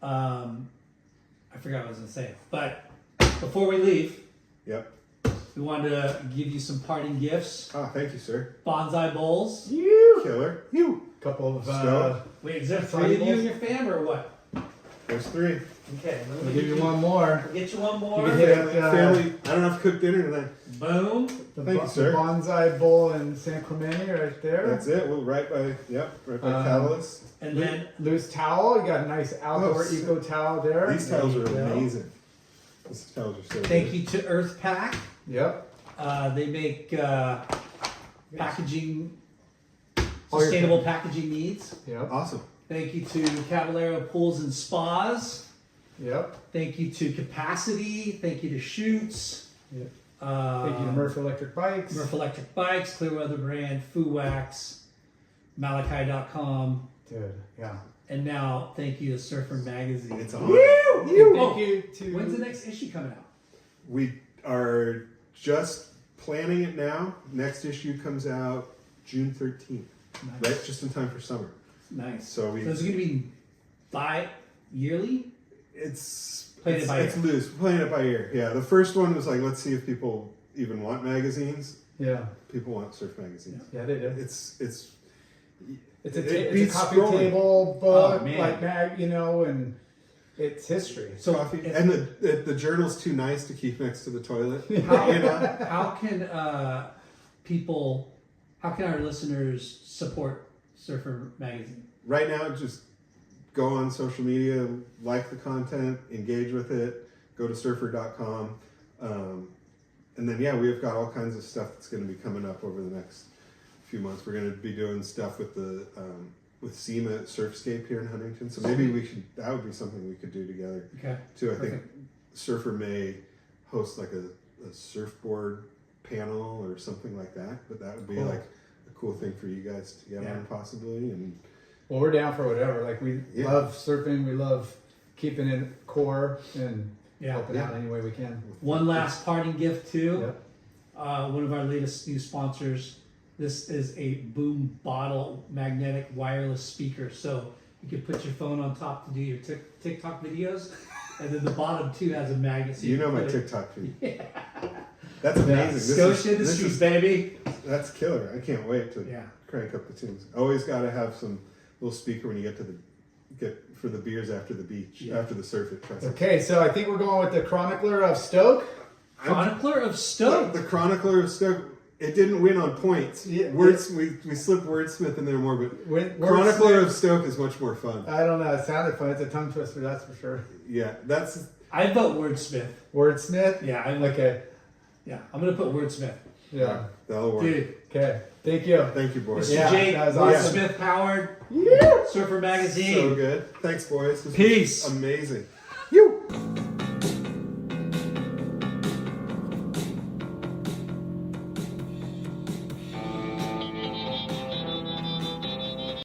I forgot what I was gonna say. But before we leave, Yep. we wanted to give you some parting gifts. Oh, thank you, sir. Bonsai bowls. Killer. Couple of Stoked. Wait, is there 3 of you in your fam or what? There's 3. Okay, let We'll me give you one more. Get you one more. You can hit Family. I don't have to cook dinner tonight. Boom. Thank you, sir. The bonsai bowl in San Clemente right there. That's it. We'll right by Catalyst. And then Loose towel. You got a nice outdoor Oh, eco towel there. These towels are There you go. amazing. These towels are so thank good. you to Earth Pack. Yep. They make packaging, All your sustainable packaging needs. Yep. Awesome. Thank you to Caballero Pools and Spas. Yep. Thank you to Capacity. Thank you to Shoots. Yep. Thank you to Murph Electric Bikes. Murph Electric Bikes, Clearweather Brand, Foo Wax, Malachi.com. Dude, yeah. And now, thank you to Surfer Magazine. It's on. Thank you to. When's the next issue coming out? We are just planning it now. Next issue comes out June 13th. Nice. Right? Just in time for summer. Nice. So is it going to be yearly? It's Playing it by it's ear. loose. Playing it by ear. Yeah. The first one was like, let's see if people even want magazines. Yeah. People want surf magazines. Yeah, they do. It's It's it a beats coffee scrolling. table book, Oh, man. like mag, and it's history. So, coffee, if- and the journal's too nice to keep next to the toilet. how can how can our listeners support Surfer Magazine? Right now, just go on social media, like the content, engage with it, go to surfer.com. And then, we've got all kinds of stuff that's going to be coming up over the next few months. We're going to be doing stuff with the with SEMA Surfscape here in Huntington. So maybe that would be something we could do together Okay. too. I Perfect. think Surfer may host like a surfboard panel or something like that. But that would be Cool. like a cool thing for you guys to get on possibly. And Well, we're down for whatever. Like we Yeah. love surfing. We love keeping it core and Yeah. helping out any way we can. One last parting gift too. Yep. One of our latest new sponsors. This is a Boom Bottle magnetic wireless speaker. So you can put your phone on top to do your TikTok videos, and then the bottom too has a magnet. So you know can my put it- TikTok feed. That's amazing. This Scotia is- Industries, baby. That's killer. I can't wait to Yeah. crank up the tunes. Always got to have some little speaker when you get for the beers after the beach, after the surf at Trust. Okay, so I think we're going with the Chronicler of Stoke. Chronicler of Stoked. The Chronicler of Stoke. It didn't win on points. Yeah, we slipped wordsmith in there more, but Chronicler of Stoke is much more fun. I don't know. It sounded fun. It's a tongue twister, that's for sure. Yeah, that's I vote Wordsmith. Wordsmith. Yeah, Okay. Yeah, I'm gonna put Wordsmith. Yeah. That'll work. Dude, Okay. Thank you. Thank you, boys. Mr. Yeah, Jake, that was Wood awesome. Smith powered Yeah. Surfer Magazine. So good. Thanks, boys. This was Peace. amazing.